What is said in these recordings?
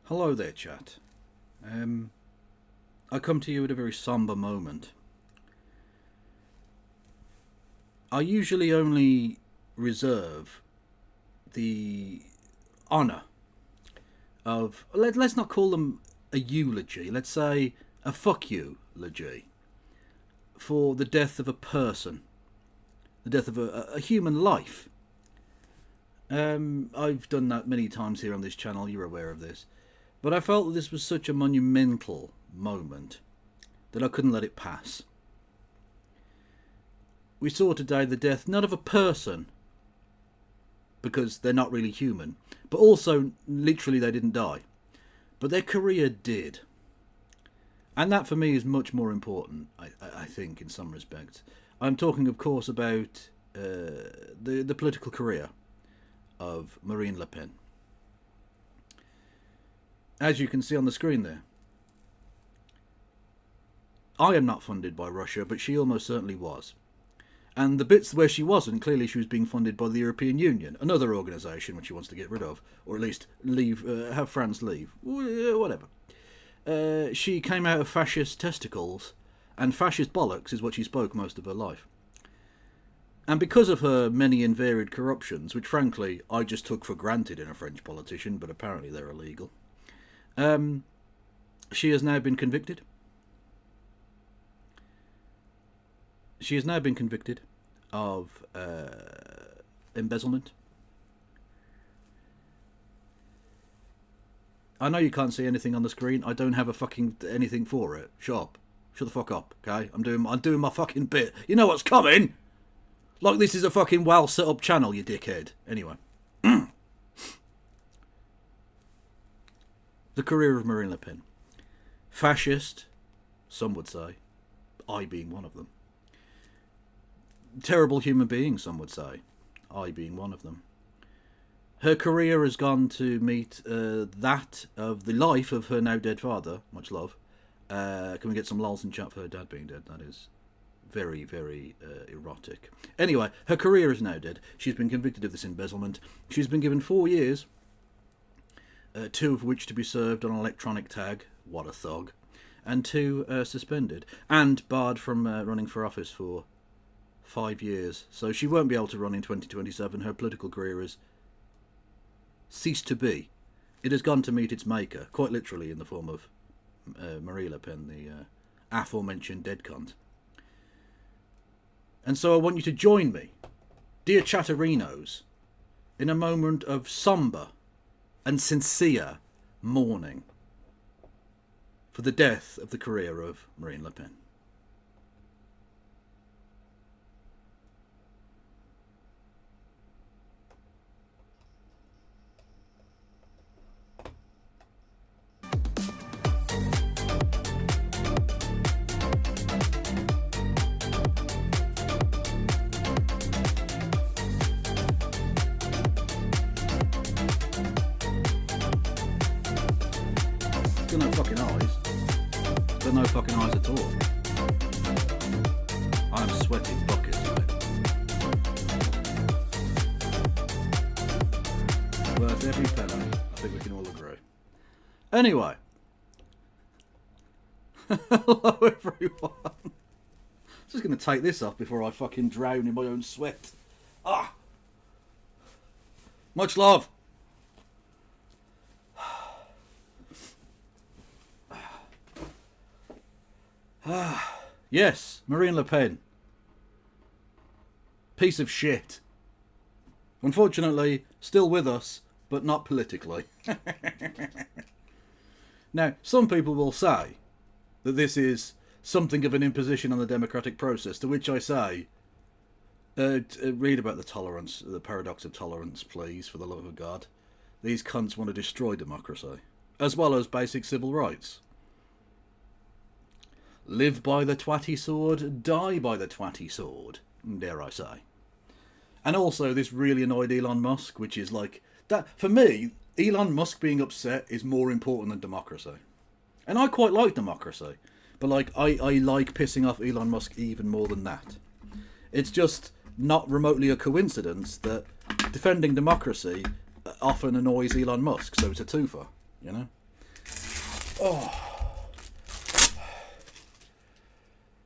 Hello there, chat. I come to you at a very somber moment. I usually only reserve the honour of, let's not call them a eulogy, let's say a fuck you-logy, for the death of a person, the death of a human life. I've done that many times here on this channel, you're aware of this. But I felt that this was such a monumental moment that I couldn't let it pass. We saw today the death not of a person, because they're not really human, but also literally they didn't die, but their career did. And that for me is much more important, I think, in some respects. I'm talking, of course, about the political career of Marine Le Pen. As you can see on the screen there, I am not funded by Russia, but she almost certainly was. And the bits where she wasn't, clearly she was being funded by the European Union, another organisation which she wants to get rid of, or at least leave, have France leave, whatever. She came out of fascist testicles, and fascist bollocks is what she spoke most of her life. And because of her many and varied corruptions, which frankly I just took for granted in a French politician, but apparently they're illegal, she has now been convicted. She has now been convicted of embezzlement. I know you can't see anything on the screen. I don't have a fucking anything for it. Shut up. Shut the fuck up, okay? I'm doing my fucking bit. You know what's coming? Like this is a fucking well set up channel, you dickhead. Anyway. The career of Marine Le Pen. Fascist, some would say. I being one of them. Terrible human being, some would say. I being one of them. Her career has gone to meet that of the life of her now dead father. Much love. Can we get some lols in chat for her dad being dead? That is very, very erotic. Anyway, her career is now dead. She's been convicted of this embezzlement. She's been given 4 years. 2 of which to be served on an electronic tag. What a thug. And 2 suspended. And barred from running for office for 5 years. So she won't be able to run in 2027. Her political career has ceased to be. It has gone to meet its maker, quite literally in the form of Marie Le Pen, the aforementioned dead cunt. And so I want you to join me, dear chatterinos, in a moment of sombre and sincere mourning for the death of the career of Marine Le Pen. Got no fucking eyes. Got no fucking eyes at all. I am sweating buckets, mate. Worth every penny. I think we can all agree. Anyway. Hello everyone. Just going to take this off before I fucking drown in my own sweat. Ah! Much love. Yes, Marine Le Pen. Piece of shit. Unfortunately, still with us, but not politically. Now, some people will say that this is something of an imposition on the democratic process, to which I say, read about the tolerance, the paradox of tolerance, please, for the love of God. These cunts want to destroy democracy, as well as basic civil rights. Live by the twatty sword, die by the twatty sword, dare I say. And also this really annoyed Elon Musk, which is like, that for me, Elon Musk being upset is more important than democracy. And I quite like democracy, but like I like pissing off Elon Musk even more than that. It's just not remotely a coincidence that defending democracy often annoys Elon Musk, so it's a twofer, you know? Oh.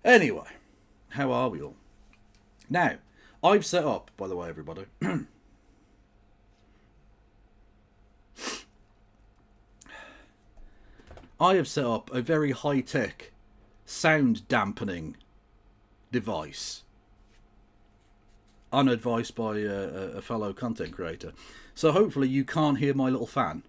Anyway, how are we all? Now, I've set up, by the way, everybody. I have set up a very high-tech sound dampening device, unadvised by a fellow content creator. So hopefully you can't hear my little fan.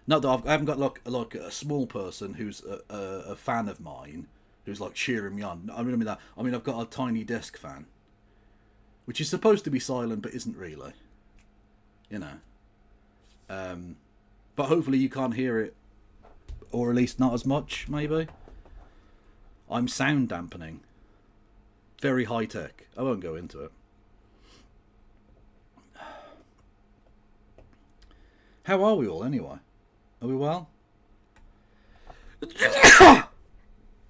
Not that I haven't got like a small person who's a fan of mine who's like cheering me on. I mean that. I mean I've got a tiny desk fan, which is supposed to be silent but isn't really. You know. But hopefully you can't hear it, or at least not as much. Maybe. I'm sound dampening. Very high tech. I won't go into it. How are we all anyway? Are we well?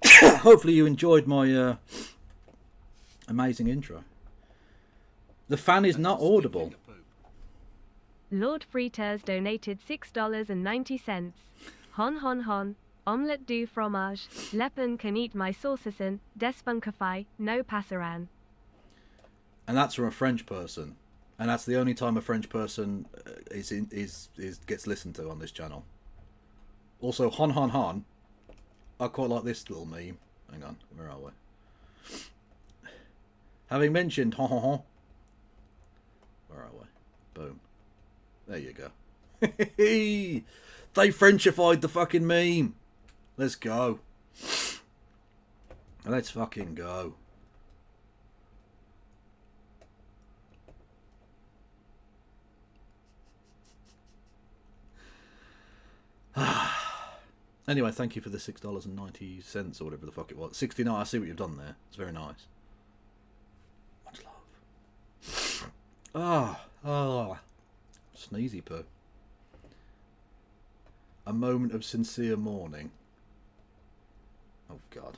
Hopefully you enjoyed my amazing intro. The fan is not audible. Lord Fritters donated $6.90. Hon hon hon. Omelette du fromage. Lepen can eat my saucisson. Despunkify. No passeran. And that's from a French person. And that's the only time a French person gets listened to on this channel. Also, hon hon hon. I quite like this little meme. Hang on, where are we? Having mentioned hon hon hon. Where are we? Boom. There you go. They Frenchified the fucking meme. Let's go. Let's fucking go. Anyway, thank you for the $6.90 or whatever the fuck it was. 69. I see what you've done there. It's very nice. Much love. Sneezy poo. A moment of sincere mourning. Oh God.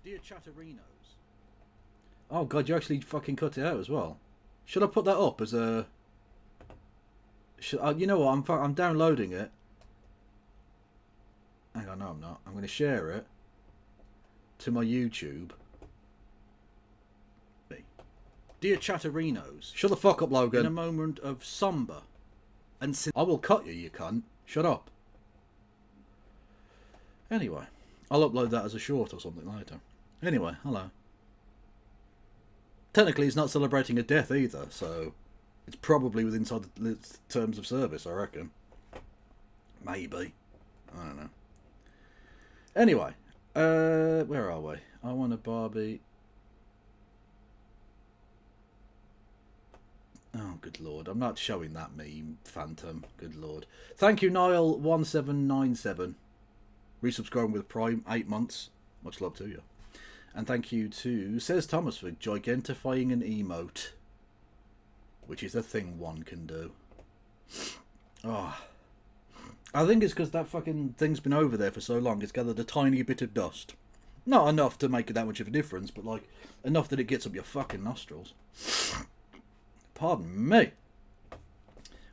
Dear Chatterinos. Oh God, you actually fucking cut it out as well. Should I put that up as a? You know what? I'm downloading it. Hang on, no, I'm not. I'm going to share it to my YouTube. Dear Chatterinos. Shut the fuck up, Logan. In a moment of somber and I will cut you, you cunt. Shut up. Anyway, I'll upload that as a short or something later. Anyway, hello. Technically, it's not celebrating a death either, so it's probably within the terms of service, I reckon. Maybe. I don't know. Anyway, where are we? I want a Barbie. Oh, good lord. I'm not showing that meme, Phantom. Good lord. Thank you, Niall1797. Resubscribing with Prime, 8 months. Much love to you. And thank you to Says Thomas for gigantifying an emote. Which is a thing one can do. Oh. I think it's because that fucking thing's been over there for so long, it's gathered a tiny bit of dust. Not enough to make it that much of a difference, but like, enough that it gets up your fucking nostrils. Pardon me.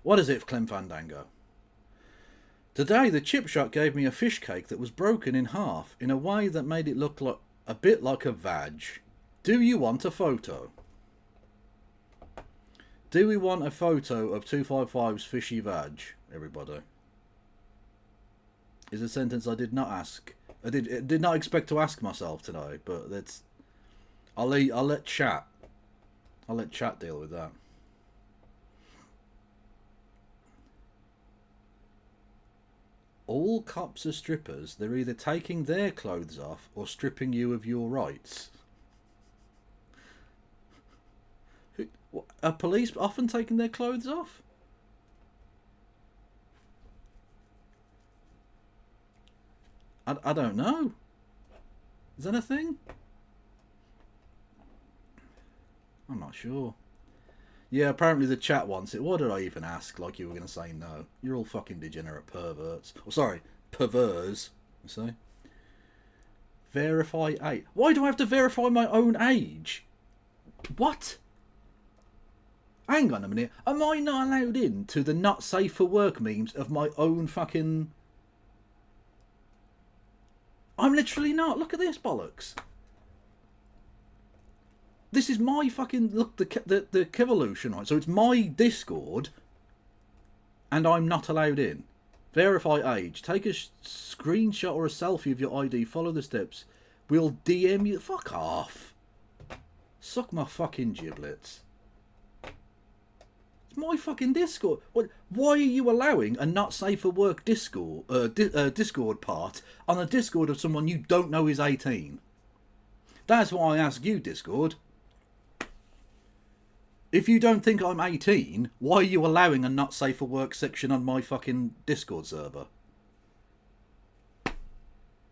What is it, Clem Fandango? Today the chip shop gave me a fish cake that was broken in half in a way that made it look like a bit like a vag. Do you want a photo? Do we want a photo of 255's fishy vag, everybody? Is a sentence I did not ask. I did not expect to ask myself today, but that's. I'll let chat deal with that. All cops are strippers. They're either taking their clothes off or stripping you of your rights. Are police often taking their clothes off? I don't know. Is that a thing? I'm not sure. Yeah, apparently the chat wants it. What did I even ask? Like you were going to say no. You're all fucking degenerate perverts. Oh, sorry, pervers. You see? Verify age. Why do I have to verify my own age? What? Hang on a minute. Am I not allowed in to the not safe for work memes of my own fucking I'm literally not. Look at this bollocks. This is my fucking look. The Kevolution, right? So it's my Discord, and I'm not allowed in. Verify age. Take a screenshot or a selfie of your ID. Follow the steps. We'll DM you. Fuck off. Suck my fucking giblets. It's my fucking Discord. What? Why are you allowing a not safe for work Discord Discord part on a Discord of someone you don't know is 18? That's why I ask you, Discord. If you don't think I'm 18, why are you allowing a not safe for work section on my fucking Discord server?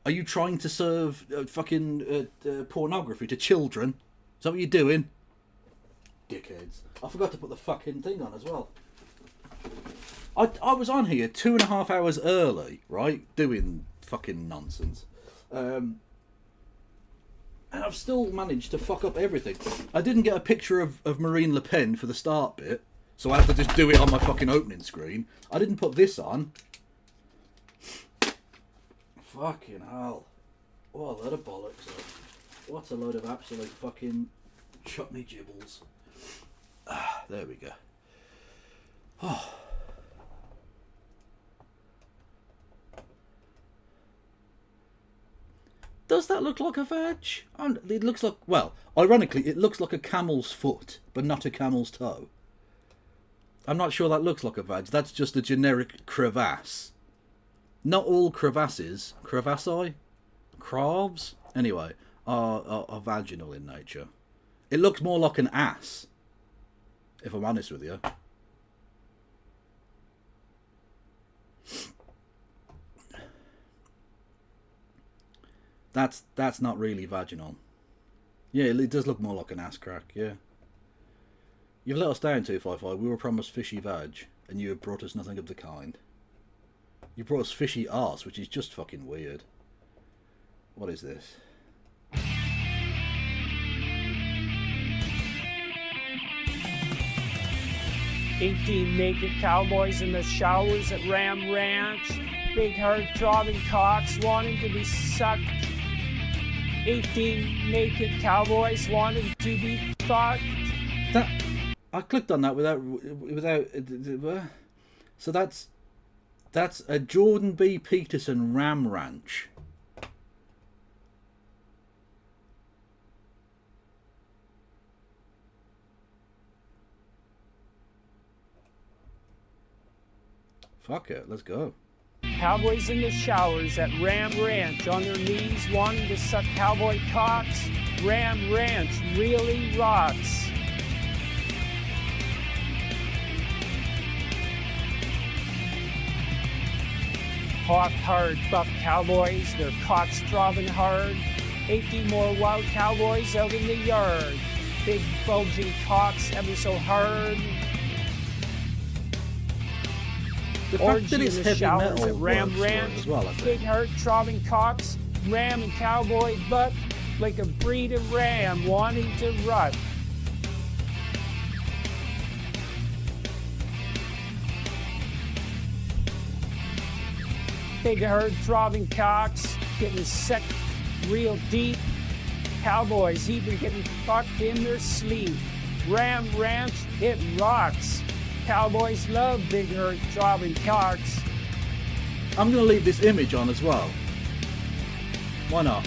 Are you trying to serve fucking pornography to children? Is that what you're doing? Dickheads. I forgot to put the fucking thing on as well. I was on here 2.5 hours early, right? Doing fucking nonsense. And I've still managed to fuck up everything. I didn't get a picture of Marine Le Pen for the start bit, so I have to just do it on my fucking opening screen. I didn't put this on. Fucking hell. What a load of bollocks. What a load of absolute fucking chutney gibbles. Ah, there we go. Oh. Does that look like a veg? It looks like, well, ironically, it looks like a camel's foot, but not a camel's toe. I'm not sure that looks like a veg. That's just a generic crevasse. Not all crevasses, crevassi, crabs, anyway, are vaginal in nature. It looks more like an ass, if I'm honest with you. That's not really vaginal. Yeah, it does look more like an ass crack, yeah. You've let us down, 255. We were promised fishy vag, and you have brought us nothing of the kind. You brought us fishy arse, which is just fucking weird. What is this? 18 naked cowboys in the showers at Ram Ranch. Big hard-throbbing cocks wanting to be sucked. 18 naked cowboys wanting to be fucked. I clicked on that without. So that's a Jordan B. Peterson Ram Ranch. Fuck it, let's go. Cowboys in the showers at Ram Ranch on their knees wanting to suck cowboy cocks. Ram Ranch really rocks. Hot, hard, buff cowboys, their cocks throbbing hard. 80 more wild cowboys out in the yard. Big bulging cocks ever so hard. The fact that it's heavy metal at Ram works Ranch, as well, I think. big heart throbbing cocks, ram and cowboy butt, like a breed of ram wanting to rut. Big heart throbbing cocks, getting sick real deep. Cowboys even getting fucked in their sleep. Ram Ranch, it rocks. Cowboys love big hurt throbbing cocks. I'm going to leave this image on as well. Why not?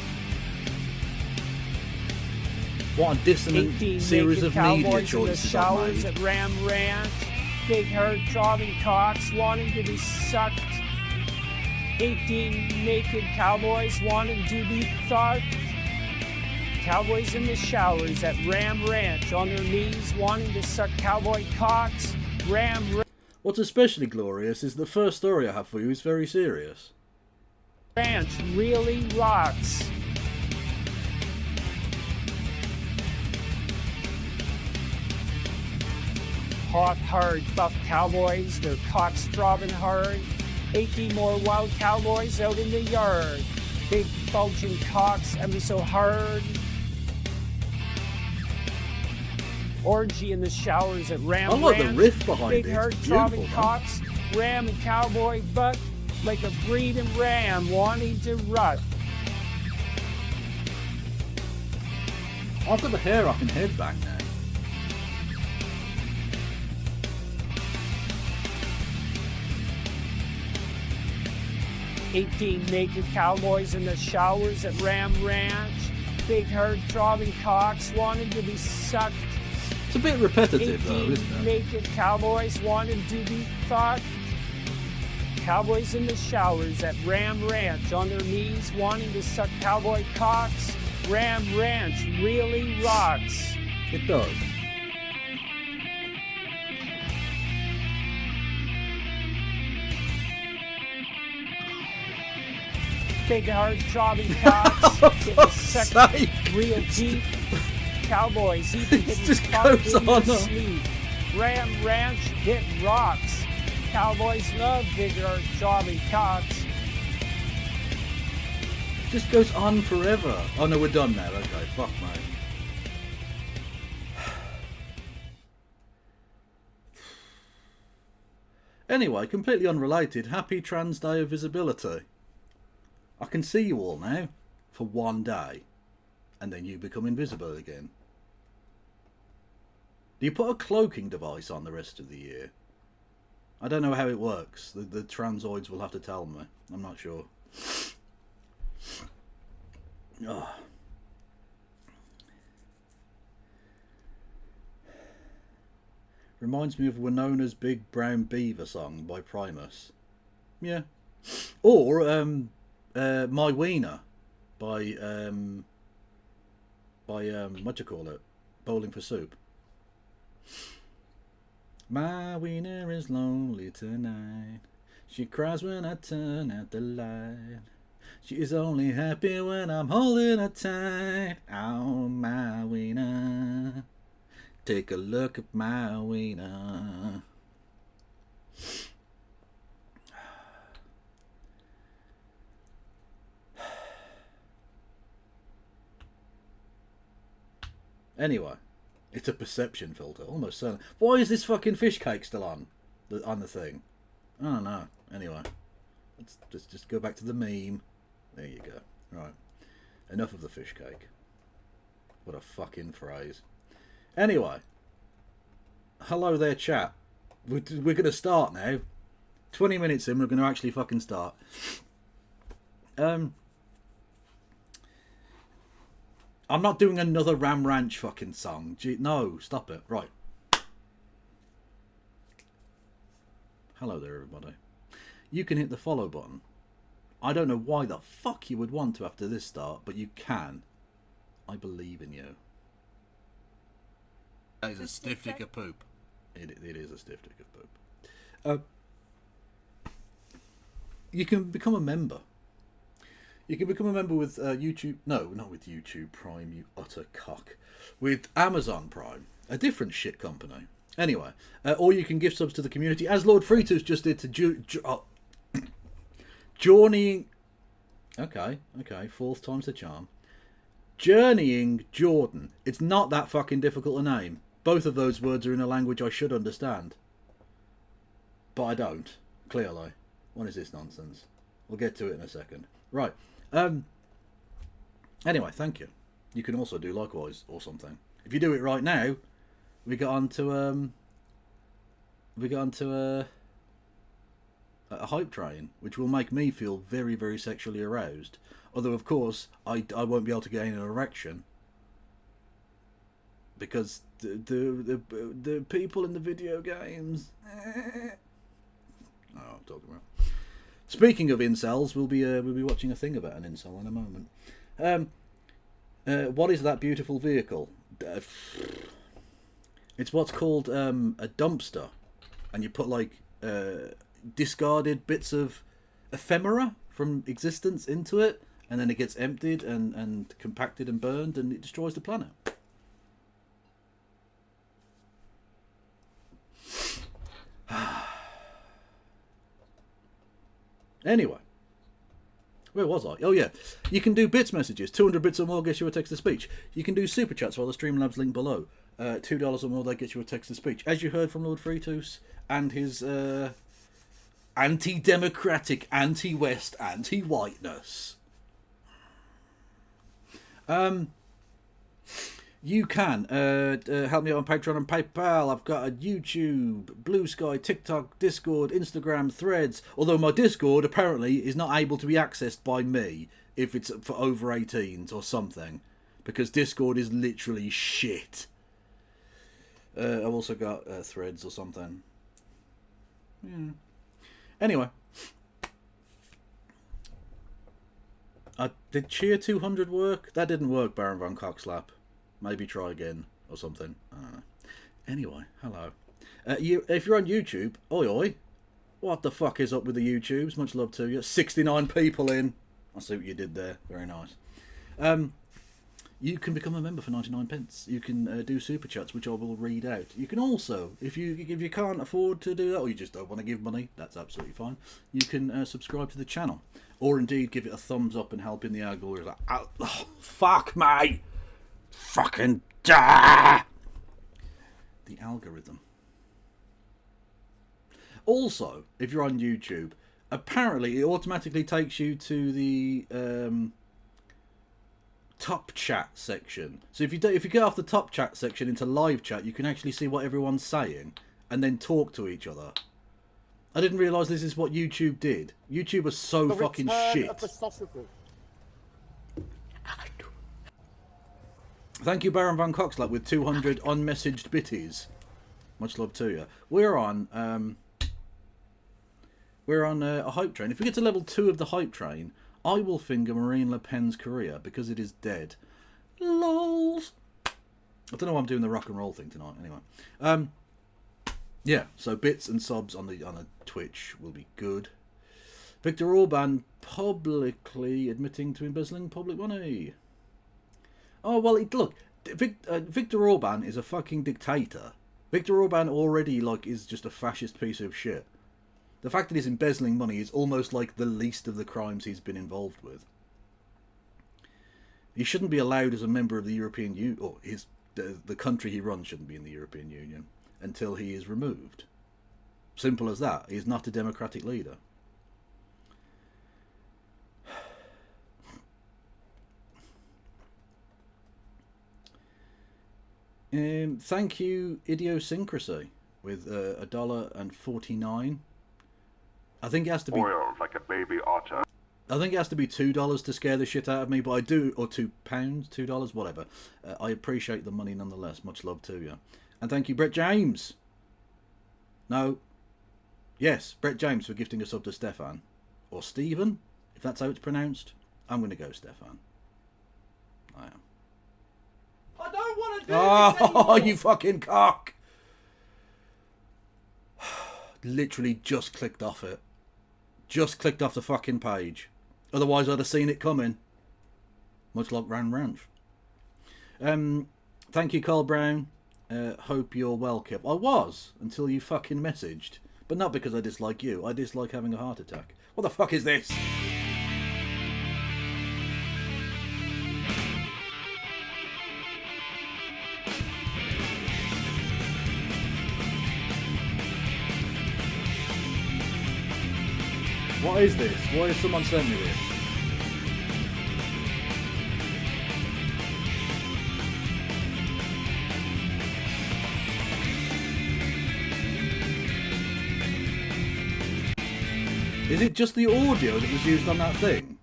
What a dissonant series of media choices I've made. At Ram Ranch, big hurt throbbing cocks wanting to be sucked. 18 naked cowboys wanting to be fucked. Cowboys in the showers at Ram Ranch on their knees wanting to suck cowboy cocks. What's especially glorious is the first story I have for you is very serious. Ranch really rocks. Hot, hard, buff cowboys, their cocks throbbing hard. 80 more wild cowboys out in the yard. Big bulging cocks ever so hard. Orgy in the showers at Ram I like Ranch. the riff behind Big it. hard It's throbbing beautiful, cocks, ram and cowboy butt, like a breeding ram wanting to rut. I've got the hair up and head back now. "18 naked cowboys in the showers at Ram Ranch. Big herd throbbing cocks wanted to be sucked. It's a bit repetitive, 18 though, isn't it? naked cowboys wanted to be fucked. Cowboys in the showers at Ram Ranch on their knees wanting to suck cowboy cocks. Ram Ranch really rocks." It does. Big hard throbbing cocks getting sucked real deep. Cowboys even It getting just fucked goes in their on. sleep. Ram Ranch hit rocks. Cowboys love big hard throbbing cocks. Just goes on forever. Oh no, we're done now. Okay, fuck mate. Anyway, completely unrelated. Happy Trans Day of Visibility. I can see you all now for one day, and then you become invisible again. Do you put a cloaking device on the rest of the year? I don't know how it works. The transoids will have to tell me. I'm not sure. Oh. Reminds me of Winona's Big Brown Beaver song by Primus. Yeah. Or My Wiener by what do you call it? Bowling for Soup. My wiener is lonely tonight. She cries when I turn out the light. She is only happy when I'm holding her tight. Oh, my wiener. Take a look at my wiener. Anyway, it's a perception filter, almost certainly. Why is this fucking fish cake still on the thing? I don't know. Anyway, let's just go back to the meme. There you go. Right, enough of the fish cake. What a fucking phrase. Anyway, hello there, chat. We're going to start now. 20 minutes in, we're going to actually fucking start. I'm not doing another Ram Ranch fucking song. No, stop it. Right. Hello there, everybody. You can hit the follow button. I don't know why the fuck you would want to after this start, but you can. I believe in you. That is a stiff dick of poop. It is a stiff dick of poop. You can become a member. You can become a member with YouTube... No, not with YouTube Prime, you utter cock. With Amazon Prime, a different shit company. Anyway, or you can gift subs to the community, as Lord Fritos just did to Journeying... Okay, fourth time's the charm. Journeying Jordan. It's not that fucking difficult a name. Both of those words are in a language I should understand. But I don't, clearly. What is this nonsense? We'll get to it in a second. Right. Anyway, thank you. You can also do likewise or something. If you do it right now, we get on to a hype train, which will make me feel very, very sexually aroused. Although, of course, I won't be able to gain an erection because the people in the video games. Oh, I'm talking about. Speaking of incels, we'll be watching a thing about an incel in a moment. What is that beautiful vehicle? It's what's called a dumpster, and you put like discarded bits of ephemera from existence into it, and then it gets emptied and compacted and burned, and it destroys the planet. Anyway, where was I? Oh yeah, you can do bits messages. 200 bits or more gets you a text to speech. You can do super chats via the Streamlabs link below. $2 or more, that gets you a text to speech. As you heard from Lord Fritos and his anti-democratic, anti-West, anti-whiteness. You can help me out on Patreon and PayPal. I've got a YouTube, Blue Sky, TikTok, Discord, Instagram, Threads. Although my Discord apparently is not able to be accessed by me if it's for over 18s or something, because Discord is literally shit. I've also got Threads or something. Yeah. Anyway, did Cheer 200 work? That didn't work, Baron Von Cockslap. Maybe try again or something. I don't know. Anyway, hello. If you're on YouTube, oi oi. What the fuck is up with the YouTubes? Much love to you. 69 people in. I see what you did there. Very nice. You can become a member for 99 pence. You can do super chats, which I will read out. You can also, if you can't afford to do that, or you just don't want to give money, that's absolutely fine. You can subscribe to the channel, or indeed give it a thumbs up and help in the algorithm. Oh, fuck me. Fucking die! The algorithm. Also, if you're on YouTube, apparently it automatically takes you to the top chat section. So if you get off the top chat section into live chat, you can actually see what everyone's saying and then talk to each other. I didn't realise this is what YouTube did. YouTube was so fucking shit. Thank you, Baron Van Coxlap, with 200 unmessaged bitties. Much love to you. We're on a hype train. If we get to level 2 of the hype train, I will finger Marine Le Pen's career because it is dead. Lols. I don't know why I'm doing the rock and roll thing tonight. Anyway, yeah. So bits and subs on a Twitch will be good. Viktor Orban publicly admitting to embezzling public money. Oh, well, look, Viktor Orban is a fucking dictator. Viktor Orban already, is just a fascist piece of shit. The fact that he's embezzling money is almost like the least of the crimes he's been involved with. He shouldn't be allowed as a member of the European Union, or the country he runs shouldn't be in the European Union until he is removed. Simple as that. He is not a democratic leader. Thank you, Idiosyncrasy, with $1.49. I think it has to be Boiled like a baby otter. I think it has to be $2 to scare the shit out of me, but I do, or £2, $2, whatever. I appreciate the money nonetheless. Much love to you, and thank you, Brett James. No, yes, Brett James for gifting a sub to Stefan or Stephen, if that's how it's pronounced. I'm going to go Stefan. I am. I don't want to do this anymore. Oh, you fucking cock! Literally just clicked off it. Just clicked off the fucking page. Otherwise, I'd have seen it coming. Much like Ran Ranch. Thank you, Carl Brown. Hope you're well, Kip. I was, until you fucking messaged. But not because I dislike you. I dislike having a heart attack. What the fuck is this? What is this? Why has someone sent me this? Is it just the audio that was used on that thing?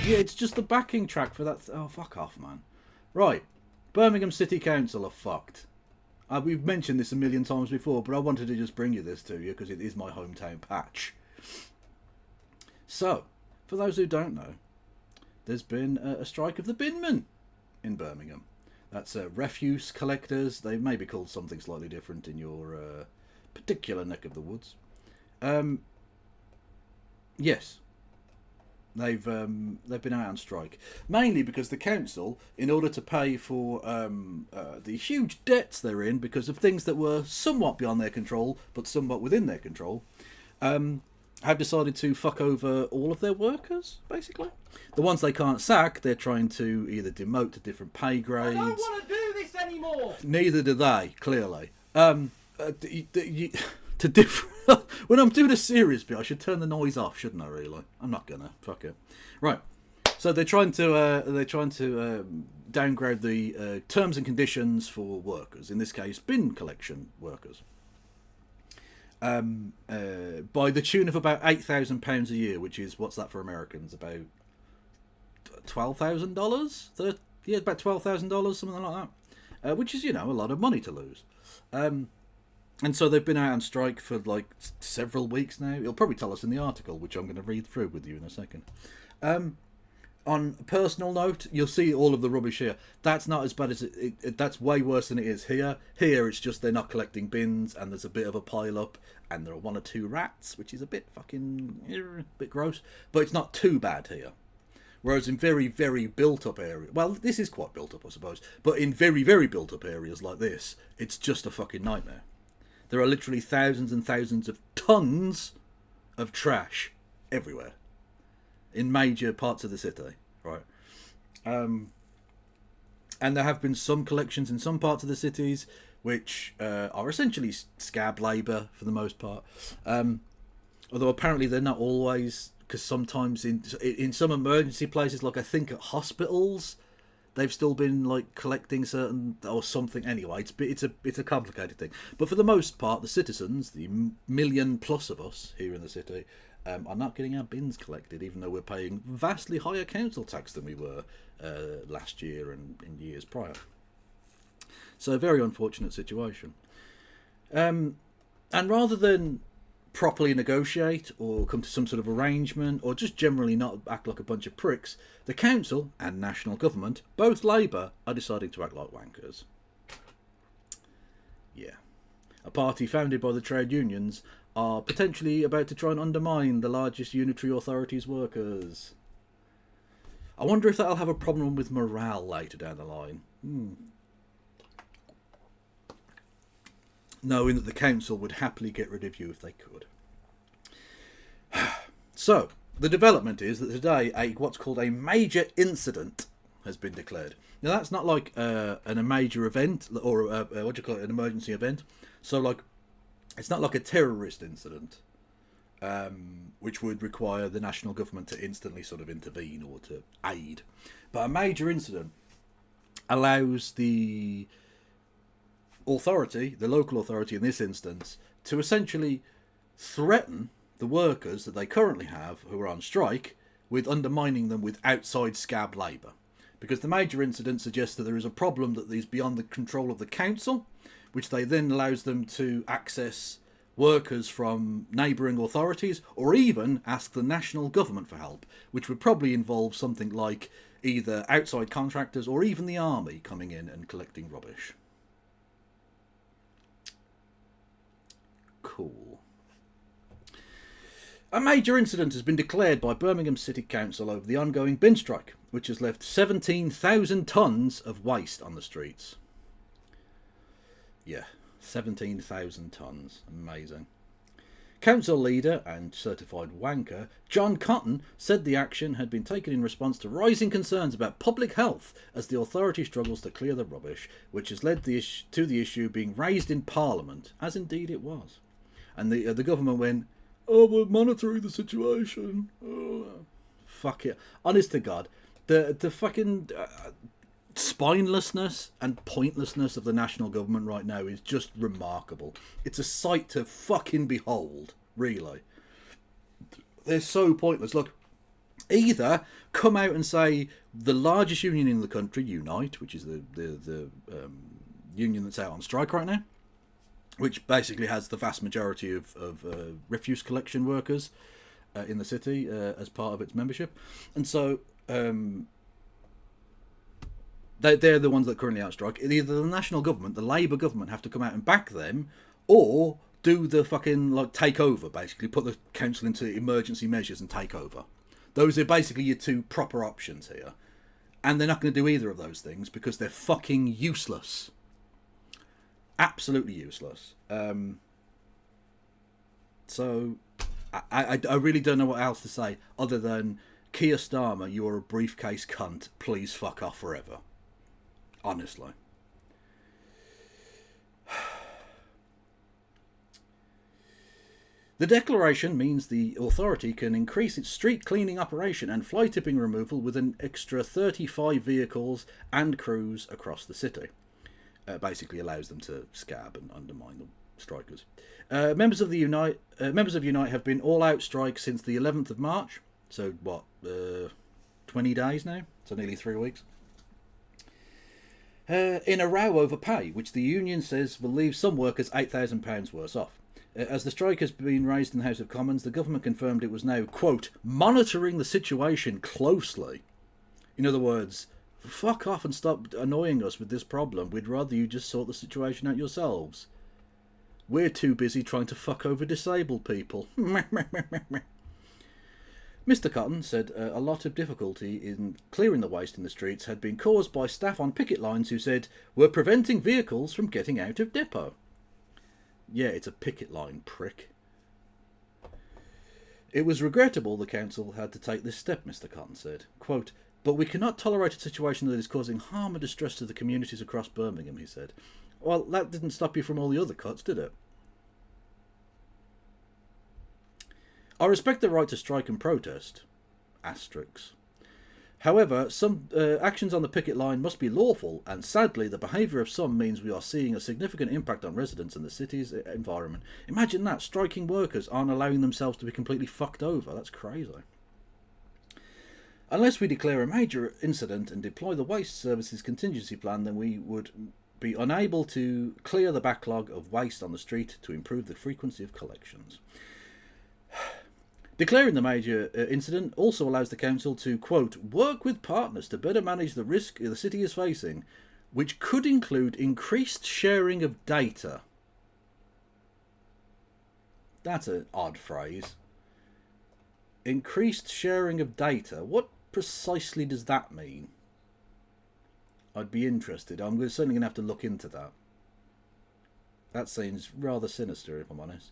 Yeah, it's just the backing track for that. Oh, fuck off, man. Right. Birmingham City Council are fucked. We've mentioned this a million times before, but I wanted to just bring this to you because it is my hometown patch. So, for those who don't know, there's been a strike of the binmen in Birmingham. That's refuse collectors. They may be called something slightly different in your particular neck of the woods. Yes, they've been out on strike, mainly because the council, in order to pay for the huge debts they're in because of things that were somewhat beyond their control but somewhat within their control, have decided to fuck over all of their workers, basically. The ones they can't sack, they're trying to either demote to different pay grades. I don't want to do this anymore. Neither do they, clearly. To different. When I'm doing a serious bit, I should turn the noise off, shouldn't I, really? I'm not gonna. Fuck it. Right. So they're trying to downgrade the terms and conditions for workers. In this case, bin collection workers. By the tune of about £8,000 a year, which is, what's that for Americans? About $12,000? Yeah, about $12,000, something like that. Which is, a lot of money to lose. And so they've been out on strike for like several weeks now. It'll probably tell us in the article, which I'm going to read through with you in a second. On a personal note, you'll see all of the rubbish here. That's not as bad as that's way worse than it is here. Here, it's just they're not collecting bins, and there's a bit of a pile up, and there are 1 or 2 rats, which is a bit bit gross. But it's not too bad here. Whereas in very, very built-up areas, well, this is quite built up, I suppose. But in very, very built-up areas like this, it's just a fucking nightmare. There are literally thousands and thousands of tons of trash everywhere. In major parts of the city, right? And there have been some collections in some parts of the cities which are essentially scab labour for the most part. Although apparently they're not always, because sometimes in some emergency places, like I think at hospitals, they've still been like collecting certain or something. Anyway, it's a complicated thing. But for the most part, the citizens, the million plus of us here in the city, are not getting our bins collected, even though we're paying vastly higher council tax than we were last year and in years prior. So a very unfortunate situation. And rather than properly negotiate or come to some sort of arrangement or just generally not act like a bunch of pricks, the council and national government, both Labour, are deciding to act like wankers. Yeah. A party founded by the trade unions are potentially about to try and undermine the largest unitary authority's workers. I wonder if that'll have a problem with morale later down the line. Knowing that the council would happily get rid of you if they could. So, the development is that today what's called a major incident has been declared. Now that's not like a major event or an emergency event. So like, it's not like a terrorist incident, which would require the national government to instantly sort of intervene or to aid. But a major incident allows the authority, the local authority in this instance, to essentially threaten the workers that they currently have who are on strike with undermining them with outside scab labour. Because the major incident suggests that there is a problem that is beyond the control of the council, which they then allows them to access workers from neighbouring authorities or even ask the national government for help, which would probably involve something like either outside contractors or even the army coming in and collecting rubbish. Cool. A major incident has been declared by Birmingham City Council over the ongoing bin strike, which has left 17,000 tonnes of waste on the streets. Yeah, 17,000 tonnes. Amazing. Council leader and certified wanker John Cotton said the action had been taken in response to rising concerns about public health as the authority struggles to clear the rubbish, which has led to the issue being raised in Parliament, as indeed it was. And the government went, "Oh, we're monitoring the situation." Oh, fuck it. Honest to God, the fucking spinelessness and pointlessness of the national government right now is just remarkable. It's a sight to fucking behold, really. They're so pointless. Look, either come out and say the largest union in the country, Unite, which is the union that's out on strike right now, which basically has the vast majority of refuse collection workers in the city as part of its membership. And so they're the ones that are currently out on strike. Either the national government, the Labour government, have to come out and back them, or do the fucking, like, take over, basically. Put the council into emergency measures and take over. Those are basically your two proper options here. And they're not going to do either of those things because they're fucking useless. Absolutely useless. So I really don't know what else to say other than, Keir Starmer, you are a briefcase cunt. Please fuck off forever. Honestly. The declaration means the authority can increase its street cleaning operation and fly tipping removal with an extra 35 vehicles and crews across the city. Basically allows them to scab and undermine the strikers. Members of Unite have been all-out strike since the 11th of March. So what, 20 days now? So nearly 3 weeks. In a row over pay, which the union says will leave some workers £8,000 worse off. As the strike has been raised in the House of Commons, the government confirmed it was now, quote, monitoring the situation closely. In other words, fuck off and stop annoying us with this problem. We'd rather you just sort the situation out yourselves. We're too busy trying to fuck over disabled people. Mr. Cotton said a lot of difficulty in clearing the waste in the streets had been caused by staff on picket lines who said we're preventing vehicles from getting out of depot. Yeah, it's a picket line, prick. It was regrettable the council had to take this step, Mr. Cotton said. Quote, but we cannot tolerate a situation that is causing harm and distress to the communities across Birmingham, he said. Well, that didn't stop you from all the other cuts, did it? I respect the right to strike and protest. Asterisks. However, some actions on the picket line must be lawful, and sadly, the behaviour of some means we are seeing a significant impact on residents and the city's environment. Imagine that, striking workers aren't allowing themselves to be completely fucked over. That's crazy. Unless we declare a major incident and deploy the Waste Services contingency plan, then we would be unable to clear the backlog of waste on the street to improve the frequency of collections. Declaring the major incident also allows the council to, quote, work with partners to better manage the risk the city is facing, which could include increased sharing of data. That's an odd phrase. Increased sharing of data. What precisely does that mean? I'd be interested. I'm certainly going to have to look into that. That seems rather sinister, if I'm honest.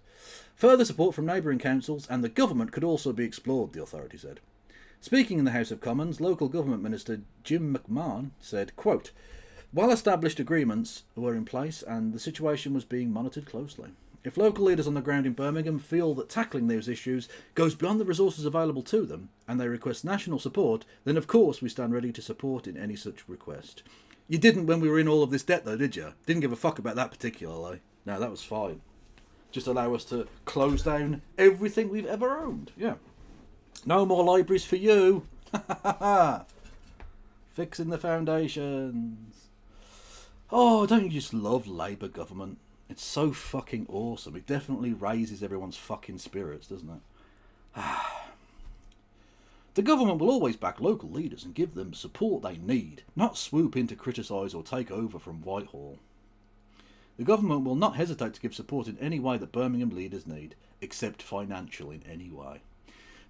Further support from neighbouring councils and the government could also be explored, the authority said. Speaking in the House of Commons, local government minister Jim McMahon said, quote, well-established agreements were in place and the situation was being monitored closely. If local leaders on the ground in Birmingham feel that tackling those issues goes beyond the resources available to them and they request national support, then of course we stand ready to support in any such request. You didn't when we were in all of this debt though, did you? Didn't give a fuck about that particularly. No, that was fine. Just allow us to close down everything we've ever owned. Yeah. No more libraries for you. Fixing the foundations. Oh, don't you just love Labour government? It's so fucking awesome. It definitely raises everyone's fucking spirits, doesn't it? The government will always back local leaders and give them support they need, not swoop in to criticise or take over from Whitehall. The government will not hesitate to give support in any way that Birmingham leaders need, except financial in any way.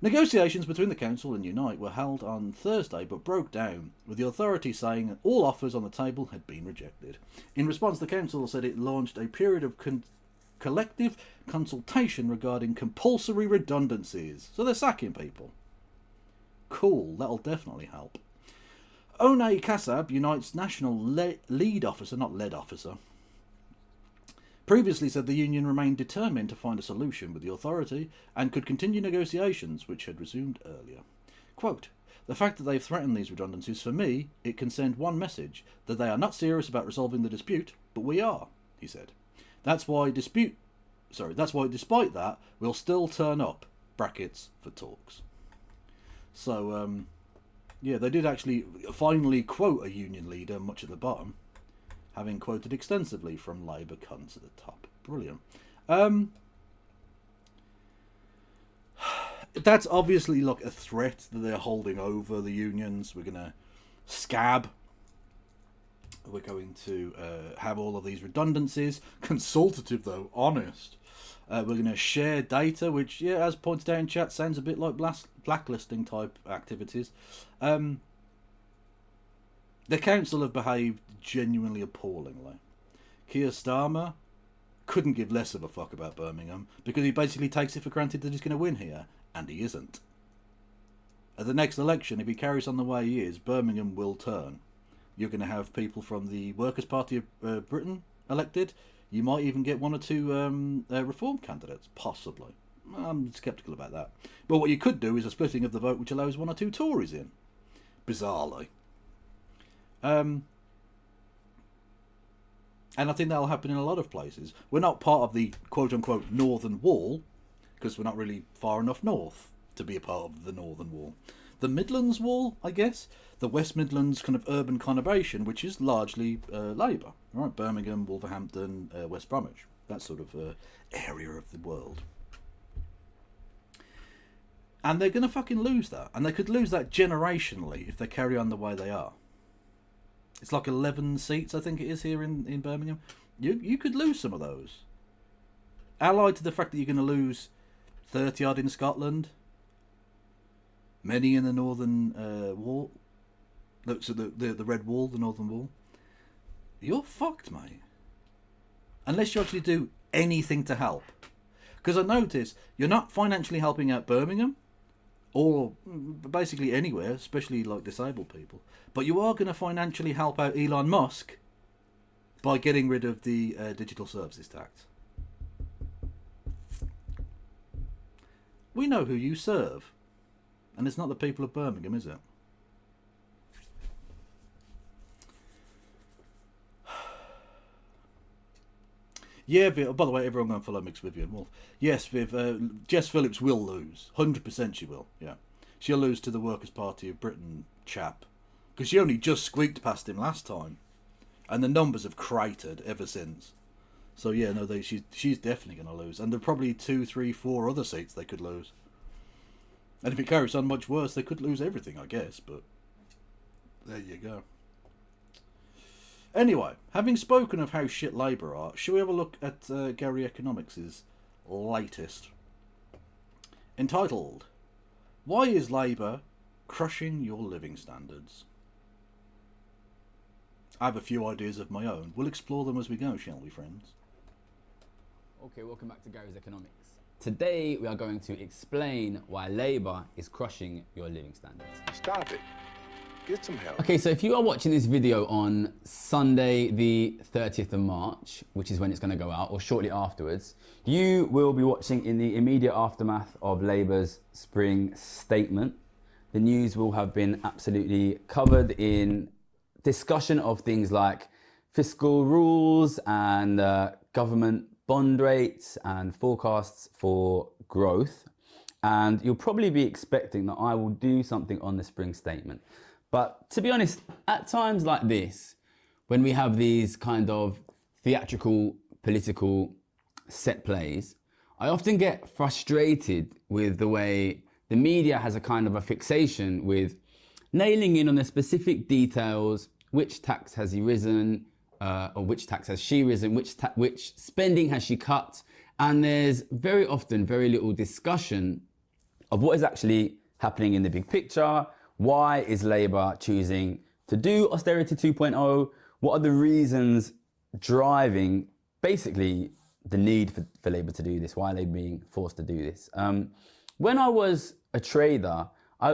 Negotiations between the council and Unite were held on Thursday but broke down, with the authority saying that all offers on the table had been rejected. In response, the council said it launched a period of collective consultation regarding compulsory redundancies. So they're sacking people. Cool, that'll definitely help. One Kassab, Unite's national lead officer, not lead officer, previously said the union remained determined to find a solution with the authority and could continue negotiations, which had resumed earlier. Quote, the fact that they've threatened these redundancies, for me, it can send one message, that they are not serious about resolving the dispute, but we are, he said. That's why despite that, we'll still turn up, brackets, for talks. So, yeah, they did actually finally quote a union leader, much at the bottom, having quoted extensively from Labour cunts at the top. Brilliant. That's obviously like a threat that they're holding over the unions. We're going to scab. We're going to have all of these redundancies. Consultative though, honest. We're going to share data, which, yeah, as pointed out in chat, sounds a bit like blacklisting type activities. The council have behaved genuinely appallingly. Keir Starmer couldn't give less of a fuck about Birmingham because he basically takes it for granted that he's going to win here, and he isn't. At the next election, if he carries on the way he is, Birmingham will turn. You're going to have people from the Workers' Party of Britain elected. You might even get one or two Reform candidates, possibly. I'm sceptical about that. But what you could do is a splitting of the vote which allows 1 or 2 Tories in. Bizarrely. And I think that'll happen in a lot of places. We're not part of the quote-unquote Northern Wall, because we're not really far enough north to be a part of the Northern Wall. The Midlands Wall, I guess. The West Midlands kind of urban conurbation, which is largely Labour. Right? Birmingham, Wolverhampton, West Bromwich. That sort of area of the world. And they're going to fucking lose that. And they could lose that generationally if they carry on the way they are. It's like 11 seats, I think it is, here in Birmingham. You could lose some of those. Allied to the fact that you're going to lose 30 odd in Scotland. Many in the Northern Wall. So the Red Wall, the Northern Wall. You're fucked, mate. Unless you actually do anything to help. Because I notice you're not financially helping out Birmingham. Or basically anywhere, especially like disabled people. But you are going to financially help out Elon Musk by getting rid of the digital services tax. We know who you serve. And it's not the people of Birmingham, is it? Yeah, Viv, by the way, everyone go and follow Mixed Vivian Wolf. Yes, Viv, Jess Phillips will lose. 100% she will, yeah. She'll lose to the Workers' Party of Britain chap. Because she only just squeaked past him last time. And the numbers have cratered ever since. So yeah, no, she's definitely going to lose. And there are probably 2, 3, 4 other seats they could lose. And if it carries on much worse, they could lose everything, I guess. But there you go. Anyway, having spoken of how shit Labour are, shall we have a look at Gary Economics' latest? Entitled, Why is Labour Crushing Your Living Standards? I have a few ideas of my own. We'll explore them as we go, shall we, friends? Okay, welcome back to Gary's Economics. Today we are going to explain why Labour is crushing your living standards. Stop it. Get some help. Okay, so if you are watching this video on Sunday the 30th of March, which is when it's going to go out, or shortly afterwards, you will be watching in the immediate aftermath of Labour's spring statement. The news will have been absolutely covered in discussion of things like fiscal rules and government bond rates and forecasts for growth. And you'll probably be expecting that I will do something on the spring statement. But to be honest, at times like this, when we have these kind of theatrical, political set plays, I often get frustrated with the way the media has a kind of a fixation with nailing in on the specific details, which tax has he risen, or which tax has she risen, which spending has she cut, and there's very often very little discussion of what is actually happening in the big picture. Why is Labour choosing to do austerity 2.0? What are the reasons driving basically the need for Labour to do this? Why are they being forced to do this? When I was a trader,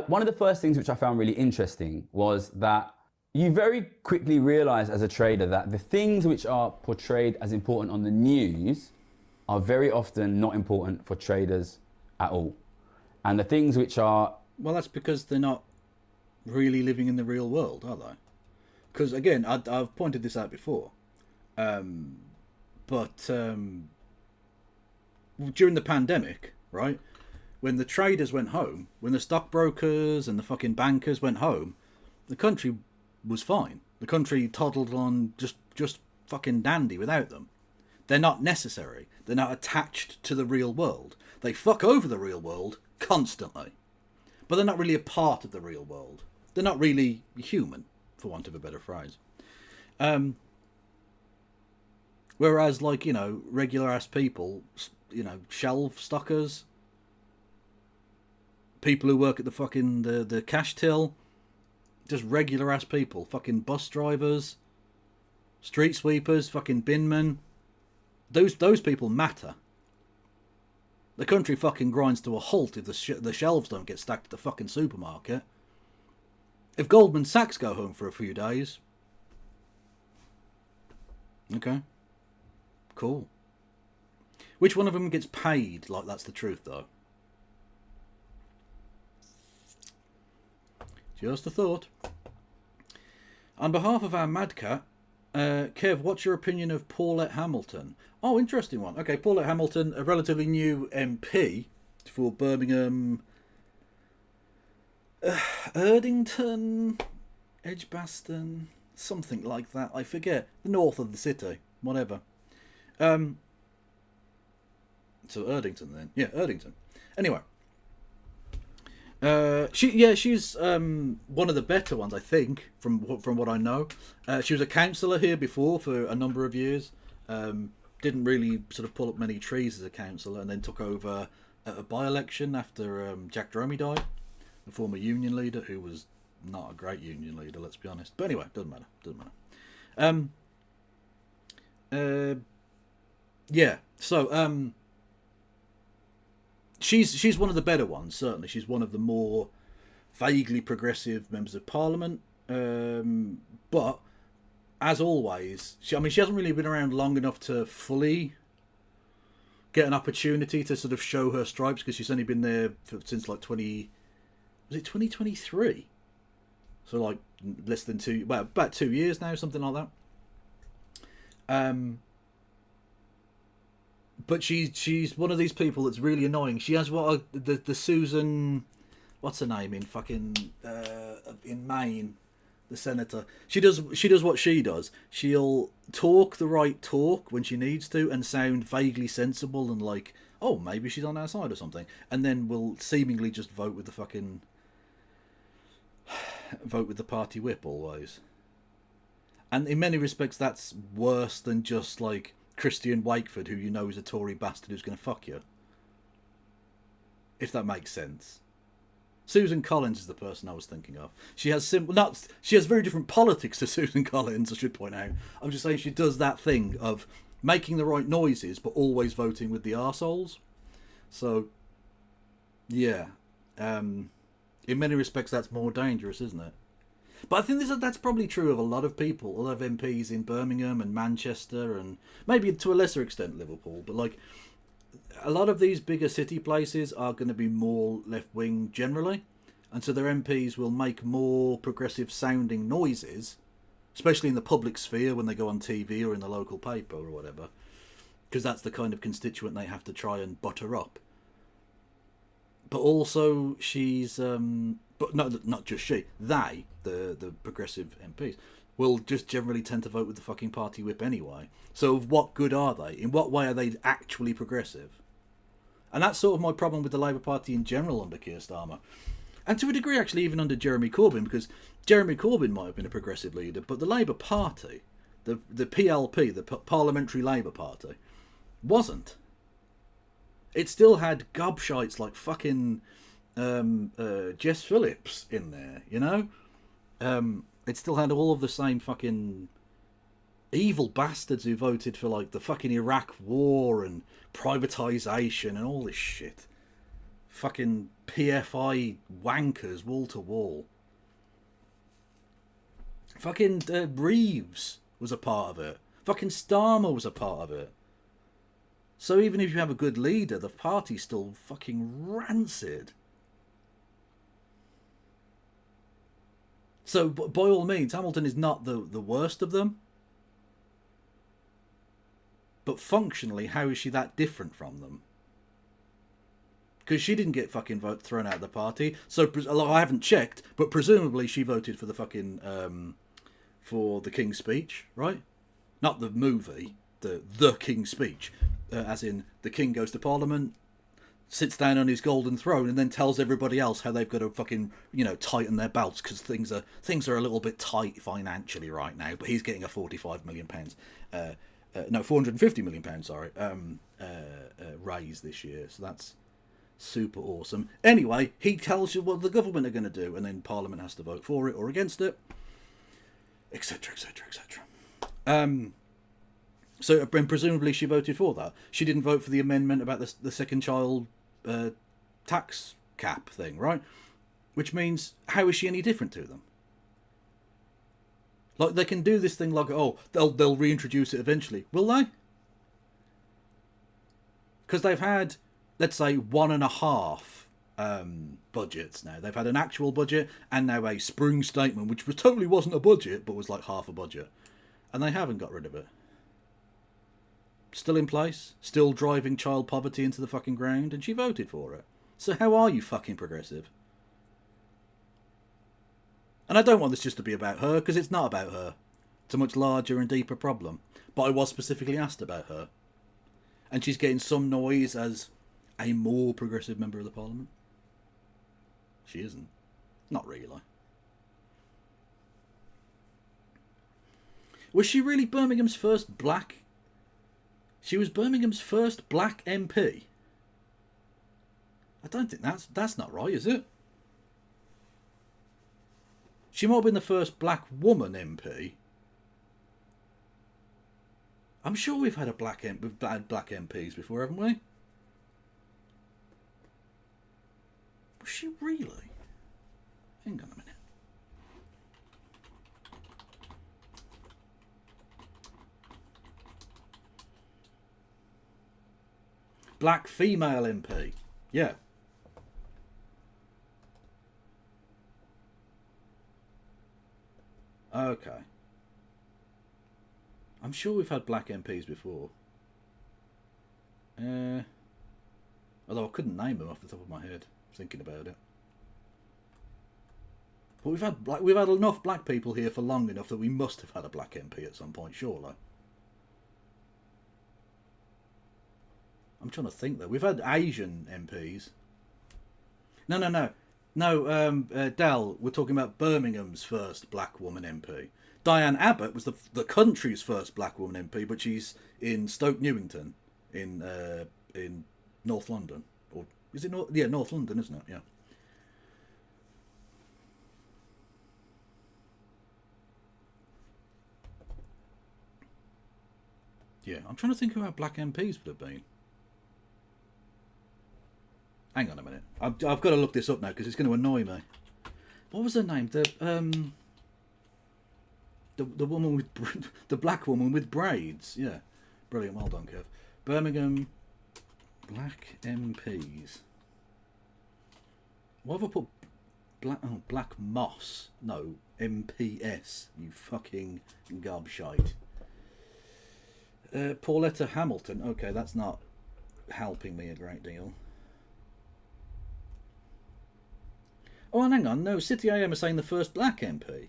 one of the first things which I found really interesting was that you very quickly realise as a trader that the things which are portrayed as important on the news are very often not important for traders at all. And the things which are... Well, that's because they're not really living in the real world, are they? Because again, I've pointed this out before, but during the pandemic, right, when the traders went home, when the stockbrokers and the fucking bankers went home, the country was fine. The country toddled on just fucking dandy without them. They're not necessary. They're not attached to the real world. They fuck over the real world constantly, but they're not really a part of the real world. They're not really human, for want of a better phrase. Whereas, like, you know, regular ass people, you know, shelf stockers, people who work at the fucking the cash till, just regular ass people, fucking bus drivers, street sweepers, fucking binmen. Those people matter. The country fucking grinds to a halt if the shelves don't get stacked at the fucking supermarket. If Goldman Sachs go home for a few days, okay, cool. Which one of them gets paid like that's the truth, though? Just a thought. On behalf of our Mad Cat, Kev, what's your opinion of Paulette Hamilton? Oh, interesting one. Okay, Paulette Hamilton, a relatively new MP for Birmingham, Erdington, Edgbaston, something like that. I forget. The north of the city, whatever. So Erdington then. Yeah, Erdington. Anyway. She's one of the better ones, I think, from what I know. She was a councillor here before for a number of years. Didn't really sort of pull up many trees as a councillor, and then took over at a by-election after Jack Dromey died, the former union leader, who was not a great union leader, let's be honest. But anyway, doesn't matter. Yeah. So she's one of the better ones, certainly. She's one of the more vaguely progressive members of Parliament. But as always, she hasn't really been around long enough to fully get an opportunity to sort of show her stripes, because she's only been there since like 2023? So like less than about 2 years now, something like that. But she's one of these people that's really annoying. She has the Susan, what's her name in Maine, the senator. She does what she does. She'll talk the right talk when she needs to and sound vaguely sensible and like, oh, maybe she's on our side or something, and then will seemingly just vote with the party whip always. And in many respects, that's worse than just like Christian Wakeford, who you know is a Tory bastard who's going to fuck you. If that makes sense. Susan Collins is the person I was thinking of. She has very different politics to Susan Collins, I should point out. I'm just saying she does that thing of making the right noises, but always voting with the arseholes. So, yeah. In many respects, that's more dangerous, isn't it? But I think that's probably true of a lot of people, a lot of MPs in Birmingham and Manchester, and maybe to a lesser extent Liverpool. But like, a lot of these bigger city places are going to be more left-wing generally, and so their MPs will make more progressive-sounding noises, especially in the public sphere when they go on TV or in the local paper or whatever, because that's the kind of constituent they have to try and butter up. But also, she's but not just she. They, the progressive MPs, will just generally tend to vote with the fucking party whip anyway. So what good are they? In what way are they actually progressive? And that's sort of my problem with the Labour Party in general under Keir Starmer. And to a degree, actually, even under Jeremy Corbyn, because Jeremy Corbyn might have been a progressive leader, but the Labour Party, the PLP, the Parliamentary Labour Party, wasn't. It still had gobshites like fucking Jess Phillips in there, you know? It still had all of the same fucking evil bastards who voted for like the fucking Iraq war and privatisation and all this shit. Fucking PFI wankers wall to wall. Fucking Reeves was a part of it. Fucking Starmer was a part of it. So even if you have a good leader, the party's still fucking rancid. So by all means, Hamilton is not the worst of them. But functionally, how is she that different from them? Because she didn't get fucking thrown out of the party. So I haven't checked, but presumably she voted for the fucking for the King's Speech, right? Not the movie, the King's Speech, as in the King goes to Parliament, sits down on his golden throne, and then tells everybody else how they've got to fucking tighten their belts because things are a little bit tight financially right now. But he's getting a £45 million. No, £450 million, sorry, raise this year. So that's super awesome. Anyway, he tells you what the government are going to do, and then Parliament has to vote for it or against it, etc., etc., etc. So, and presumably she voted for that. She didn't vote for the amendment about the second child tax cap thing, right? Which means, how is she any different to them? Like, they can do this thing like, oh, they'll reintroduce it eventually. Will they? Because they've had, let's say, 1.5 budgets now. They've had an actual budget and now a spring statement, which totally wasn't a budget, but was like half a budget. And they haven't got rid of it. Still in place, still driving child poverty into the fucking ground, and she voted for it. So how are you fucking progressive? And I don't want this just to be about her, because it's not about her. It's a much larger and deeper problem. But I was specifically asked about her. And she's getting some noise as a more progressive member of the parliament. She isn't. Not really. Was she really Birmingham's first black... She was Birmingham's first black MP? I don't think that's not right, is it? She might have been the first black woman MP. I'm sure we've had black MPs before, haven't we? Was she really? Hang on a minute. Black female MP. Yeah. Okay. I'm sure we've had black MPs before. Although I couldn't name them off the top of my head, thinking about it. But we've had enough black people here for long enough that we must have had a black MP at some point, surely. I'm trying to think though. We've had Asian MPs. No, Dal, we're talking about Birmingham's first black woman MP. Diane Abbott was the country's first black woman MP, but she's in Stoke Newington in North London. Or is it North? Yeah, North London, isn't it? Yeah. Yeah, I'm trying to think who our black MPs would have been. Hang on a minute. I've got to look this up now because it's going to annoy me. What was her name? The woman with the black woman with braids. Yeah, brilliant. Well done, Kev. Birmingham black MPs. Why have I put Black Moss? No, MPS. You fucking gobshite. Pauletta Hamilton. Okay, that's not helping me a great deal. Oh, and hang on. No, City AM are saying the first black MP.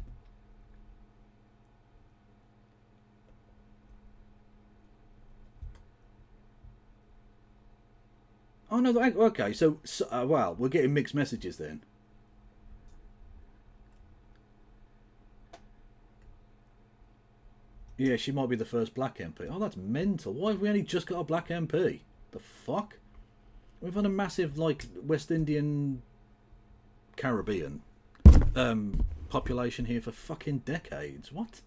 Oh, no. Okay, so wow, we're getting mixed messages then. Yeah, she might be the first black MP. Oh, that's mental. Why have we only just got a black MP? The fuck? We've had a massive, like, West Indian... Caribbean population here for fucking decades. What?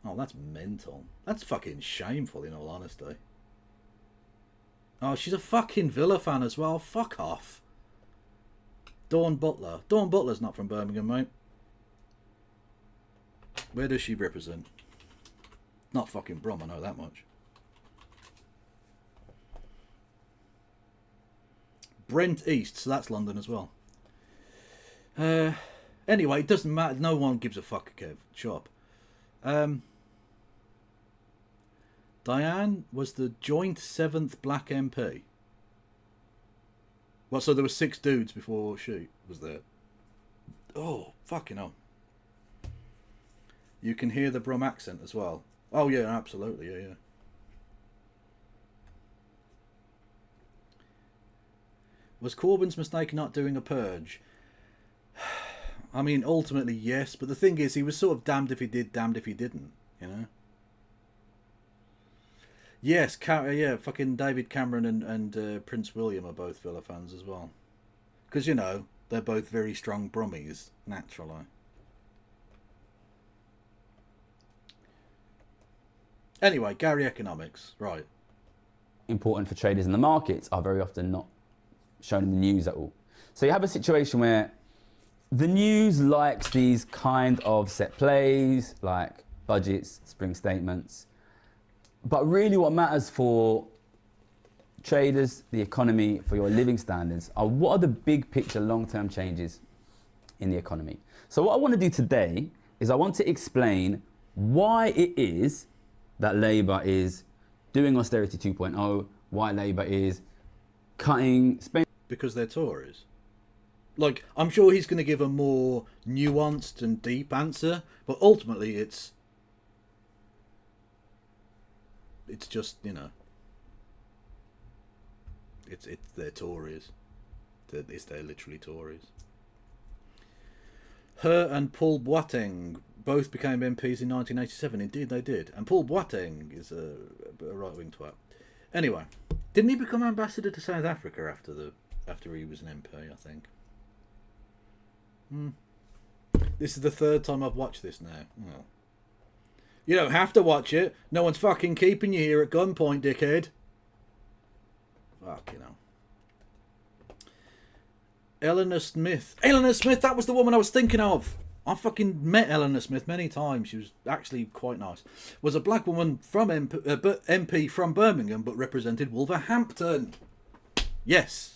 Oh, that's mental. That's fucking shameful, in all honesty. Oh, she's a fucking Villa fan as well. Fuck off. Dawn Butler. Dawn Butler's not from Birmingham, mate. Where does she represent? Not fucking Brom, I know that much. Brent East, so that's London as well. Anyway, it doesn't matter. No one gives a fuck, Kev. Shut up. Diane was the joint 7th black MP. Well, so there were 6 dudes before she was there. Oh, fucking hell. You can hear the Brum accent as well. Oh, yeah, absolutely. Yeah. Was Corbyn's mistake not doing a purge? I mean, ultimately, yes. But the thing is, he was sort of damned if he did, damned if he didn't, you know? Yes, yeah, fucking David Cameron and Prince William are both Villa fans as well. Because, you know, they're both very strong Brummies, naturally. Anyway, Gary Economics, right. Important for traders in the markets are very often not shown in the news at all. So you have a situation where the news likes these kind of set plays, like budgets, spring statements. But really what matters for traders, the economy, for your living standards are what are the big picture long-term changes in the economy. So what I want to do today is I want to explain why it is that Labour is doing austerity 2.0, why Labour is cutting spending. Because they're Tories. Like, I'm sure he's going to give a more nuanced and deep answer, but ultimately it's just, you know, it's they're Tories. They're literally Tories. Her and Paul Boateng both became MPs in 1987. Indeed, they did. And Paul Boateng is a right-wing twat. Anyway, didn't he become ambassador to South Africa after he was an MP? I think. This is the third time I've watched this now. Oh. You don't have to watch it. No one's fucking keeping you here at gunpoint, dickhead. Fuck, you know. Eleanor Smith. Eleanor Smith, that was the woman I was thinking of. I fucking met Eleanor Smith many times. She was actually quite nice. Was a black woman from MP from Birmingham, but represented Wolverhampton. Yes.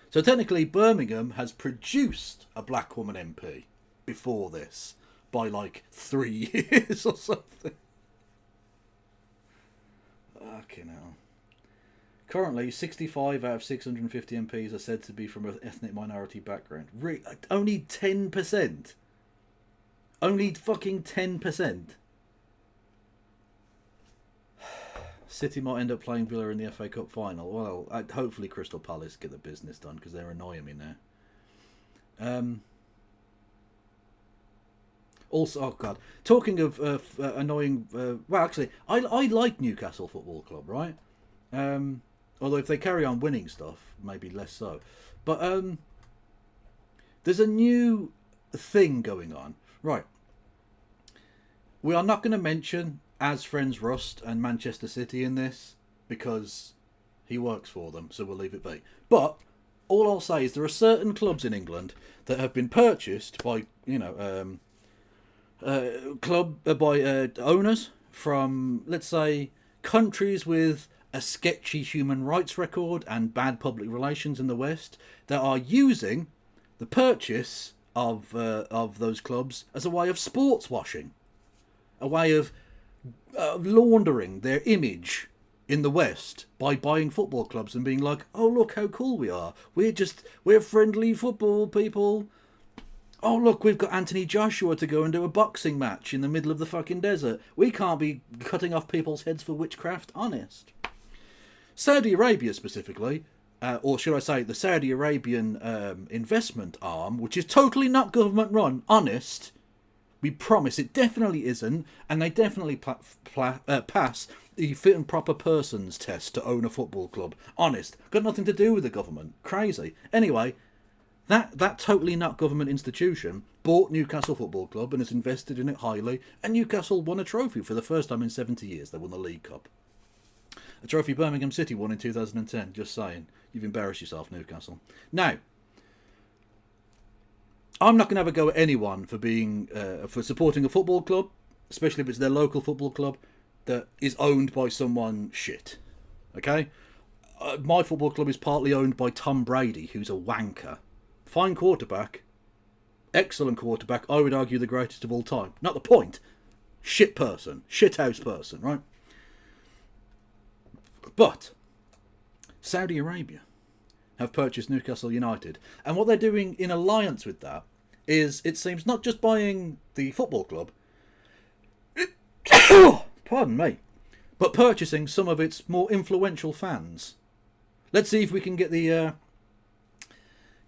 So technically, Birmingham has produced a black woman MP before this by like 3 years or something. Fucking hell. Currently, 65 out of 650 MPs are said to be from an ethnic minority background. Only 10%. Only fucking 10%. City might end up playing Villa in the FA Cup final. Well, hopefully Crystal Palace get the business done because they're annoying me now. Also, oh god, talking of annoying. Well, actually, I like Newcastle Football Club, right? Although if they carry on winning stuff, maybe less so. But there's a new thing going on. Right. We are not going to mention As Friends Rust and Manchester City in this because he works for them, so we'll leave it be. But all I'll say is there are certain clubs in England that have been purchased by, you know, by owners from, let's say, countries with a sketchy human rights record and bad public relations in the West that are using the purchase of those clubs as a way of sports washing, a way of laundering their image in the West by buying football clubs and being like, oh look how cool we are, we're friendly football people. Oh look, we've got Anthony Joshua to go and do a boxing match in the middle of the fucking desert. We can't be cutting off people's heads for witchcraft, honest. Saudi Arabia specifically, or should I say the Saudi Arabian investment arm, which is totally not government run, honest, we promise it definitely isn't, and they definitely pass the fit and proper persons test to own a football club. Honest, got nothing to do with the government. Crazy. Anyway, that totally not government institution bought Newcastle Football Club and has invested in it highly, and Newcastle won a trophy for the first time in 70 years. They won the League Cup. A trophy Birmingham City won in 2010. Just saying. You've embarrassed yourself, Newcastle. Now, I'm not going to have a go at anyone for being for supporting a football club, especially if it's their local football club that is owned by someone shit. Okay? My football club is partly owned by Tom Brady, who's a wanker. Fine quarterback. Excellent quarterback. I would argue the greatest of all time. Not the point. Shit person. Shithouse person, right? But Saudi Arabia have purchased Newcastle United. And what they're doing in alliance with that is, it seems, not just buying the football club, pardon me, but purchasing some of its more influential fans. Let's see if we can get the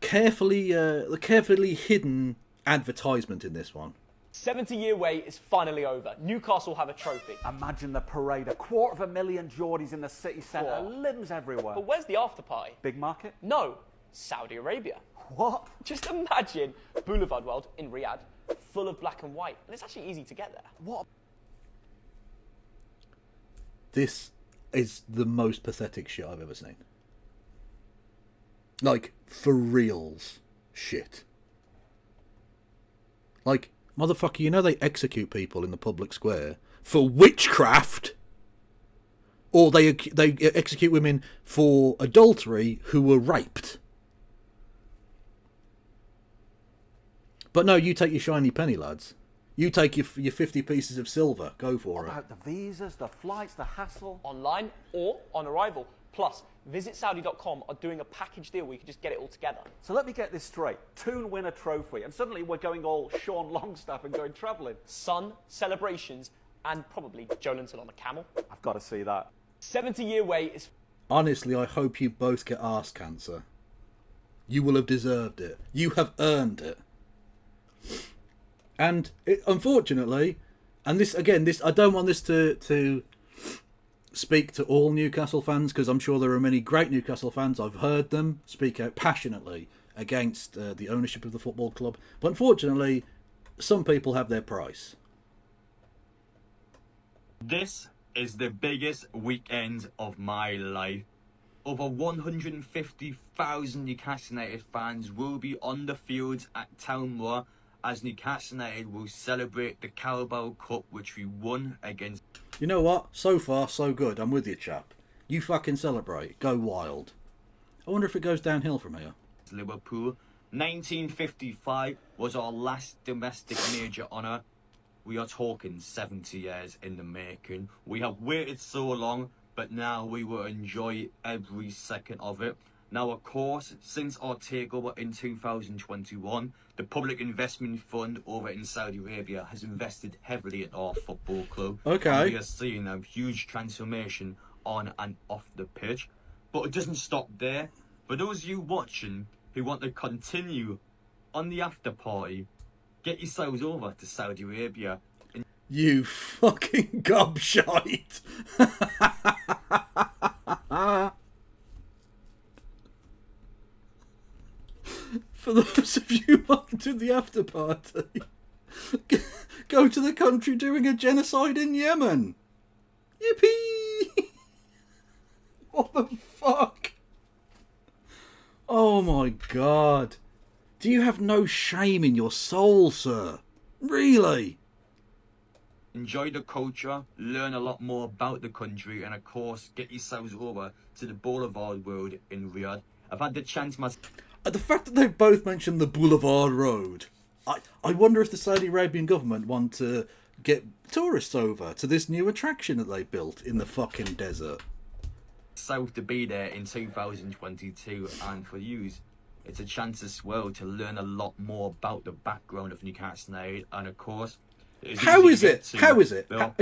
carefully hidden advertisement in this one. 70-year wait is finally over. Newcastle have a trophy. Imagine the parade, 250,000 Geordies in the city centre, What? limbs everywhere. But where's the after party? Big market? No, Saudi Arabia. What? Just imagine Boulevard World in Riyadh, full of black and white. And it's actually easy to get there. What? This is the most pathetic shit I've ever seen. Like, for reals shit. Like, motherfucker, you know they execute people in the public square for witchcraft? or they execute women for adultery who were raped. But no, you take your shiny penny, lads. You take your 50 pieces of silver. Go for What it. about the visas, the flights, the hassle? Online or on arrival. Plus, visitsaudi.com are doing a package deal where you can just get it all together. So let me get this straight. Toon win a trophy, and suddenly we're going all Sean Longstaff and going travelling. Sun, celebrations, and probably Joe Linton on a camel. I've got to see that. 70-year wait is... Honestly, I hope you both get arse cancer. You will have deserved it. You have earned it. And unfortunately, and this again, I don't want this to speak to all Newcastle fans, because I'm sure there are many great Newcastle fans. I've heard them speak out passionately against the ownership of the football club. But unfortunately, some people have their price. This is the biggest weekend of my life. Over 150,000 Newcastle United fans will be on the field at Town Moor as Newcastle United will celebrate the Carabao Cup, which we won against... You know what? So far, so good. I'm with you, chap. You fucking celebrate. Go wild. I wonder if it goes downhill from here. Liverpool. 1955 was our last domestic major honour. We are talking 70 years in the making. We have waited so long, but now we will enjoy every second of it. Now, of course, since our takeover in 2021, the Public Investment Fund over in Saudi Arabia has invested heavily in our football club. Okay. And we are seeing a huge transformation on and off the pitch. But it doesn't stop there. For those of you watching who want to continue on the after party, get yourselves over to Saudi Arabia. You fucking gobshite. For those of you who want to do the after party, go to the country doing a genocide in Yemen. Yippee! What the fuck? Oh my god. Do you have no shame in your soul, sir? Really? Enjoy the culture, learn a lot more about the country, and of course, get yourselves over to the Boulevard Road in Riyadh. I've had the chance myself. The fact that they've both mentioned the Boulevard Road, I wonder if the Saudi Arabian government want to get tourists over to this new attraction that they built in the fucking desert. To be there in 2022, and for you, it's a chance as well to learn a lot more about the background of Newcastle United, and of course, How is it? No,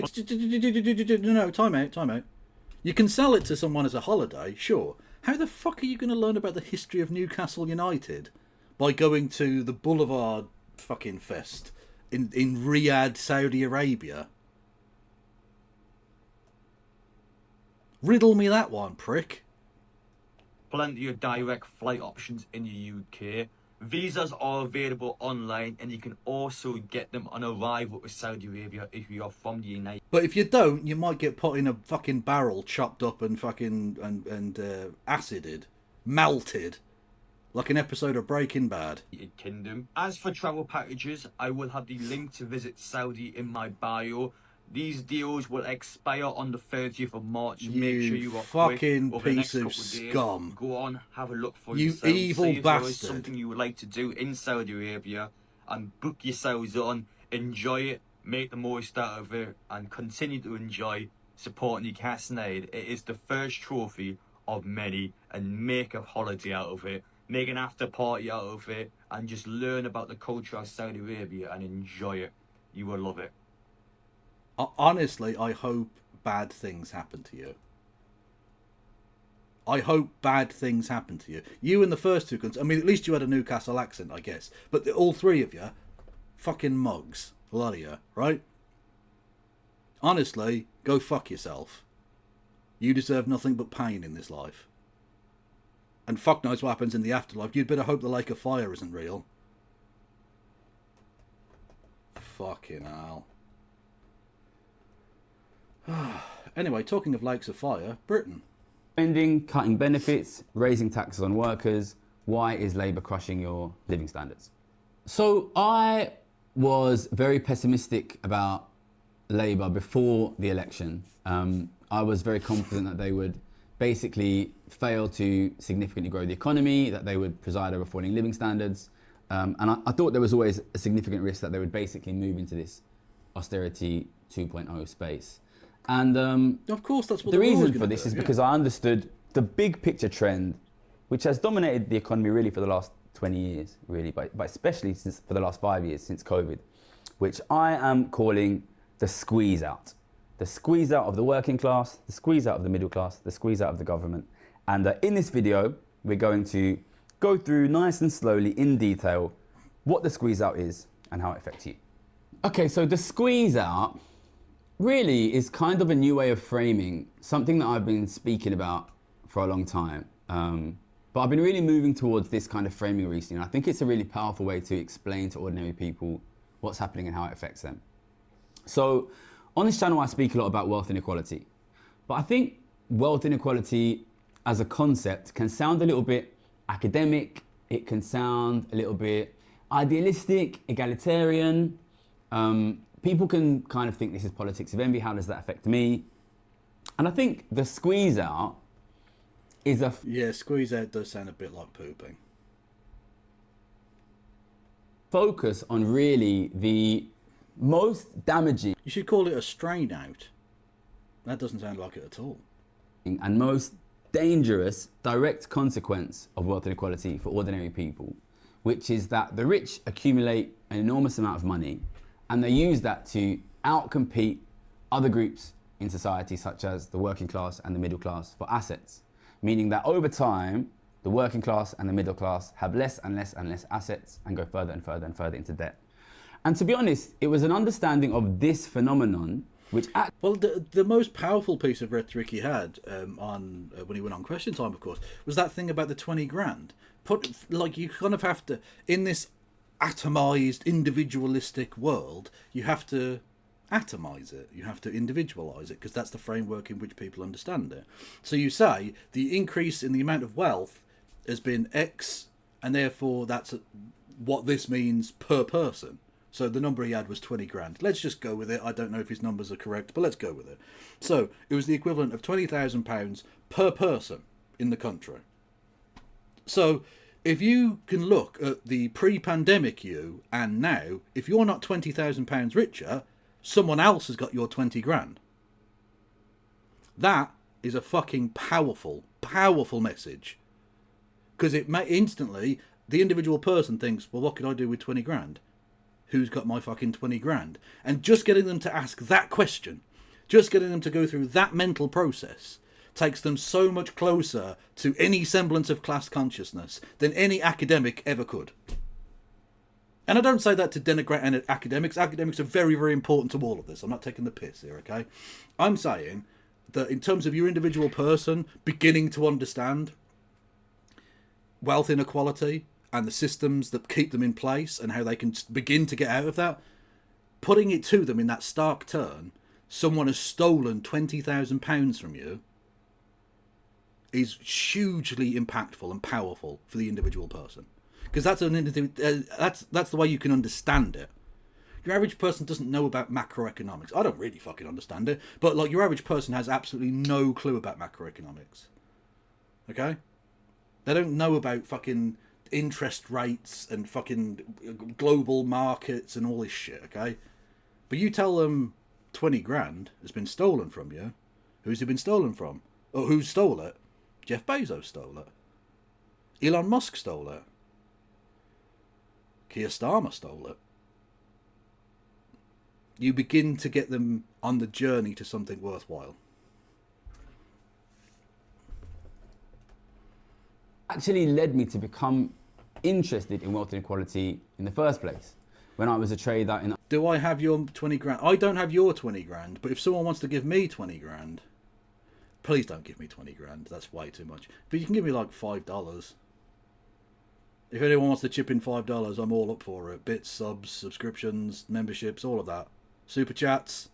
time out. You can sell it to someone as a holiday, sure. How the fuck are you going to learn about the history of Newcastle United by going to the Boulevard fucking Fest in Riyadh, Saudi Arabia? Riddle me that one, prick. Plenty of direct flight options in the UK. Visas are available online, and you can also get them on arrival to Saudi Arabia if you are from the United. But if you don't, you might get put in a fucking barrel, chopped up and fucking and acided, melted, like an episode of Breaking Bad. Kingdom. As for travel packages, I will have the link to visit Saudi in my bio. These deals will expire on the 30th of March. Make sure you are fucking quick over the next piece of couple of days. scum. Go on, have a look for You yourself. evil See if there is bastard. something you would like to do in Saudi Arabia, and book yourselves on. Enjoy it, make the most out of it, and continue to enjoy supporting Newcastle United. It is the first trophy of many, and make a holiday out of it. Make an after party out of it, and just learn about the culture of Saudi Arabia and enjoy it. You will love it. Honestly, I hope bad things happen to you. I hope bad things happen to you. You and the first two, I mean, at least you had a Newcastle accent, I guess. But all three of you, fucking mugs. A lot of you, right? Honestly, go fuck yourself. You deserve nothing but pain in this life. And fuck knows what happens in the afterlife. You'd better hope the lake of fire isn't real. Fucking hell. Anyway, talking of lakes of fire, Britain. Spending, cutting benefits, raising taxes on workers. Why is Labour crushing your living standards? So I was very pessimistic about Labour before the election. I was very confident that they would basically fail to significantly grow the economy, that they would preside over falling living standards. And I thought there was always a significant risk that they would basically move into this austerity 2.0 space. And of course, that's what the reason for do, this is because I understood the big picture trend, which has dominated the economy really for the last 20 years, really, but especially since for the last 5 years since COVID, which I am calling the squeeze out. The squeeze out of the working class, the squeeze out of the middle class, the squeeze out of the government. And in this video, we're going to go through nice and slowly in detail what the squeeze out is and how it affects you. Okay, so the squeeze out really is kind of a new way of framing something that I've been speaking about for a long time. But I've been really moving towards this kind of framing recently. And I think it's a really powerful way to explain to ordinary people what's happening and how it affects them. So on this channel, I speak a lot about wealth inequality. But I think wealth inequality as a concept can sound a little bit academic. It can sound a little bit idealistic, egalitarian. People can kind of think this is politics of envy. How does that affect me? And I think the squeeze out is a... Yeah, squeeze out does sound a bit like pooping. Focus on really the most damaging... You should call it a strain out. That doesn't sound like it at all. And most dangerous direct consequence of wealth inequality for ordinary people, which is that the rich accumulate an enormous amount of money and they use that to outcompete other groups in society, such as the working class and the middle class, for assets. Meaning that over time, the working class and the middle class have less and less and less assets and go further and further and further into debt. And to be honest, it was an understanding of this phenomenon which... Well, the most powerful piece of rhetoric he had when he went on Question Time, of course, was that thing about the 20 grand. You kind of have to, in this atomized, individualistic world, you have to atomize it. You have to individualize it, because that's the framework in which people understand it. So you say the increase in the amount of wealth has been X, and therefore that's what this means per person. So the number he had was 20 grand. Let's just go with it. I don't know if his numbers are correct, but let's go with it. So it was the equivalent of £20,000 per person in the country. So if you can look at the pre-pandemic you and now, if you're not £20,000 richer, someone else has got your 20 grand. That is a fucking powerful, powerful message. Because it may instantly, the individual person thinks, well, what could I do with 20 grand? Who's got my fucking 20 grand? And just getting them to ask that question, just getting them to go through that mental process, takes them so much closer to any semblance of class consciousness than any academic ever could. And I don't say that to denigrate any academics. Academics are very, very important to all of this. I'm not taking the piss here, okay? I'm saying that in terms of your individual person beginning to understand wealth inequality and the systems that keep them in place and how they can begin to get out of that, putting it to them in that stark turn, someone has stolen £20,000 from you, is hugely impactful and powerful for the individual person. Because that's the way you can understand it. Your average person doesn't know about macroeconomics. I don't really fucking understand it, but like your average person has absolutely no clue about macroeconomics. Okay? They don't know about fucking interest rates and fucking global markets and all this shit, okay? But you tell them 20 grand has been stolen from you. Who's it been stolen from? Or who stole it? Jeff Bezos stole it. Elon Musk stole it. Keir Starmer stole it. You begin to get them on the journey to something worthwhile. Actually led me to become interested in wealth inequality in the first place. When I was a trader in... Do I have your 20 grand? I don't have your 20 grand, but if someone wants to give me 20 grand, please don't give me 20 grand. That's way too much. But you can give me like $5. If anyone wants to chip in $5, I'm all up for it. Bits, subs, subscriptions, memberships, all of that. Super chats.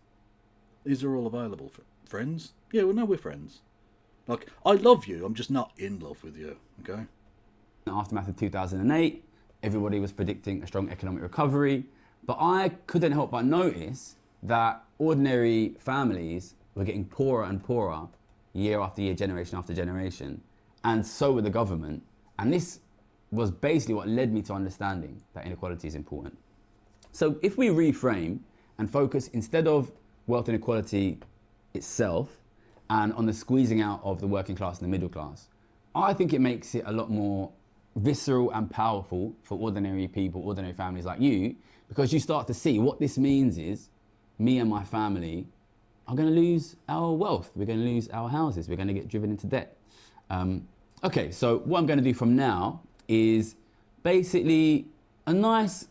These are all available. Friends? Yeah, well, no, we're friends. Like, I love you. I'm just not in love with you. Okay? In the aftermath of 2008, everybody was predicting a strong economic recovery. But I couldn't help but notice that ordinary families we're getting poorer and poorer year after year, generation after generation, and so with the government. And this was basically what led me to understanding that inequality is important. So if we reframe and focus, instead of wealth inequality itself and on the squeezing out of the working class and the middle class, I think it makes it a lot more visceral and powerful for ordinary people, ordinary families like you, because you start to see what this means is me and my family are going to lose our wealth. We're going to lose our houses. We're going to get driven into debt. Okay, so what I'm going to do from now is basically a nice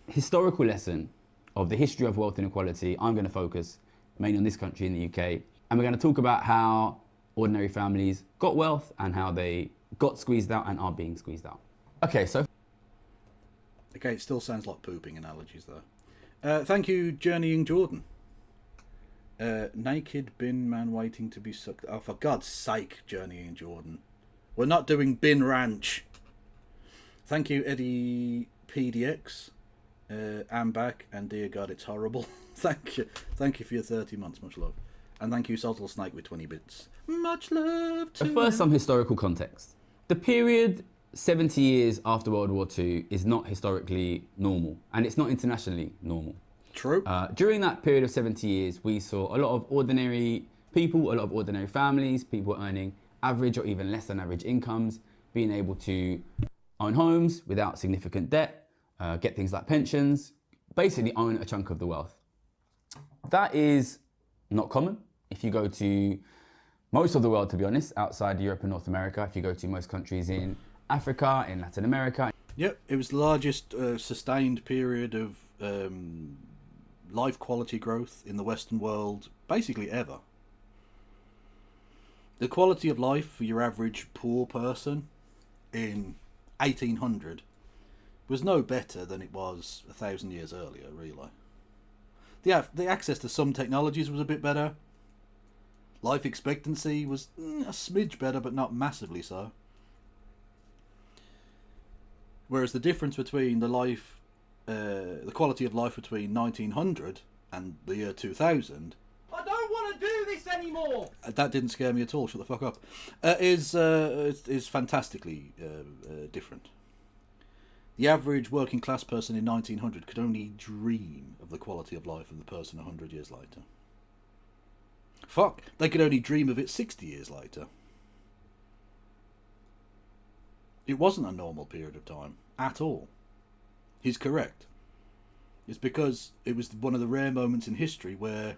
historical lesson of the history of wealth inequality. I'm going to focus mainly on this country in the UK, and we're going to talk about how ordinary families got wealth and how they got squeezed out and are being squeezed out. Okay, so... Okay, it still sounds like pooping analogies though. Thank you, Journeying Jordan. Naked bin man waiting to be sucked. Oh, for God's sake, Journeying Jordan. We're not doing bin ranch. Thank you, Eddie PDX. I'm back, and dear God, it's horrible. Thank you for your 30 months, much love. And thank you, Saltal Snake with 20 bits. Much love to first, some historical context. The period 70 years after World War II is not historically normal, and it's not internationally normal. True. During that period of 70 years, we saw a lot of ordinary people, a lot of ordinary families, people earning average or even less than average incomes, being able to own homes without significant debt, get things like pensions, basically own a chunk of the wealth. That is not common. If you go to most of the world, to be honest, outside Europe and North America, if you go to most countries in Africa, in Latin America. Yep, it was the largest sustained period of life quality growth in the Western world, basically ever. The quality of life for your average poor person in 1800 was no better than it was 1,000 years earlier, really. The access to some technologies was a bit better. Life expectancy was a smidge better, but not massively so. Whereas the difference between the quality of life between 1900 and the year 2000... I don't want to do this anymore! That didn't scare me at all, shut the fuck up. Is fantastically different. The average working class person in 1900 could only dream of the quality of life of the person 100 years later. Fuck, they could only dream of it 60 years later. It wasn't a normal period of time, at all. He's correct. It's because it was one of the rare moments in history where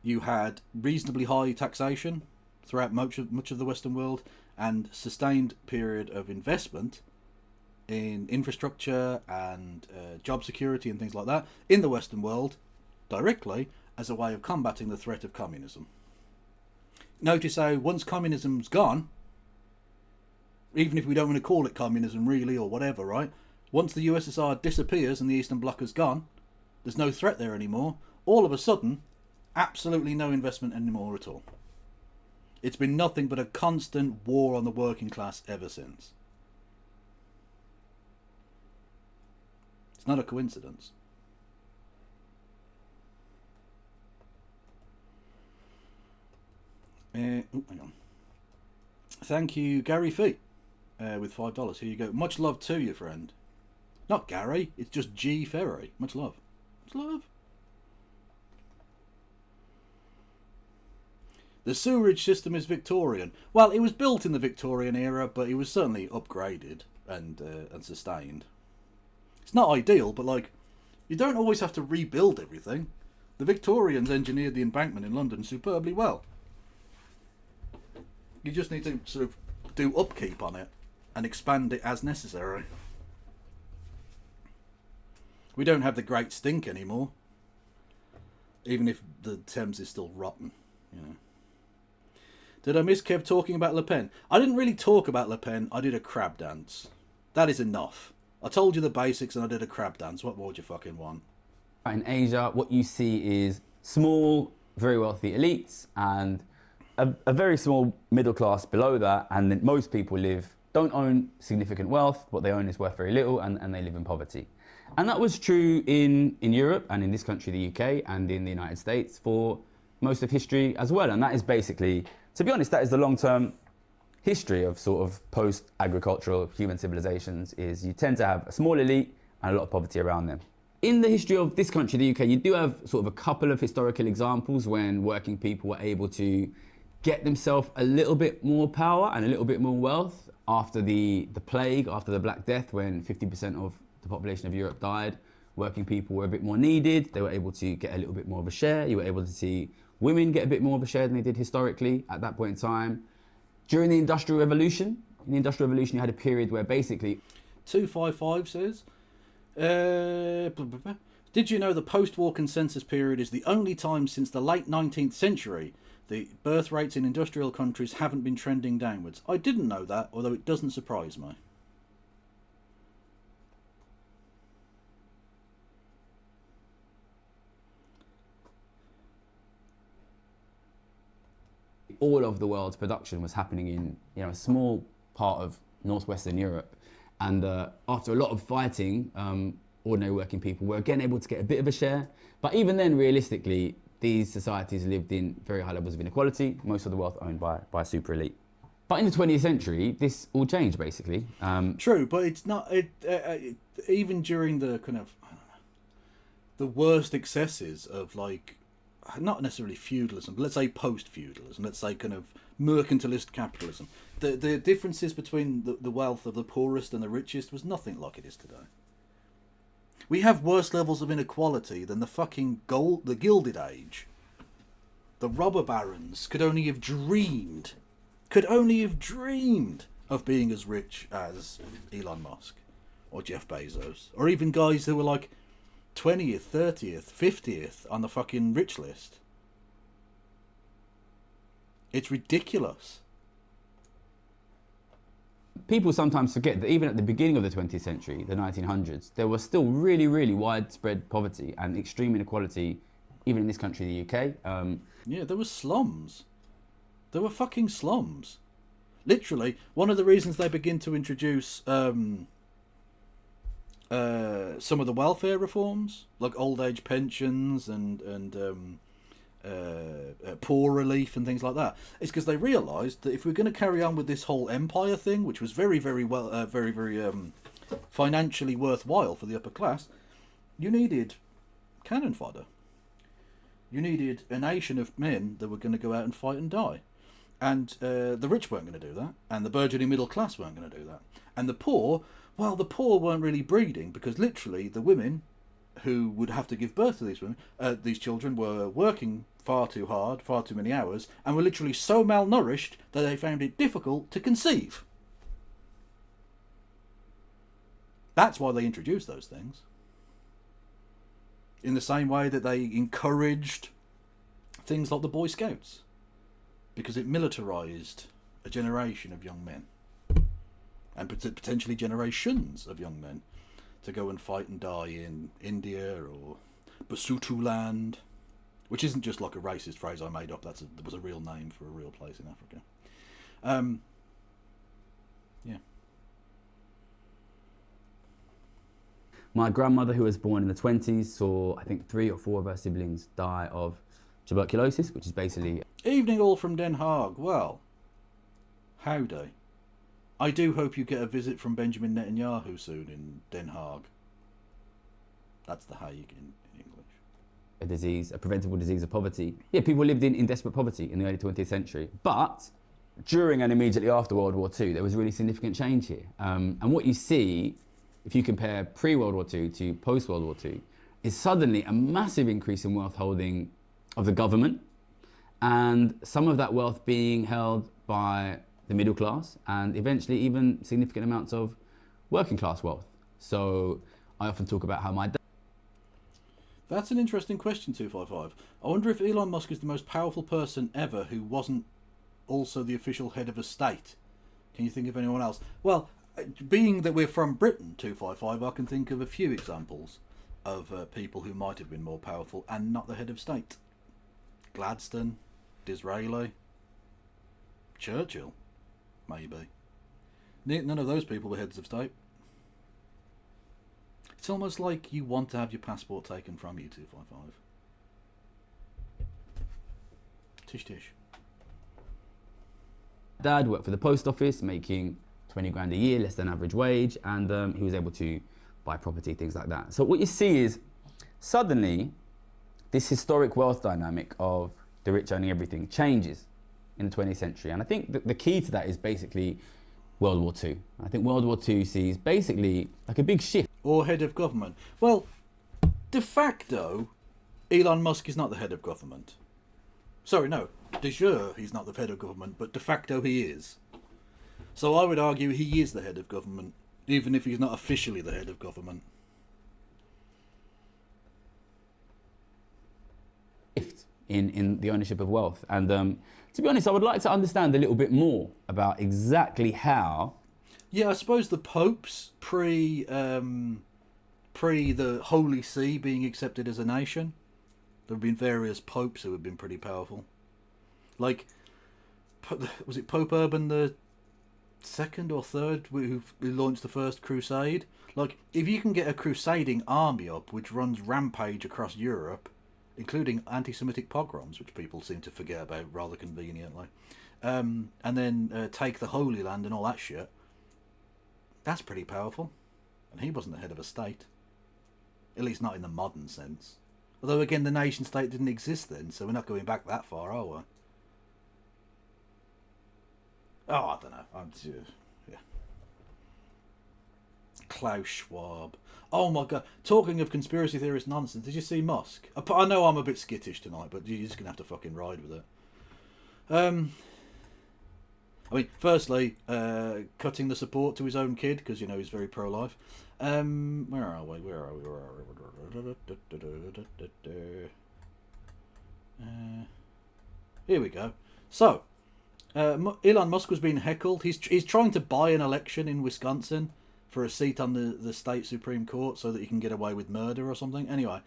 you had reasonably high taxation throughout much of the Western world and sustained period of investment in infrastructure and job security and things like that in the Western world directly as a way of combating the threat of communism. Notice how once communism's gone, even if we don't want to call it communism really or whatever, right? Once the USSR disappears and the Eastern Bloc has gone, there's no threat there anymore. All of a sudden, absolutely no investment anymore at all. It's been nothing but a constant war on the working class ever since. It's not a coincidence. Hang on. Thank you, Gary Fee, with $5. Here you go. Much love to you, friend. Not Gary, it's just G Ferry. Much love. Much love. The sewerage system is Victorian. Well, it was built in the Victorian era, but it was certainly upgraded and sustained. It's not ideal, but like, you don't always have to rebuild everything. The Victorians engineered the embankment in London superbly well. You just need to sort of do upkeep on it and expand it as necessary. We don't have the Great Stink anymore, even if the Thames is still rotten, you know. Did I miss Kev talking about Le Pen? I didn't really talk about Le Pen. I did a crab dance. That is enough. I told you the basics and I did a crab dance. What more do you fucking want? In Asia, what you see is small, very wealthy elites and a very small middle class below that, and then most people live don't own significant wealth. What they own is worth very little, and they live in poverty. And that was true in Europe and in this country, the UK, and in the United States for most of history as well. And that is basically, to be honest, that is the long-term history of sort of post-agricultural human civilizations, is you tend to have a small elite and a lot of poverty around them. In the history of this country, the UK, you do have sort of a couple of historical examples when working people were able to get themselves a little bit more power and a little bit more wealth after the plague, after the Black Death, when 50% of the population of Europe died. Working people were a bit more needed. They were able to get a little bit more of a share. You were able to see women get a bit more of a share than they did historically at that point in time. During the Industrial Revolution, you had a period where basically... 255 says, did you know the post-war consensus period is the only time since the late 19th century the birth rates in industrial countries haven't been trending downwards? I didn't know that, although it doesn't surprise me. All of the world's production was happening in, you know, a small part of northwestern Europe, and after a lot of fighting, ordinary working people were again able to get a bit of a share. But even then, realistically, these societies lived in very high levels of inequality. Most of the wealth owned by super elite. But in the 20th century, this all changed basically. True, but it's not. Even during the kind of, I don't know, the worst excesses of, like, not necessarily feudalism, but let's say post-feudalism, let's say kind of mercantilist capitalism, the differences between the wealth of the poorest and the richest was nothing like it is today. We have worse levels of inequality than the fucking the Gilded Age. The robber barons could only have dreamed of being as rich as Elon Musk or Jeff Bezos, or even guys who were like 20th, 30th, 50th on the fucking rich list. It's ridiculous. People sometimes forget that even at the beginning of the 20th century, the 1900s, there was still really, really widespread poverty and extreme inequality, even in this country, the UK. Yeah, there were slums. There were fucking slums. Literally, one of the reasons they begin to introduce some of the welfare reforms, like old age pensions and poor relief and things like that, is because they realised that if we're going to carry on with this whole empire thing, which was very financially worthwhile for the upper class, you needed cannon fodder. You needed a nation of men that were going to go out and fight and die. And the rich weren't going to do that, and the burgeoning middle class weren't going to do that. And the poor, well, the poor weren't really breeding, because literally the women who would have to give birth to these children were working far too hard, far too many hours, and were literally so malnourished that they found it difficult to conceive. That's why they introduced those things. In the same way that they encouraged things like the Boy Scouts, because it militarised a generation of young men, and potentially generations of young men, to go and fight and die in India or Basutu land, which isn't just like a racist phrase I made up. There was a real name for a real place in Africa. Yeah. My grandmother, who was born in the 20s, saw, I think, 3 or 4 of her siblings die of tuberculosis, which is basically... Evening all from Den Haag. Well, howdy. I do hope you get a visit from Benjamin Netanyahu soon in Den Haag. That's the Hague in English. A disease, a preventable disease of poverty. Yeah, people lived in desperate poverty in the early 20th century. But during and immediately after World War II, there was a really significant change here. And what you see, if you compare pre-World War II to post-World War II, is suddenly a massive increase in wealth holding of the government, and some of that wealth being held by the middle class, and eventually even significant amounts of working class wealth. So I often talk about how my dad... That's an interesting question, 255. I wonder if Elon Musk is the most powerful person ever who wasn't also the official head of a state. Can you think of anyone else? Well, being that we're from Britain, 255, I can think of a few examples of people who might have been more powerful and not the head of state. Gladstone, Disraeli, Churchill, maybe. None of those people were heads of state. It's almost like you want to have your passport taken from you, 255. Tish tish. Dad worked for the post office, making 20 grand a year, less than average wage, and he was able to buy property, things like that. So what you see is suddenly this historic wealth dynamic of the rich owning everything changes in the 20th century. And I think the key to that is basically World War II. I think World War II sees basically like a big shift. Or head of government. Well, de facto, Elon Musk is not the head of government. Sorry, no. De jure, he's not the head of government, but de facto he is. So I would argue he is the head of government, even if he's not officially the head of government. In the ownership of wealth. And to be honest, I would like to understand a little bit more about exactly how. Yeah, I suppose the popes pre the Holy See being accepted as a nation, there have been various popes who have been pretty powerful. Like, was it Pope Urban the second or third who launched the first crusade? Like, if you can get a crusading army up which runs rampage across Europe, including anti-Semitic pogroms, which people seem to forget about rather conveniently, and then take the Holy Land and all that shit, that's pretty powerful. And he wasn't the head of a state. At least not in the modern sense. Although, again, the nation-state didn't exist then, so we're not going back that far, are we? Oh, I don't know. Yeah. Klaus Schwab. Oh my god. Talking of conspiracy theorist nonsense, did you see Musk? I know I'm a bit skittish tonight, but you're just going to have to fucking ride with it. I mean, firstly, cutting the support to his own kid, because, you know, he's very pro-life. Where are we? Here we go. So, Elon Musk was being heckled. He's trying to buy an election in Wisconsin for a seat on the state Supreme Court so that he can get away with murder or something. Anyway,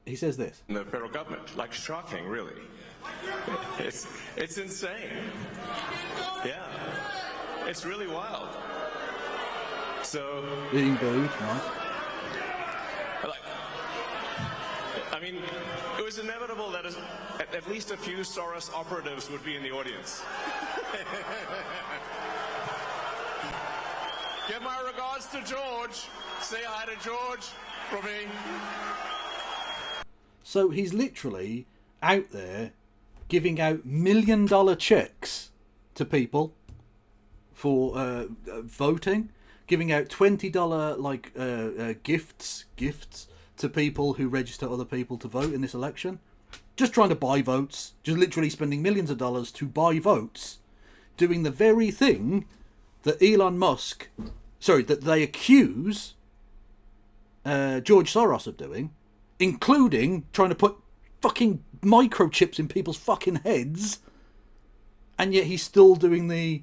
he says this. The federal government, like, shocking, really. It's insane. Yeah, it's really wild. So Being booed, right? I mean, it was inevitable that at least a few Soros operatives would be in the audience. Give my regards to George. Say hi to George for me. So he's literally out there giving out $1 million checks to people for voting, giving out $20 gifts to people who register other people to vote in this election. Just trying to buy votes, just literally spending millions of dollars to buy votes, doing the very thing that that they accuse George Soros of doing, including trying to put fucking microchips in people's fucking heads, and yet he's still doing the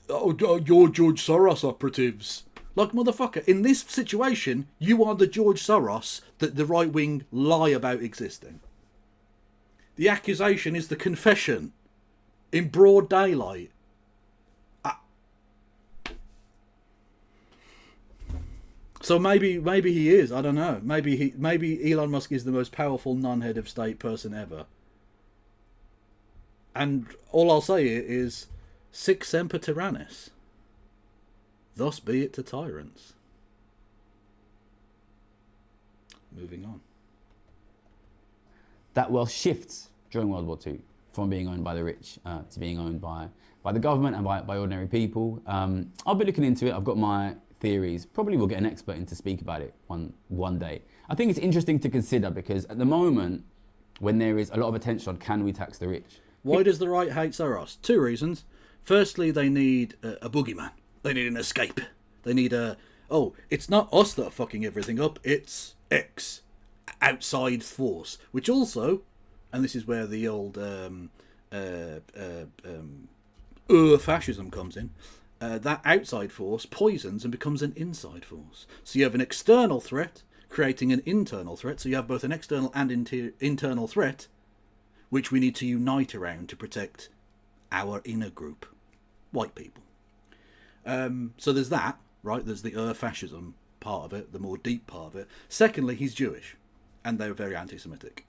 you're George Soros operatives. Like, motherfucker, in this situation, you are the George Soros that the right wing lie about existing. The accusation is the confession in broad daylight. So maybe he is. I don't know. Maybe Elon Musk is the most powerful non-head of state person ever. And all I'll say is, sic semper tyrannis. Thus be it to tyrants. Moving on. That wealth shifts during World War II from being owned by the rich to being owned by the government and by ordinary people. I'll be looking into it. I've got my theories. Probably we'll get an expert in to speak about it one day. I think it's interesting to consider because at the moment, when there is a lot of attention on can we tax the rich? Why does the right hate Soros? Two reasons. Firstly, they need a boogeyman. They need an escape. They need it's not us that are fucking everything up, it's X, outside force. Which also, and this is where the old fascism comes in, that outside force poisons and becomes an inside force. So you have an external threat creating an internal threat, so you have both an external and internal threat, which we need to unite around to protect our inner group, white people. So there's that, right? There's the fascism part of it, the more deep part of it. Secondly, he's Jewish, and they're very anti-Semitic.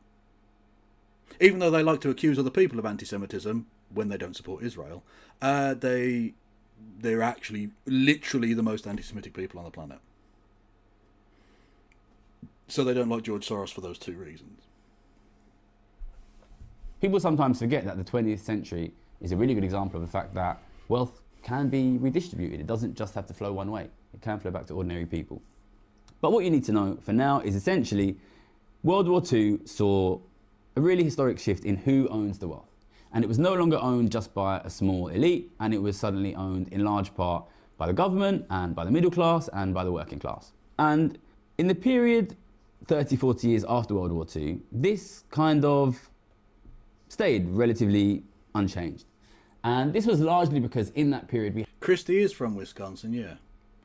Even though they like to accuse other people of anti-Semitism when they don't support Israel, they're actually literally the most anti-Semitic people on the planet. So they don't like George Soros for those two reasons. People sometimes forget that the 20th century is a really good example of the fact that wealth can be redistributed. It doesn't just have to flow one way. It can flow back to ordinary people. But what you need to know for now is essentially World War II saw a really historic shift in who owns the wealth. And it was no longer owned just by a small elite, and it was suddenly owned in large part by the government and by the middle class and by the working class. And in the period 30, 40 years after World War II, this kind of stayed relatively unchanged. And this was largely because in that period Christy is from Wisconsin, yeah.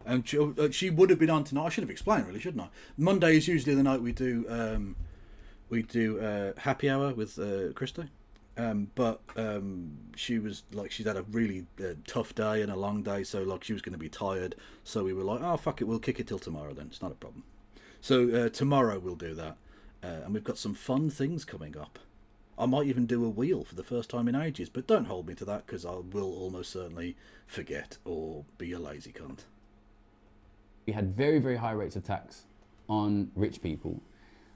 And she would have been on tonight. I should have explained, really, shouldn't I? Monday is usually the night we do happy hour with Christy. But she's had a really tough day and a long day, so like she was going to be tired. So we were like, oh fuck it, we'll kick it till tomorrow then. It's not a problem. So tomorrow we'll do that, and we've got some fun things coming up. I might even do a wheel for the first time in ages, but don't hold me to that because I will almost certainly forget or be a lazy cunt. we had very, very high rates of tax on rich people,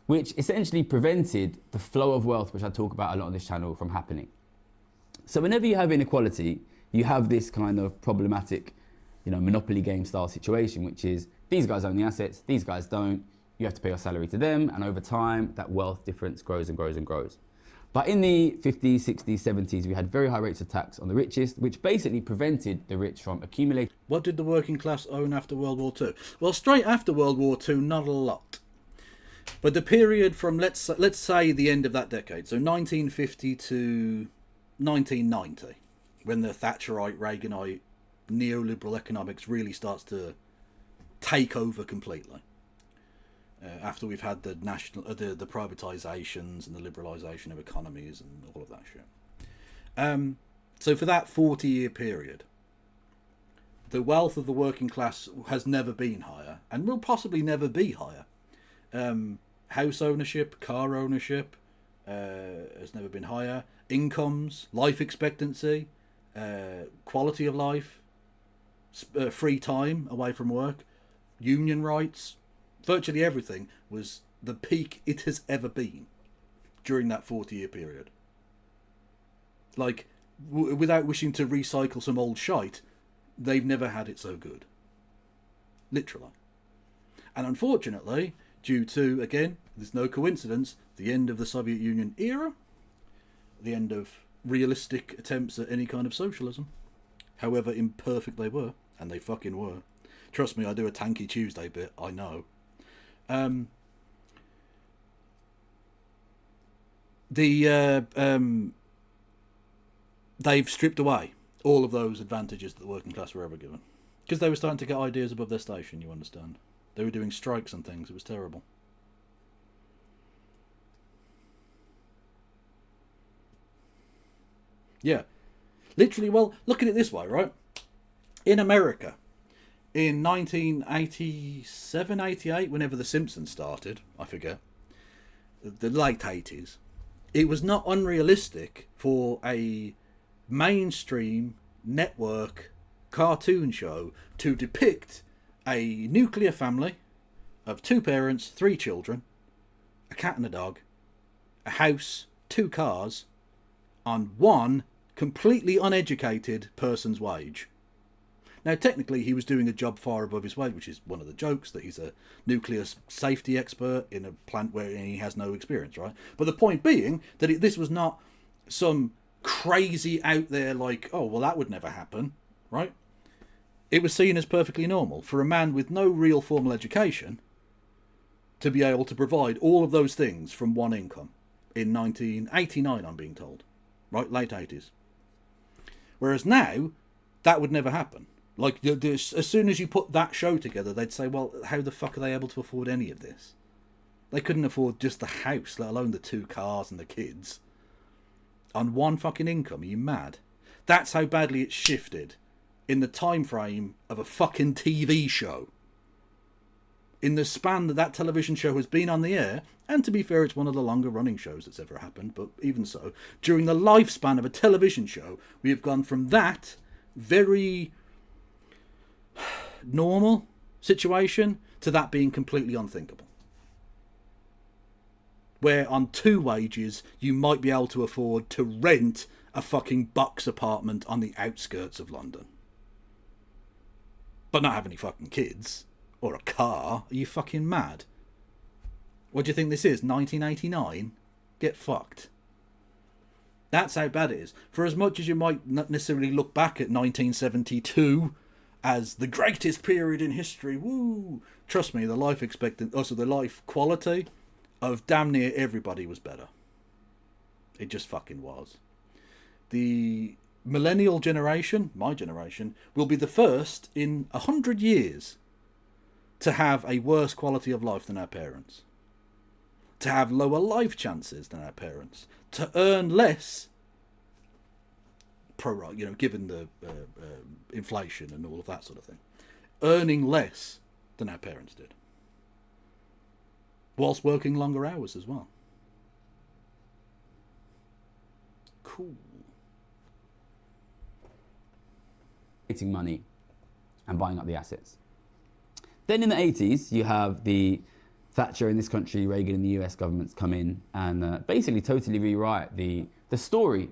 which essentially prevented the flow of wealth, which I talk about a lot on this channel, from happening. So whenever you have inequality, you have this kind of problematic, monopoly game style situation, which is these guys own the assets, these guys don't, you have to pay your salary to them, and over time, that wealth difference grows and grows and grows. But in the 50s, 60s, 70s, we had very high rates of tax on the richest, which basically prevented the rich from accumulating. What did the working class own after World War II? Well, straight after World War II, not a lot. But the period from, let's say, the end of that decade, so 1950 to 1990, when the Thatcherite, Reaganite, neoliberal economics really starts to take over completely. After we've had the the privatisations and the liberalisation of economies and all of that shit. So for that 40-year period, the wealth of the working class has never been higher and will possibly never be higher. House ownership, car ownership has never been higher. Incomes, life expectancy, quality of life, free time away from work, union rights, virtually everything was the peak it has ever been during that 40-year period. Like, without wishing to recycle some old shite, they've never had it so good. Literally. And unfortunately, due to, again, there's no coincidence, the end of the Soviet Union era, the end of realistic attempts at any kind of socialism, however imperfect they were, and they fucking were. Trust me, I do a Tanky Tuesday bit, I know. They've stripped away all of those advantages that the working class were ever given. Because they were starting to get ideas above their station, you understand. They were doing strikes and things, it was terrible. Yeah. Literally, well, look at it this way, right? In America, in 1987, 88, whenever The Simpsons started, I forget, the late 80s, it was not unrealistic for a mainstream network cartoon show to depict a nuclear family of 2 parents, 3 children, a cat and a dog, a house, 2 cars, on one completely uneducated person's wage. Now, technically, he was doing a job far above his wage, which is one of the jokes, that he's a nuclear safety expert in a plant where he has no experience, right? But the point being that this was not some crazy out there like, oh, well, that would never happen, right? It was seen as perfectly normal for a man with no real formal education to be able to provide all of those things from one income in 1989, I'm being told, right? Late 80s. Whereas now, that would never happen. Like, as soon as you put that show together, they'd say, well, how the fuck are they able to afford any of this? They couldn't afford just the house, let alone the 2 cars and the kids. On one fucking income, are you mad? That's how badly it's shifted in the time frame of a fucking TV show. In the span that that television show has been on the air, and to be fair, it's one of the longer running shows that's ever happened, but even so, during the lifespan of a television show, we have gone from that very normal situation to that being completely unthinkable. Where on 2 wages, you might be able to afford to rent a fucking box apartment on the outskirts of London. But not have any fucking kids. Or a car. Are you fucking mad? What do you think this is? 1989? Get fucked. That's how bad it is. For as much as you might not necessarily look back at 1972 as the greatest period in history, woo! Trust me, the life expectancy, also the life quality of damn near everybody was better. It just fucking was. The millennial generation, my generation, will be the first in 100 years to have a worse quality of life than our parents, to have lower life chances than our parents, to earn less, given the inflation and all of that sort of thing, earning less than our parents did, whilst working longer hours as well. Cool. Making money and buying up the assets. Then in the 80s, you have the Thatcher in this country, Reagan in the US governments come in and basically totally rewrite the story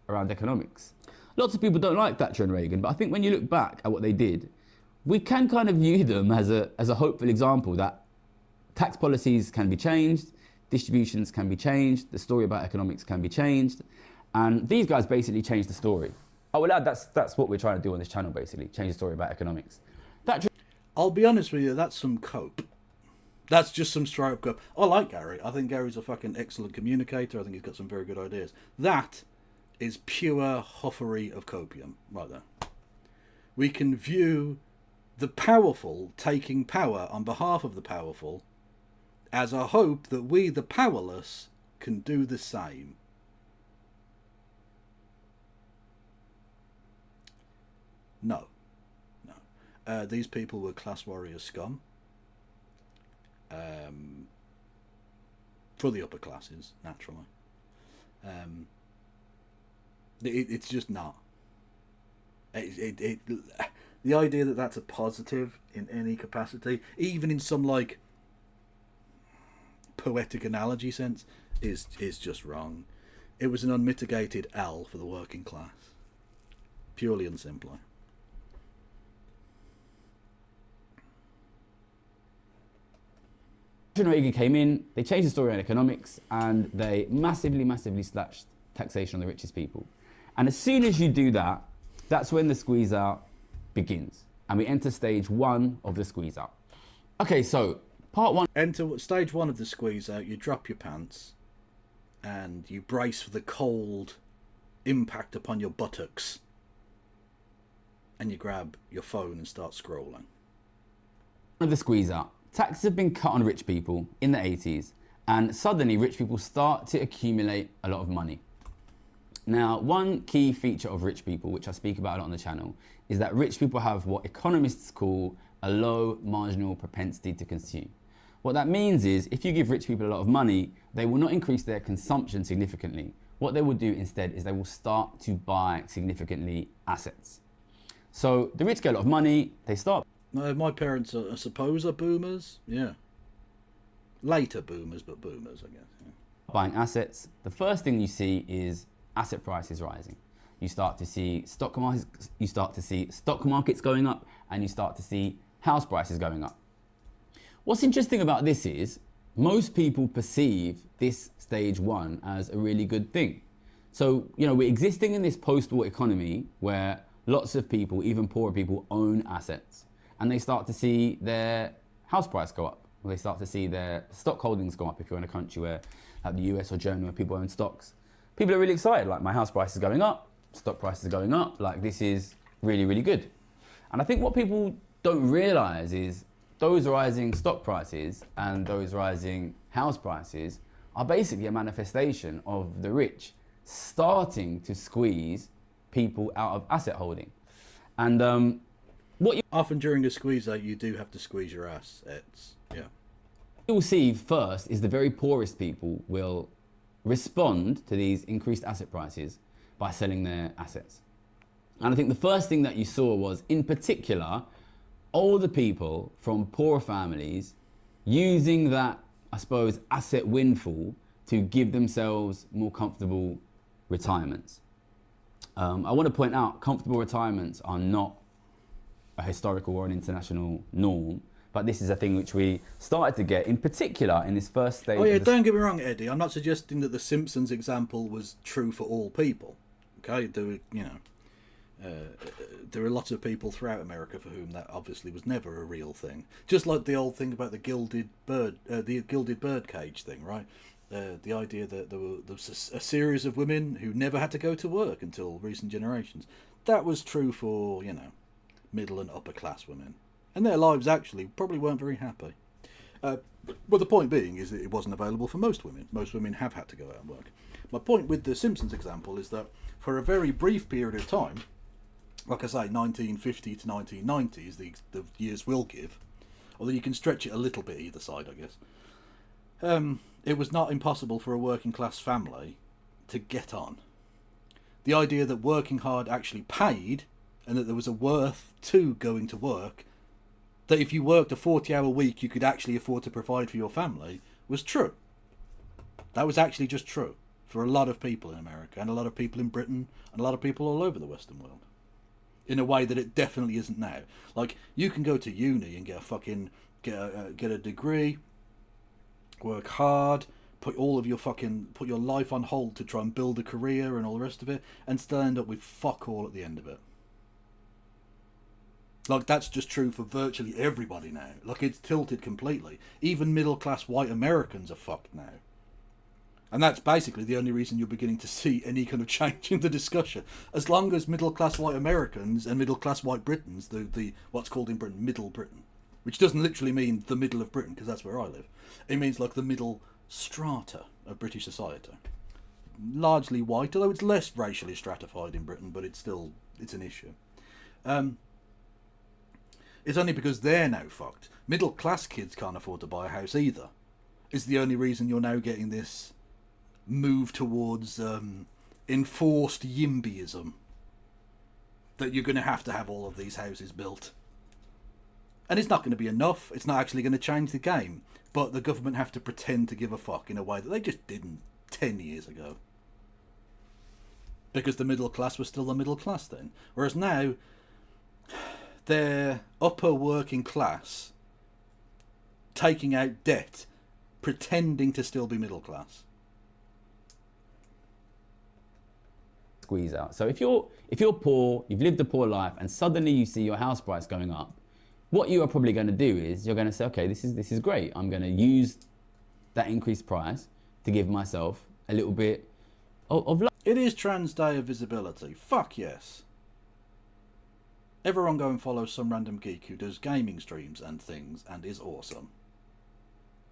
around economics. Lots of people don't like Thatcher and Reagan, but I think when you look back at what they did, we can kind of view them as a hopeful example that tax policies can be changed, distributions can be changed, the story about economics can be changed, and these guys basically changed the story. I will add that's what we're trying to do on this channel, basically, change the story about economics. Thatcher. I'll be honest with you, that's some cope. That's just some straight up cope. I like Gary. I think Gary's a fucking excellent communicator. I think he's got some very good ideas. That is pure hoffery of copium, right there. We can view the powerful taking power on behalf of the powerful as a hope that we, the powerless, can do the same. No. These people were class warrior scum. For the upper classes, naturally. It's just not. The idea that that's a positive in any capacity, even in some like poetic analogy sense, is just wrong. It was an unmitigated L for the working class, purely and simply. Reagan came in, they changed the story on economics, and they massively slashed taxation on the richest people. And as soon as you do that, that's when the squeeze out begins. And we enter stage 1 of the squeeze out. Okay, so part 1. Enter stage 1 of the squeeze out, you drop your pants and you brace for the cold impact upon your buttocks. And you grab your phone and start scrolling. Of the squeeze out. Taxes have been cut on rich people in the 80s, and suddenly rich people start to accumulate a lot of money. Now, one key feature of rich people, which I speak about a lot on the channel, is that rich people have what economists call a low marginal propensity to consume. What that means is, if you give rich people a lot of money, they will not increase their consumption significantly. What they will do instead is they will start to buy significantly assets. So the rich get a lot of money, they start. My parents, I suppose, are boomers. Yeah. Later boomers, but boomers, I guess. Yeah. Buying assets. The first thing you see is asset prices rising. You start to see stock markets going up, and you start to see house prices going up. What's interesting about this is most people perceive this stage 1 as a really good thing. So, we're existing in this post-war economy where lots of people, even poorer people, own assets. And they start to see their house price go up. Or they start to see their stock holdings go up if you're in a country where, like the US or Germany, where people own stocks. People are really excited, like my house price is going up, stock price is going up, like this is really, really good. And I think what people don't realize is those rising stock prices and those rising house prices are basically a manifestation of the rich starting to squeeze people out of asset holding. And what Often during a squeeze out, you do have to squeeze your assets. Yeah. you'll see first is the very poorest people will respond to these increased asset prices by selling their assets. And I think the first thing that you saw was, in particular, older people from poorer families using that, I suppose, asset windfall to give themselves more comfortable retirements. I want to point out, comfortable retirements are not a historical or an international norm, but this is a thing which we started to get, in particular, in this first stage. Oh yeah, don't get me wrong, Eddie. I'm not suggesting that the Simpsons example was true for all people. Okay, there were, there are lots of people throughout America for whom that obviously was never a real thing. Just like the old thing about the gilded bird cage thing, right? The idea that there was a series of women who never had to go to work until recent generations. That was true for, middle and upper class women. And their lives actually probably weren't very happy. Well, the point being is that it wasn't available for most women. Most women have had to go out and work. My point with the Simpsons example is that for a very brief period of time, like I say, 1950 to 1990 is the years we'll give, although you can stretch it a little bit either side, I guess. It was not impossible for a working class family to get on. The idea that working hard actually paid and that there was a worth to going to work, that if you worked a 40-hour week you could actually afford to provide for your family, was true. That was actually just true for a lot of people in America and a lot of people in Britain and a lot of people all over the Western world, in a way that it definitely isn't now. Like, you can go to uni and get a degree, work hard, put your life on hold to try and build a career and all the rest of it, and still end up with fuck all at the end of it. Like, that's just true for virtually everybody now. Like, it's tilted completely. Even middle-class white Americans are fucked now. And that's basically the only reason you're beginning to see any kind of change in the discussion. As long as middle-class white Americans and middle-class white Britons, the what's called in Britain Middle Britain, which doesn't literally mean the middle of Britain, because that's where I live. It means like the middle strata of British society. Largely white, although it's less racially stratified in Britain, but it's an issue. It's only because they're now fucked. Middle class kids can't afford to buy a house either. It's the only reason you're now getting this move towards enforced YIMBYism. That you're going to have all of these houses built. And it's not going to be enough. It's not actually going to change the game. But the government have to pretend to give a fuck in a way that they just didn't 10 years ago. Because the middle class was still the middle class then. Whereas now, they're upper working class taking out debt, pretending to still be middle class. Squeeze out. So if you're poor, you've lived a poor life, and suddenly you see your house price going up, what you are probably going to do is you're going to say, okay, this is great. I'm going to use that increased price to give myself a little bit of love. It is Trans Day of Visibility. Fuck yes. Everyone go and follow some random geek who does gaming streams and things and is awesome.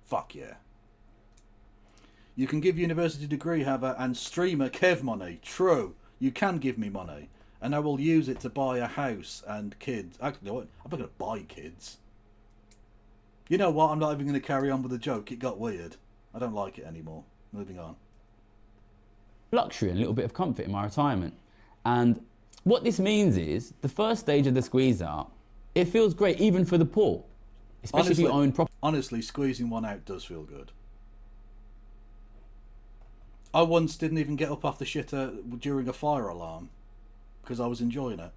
Fuck yeah. You can give university degree, however, and streamer Kev money. True. You can give me money. And I will use it to buy a house and kids. Actually, I'm not going to buy kids. You know what? I'm not even going to carry on with the joke. It got weird. I don't like it anymore. Moving on. Luxury and a little bit of comfort in my retirement. And what this means is, the first stage of the squeeze out, it feels great even for the poor. Especially honestly, if you own property. Honestly, squeezing one out does feel good. I once didn't even get up off the shitter during a fire alarm because I was enjoying it.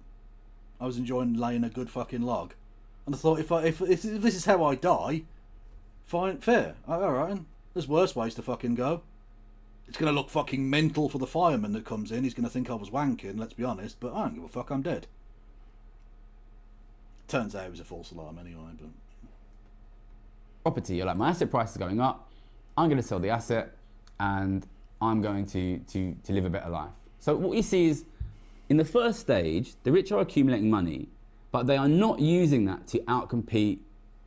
I was enjoying laying a good fucking log. And I thought, if this is how I die, fine, fair. Alright, there's worse ways to fucking go. It's going to look fucking mental for the fireman that comes in. He's going to think I was wanking, let's be honest, but I don't give a fuck, I'm dead. Turns out it was a false alarm anyway, but... Property, you're like, my asset price is going up, I'm going to sell the asset, and I'm going to live a better life. So what you see is, in the first stage, the rich are accumulating money, but they are not using that to outcompete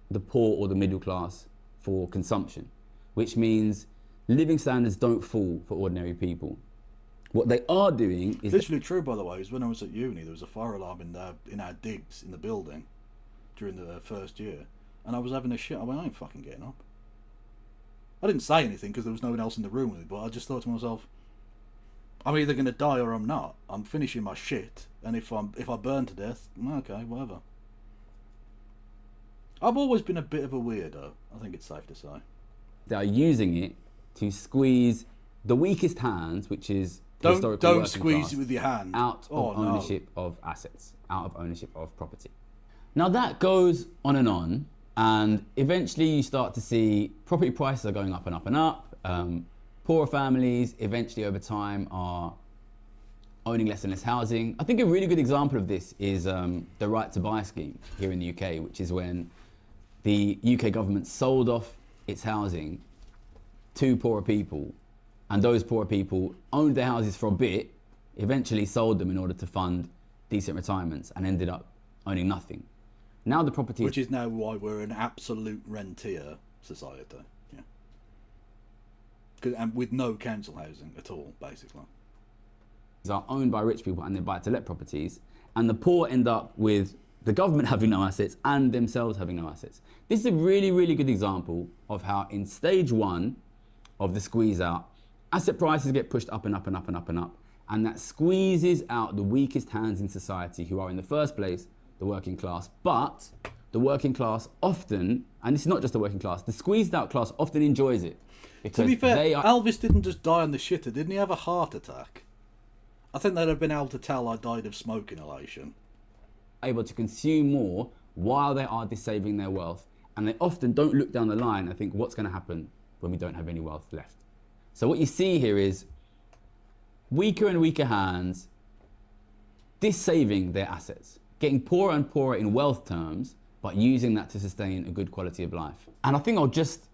the poor or the middle class for consumption, which means living standards don't fall for ordinary people. What they are doing is Literally true, by the way, is when I was at uni, there was a fire alarm in our digs in the building during the first year, and I was having a shit. I went, I ain't fucking getting up. I didn't say anything because there was no one else in the room with me, but I just thought to myself, I'm either going to die or I'm not. I'm finishing my shit, and if I burn to death, okay, whatever. I've always been a bit of a weirdo, I think it's safe to say. they are using it to squeeze the weakest hands, which is Don't squeeze it with your hand. out of no. ownership of assets, out of ownership of property. Now that goes on, and eventually you start to see property prices are going up and up and up. Poorer families eventually over time are owning less and less housing. I think a really good example of this is the right to buy scheme here in the UK, which is when the UK government sold off its housing to poorer people, and those poorer people owned their houses for a bit, eventually sold them in order to fund decent retirements, and ended up owning nothing. Now the property, which is now why we're an absolute rentier society, and with no council housing at all, basically. are owned by rich people and they buy to let properties, and the poor end up with the government having no assets and themselves having no assets. This is a really, really good example of how in stage one of the squeeze out, asset prices get pushed up and up and up and up and up, and that squeezes out the weakest hands in society, who are in the first place the working class. But the working class often, and this is not just the working class, the squeezed out class often enjoys it. To be fair, Elvis didn't just die on the shitter, didn't he have a heart attack? I think they'd have been able to tell I died of smoke inhalation. Able to consume more while they are saving their wealth, and they often don't look down the line and think, what's going to happen when we don't have any wealth left? So what you see here is weaker and weaker hands dissaving their assets, getting poorer and poorer in wealth terms, but using that to sustain a good quality of life. And I think I'll just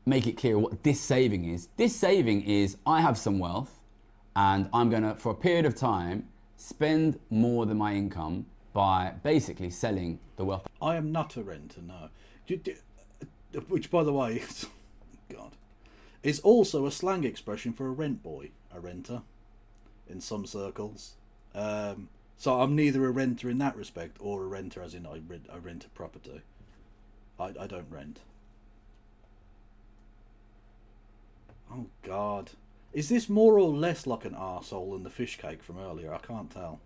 make it clear what dissaving is. Dissaving is, I have some wealth and I'm gonna, for a period of time, spend more than my income by basically selling the wealth. I am not a renter, no. Which, by the way, God, is also a slang expression for a rent boy, a renter, in some circles. So I'm neither a renter in that respect, or a renter as in I rent a property. I don't rent. Oh God. Is this more or less like an arsehole than the fish cake from earlier? I can't tell.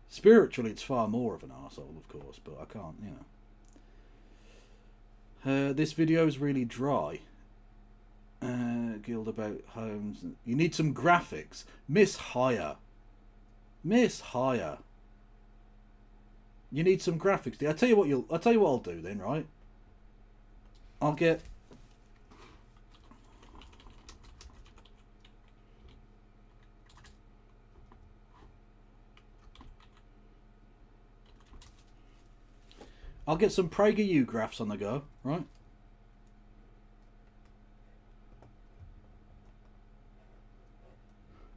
Spiritually, it's far more of an arsehole, of course, but I can't, this video is really dry. Guild about homes. You need some graphics. Miss Hire. Miss Hire. You need some graphics. I'll tell you what I'll do then, right? I'll get some PragerU graphs on the go, right?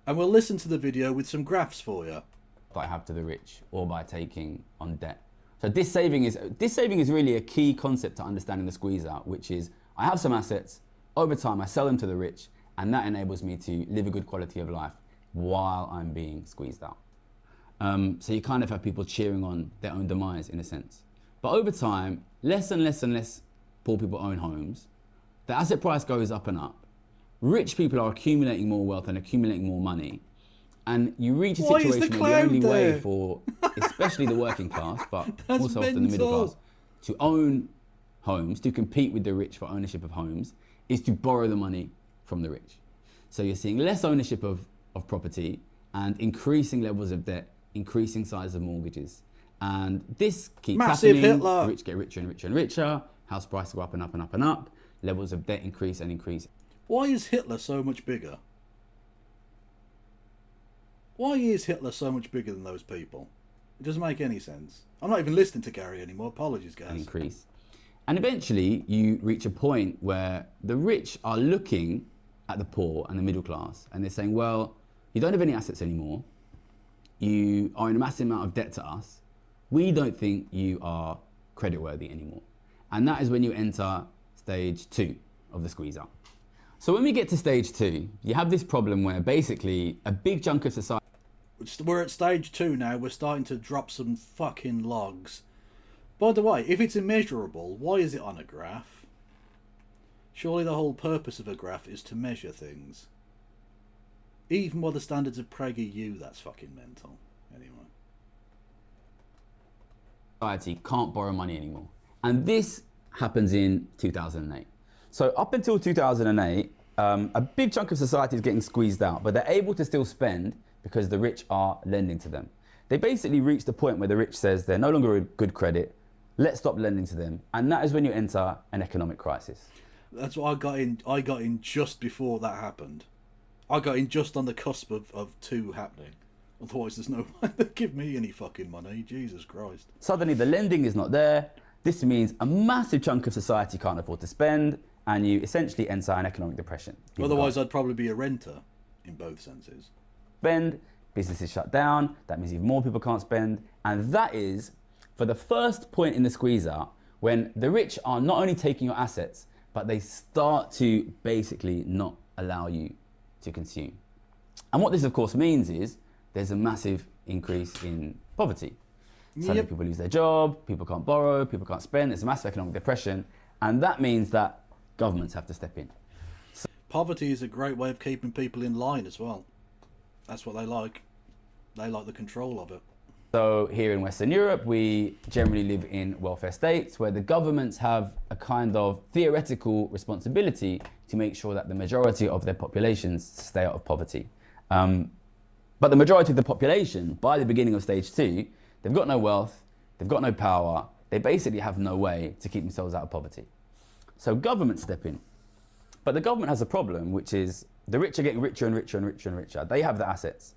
And we'll listen to the video with some graphs for you. I have to the rich, or by taking on debt. So dissaving is really a key concept to understanding the squeeze out, which is I have some assets, over time I sell them to the rich, and that enables me to live a good quality of life while I'm being squeezed out. So you kind of have people cheering on their own demise in a sense. But over time, less and less and less poor people own homes. The asset price goes up and up. Rich people are accumulating more wealth and accumulating more money. And you reach a situation where the only way for, especially the working class, but also often the middle class, to own homes, to compete with the rich for ownership of homes, is to borrow the money from the rich. So you're seeing less ownership of property and increasing levels of debt, increasing size of mortgages. And this keeps happening. Hitler. The rich get richer and richer and richer. House prices go up and up and up and up. Levels of debt increase and increase. Why is Hitler so much bigger? Why is Hitler so much bigger than those people? It doesn't make any sense. I'm not even listening to Gary anymore. Apologies, guys. Increase. And eventually you reach a point where the rich are looking at the poor and the middle class, and they're saying, well, you don't have any assets anymore. You are in a massive amount of debt to us. We don't think you are creditworthy anymore. And that is when you enter stage 2 of the squeeze out. So when we get to stage 2, you have this problem where basically a big chunk of society. We're at stage 2 now. We're starting to drop some fucking logs. By the way, if it's immeasurable, why is it on a graph? Surely the whole purpose of a graph is to measure things. Even by the standards of PragerU, that's fucking mental. Anyway. Society can't borrow money anymore. And this happens in 2008. So up until 2008, a big chunk of society is getting squeezed out, but they're able to still spend because the rich are lending to them. They basically reach the point where the rich says they're no longer a good credit, let's stop lending to them. And that is when you enter an economic crisis. That's what I got in just before that happened. I got in just on the cusp of 2 happening. Otherwise there's no way they give me any fucking money. Jesus Christ. Suddenly the lending is not there. This means a massive chunk of society can't afford to spend, and you essentially enter an economic depression. People Otherwise can't I'd probably be a renter in both senses. spend, businesses shut down, that means even more people can't spend, and that is for the first point in the squeeze out when the rich are not only taking your assets, but they start to basically not allow you to consume. And what this of course means is there's a massive increase in poverty. Suddenly people lose their job, people can't borrow, people can't spend, there's a massive economic depression, and that means that governments have to step in. Poverty is a great way of keeping people in line as well. That's what they like. They like the control of it. So here in Western Europe, we generally live in welfare states where the governments have a kind of theoretical responsibility to make sure that the majority of their populations stay out of poverty. But the majority of the population, by the beginning of stage 2, they've got no wealth, they've got no power, they basically have no way to keep themselves out of poverty. So governments step in. But the government has a problem, which is the rich are getting richer and richer and richer and richer. They have the assets.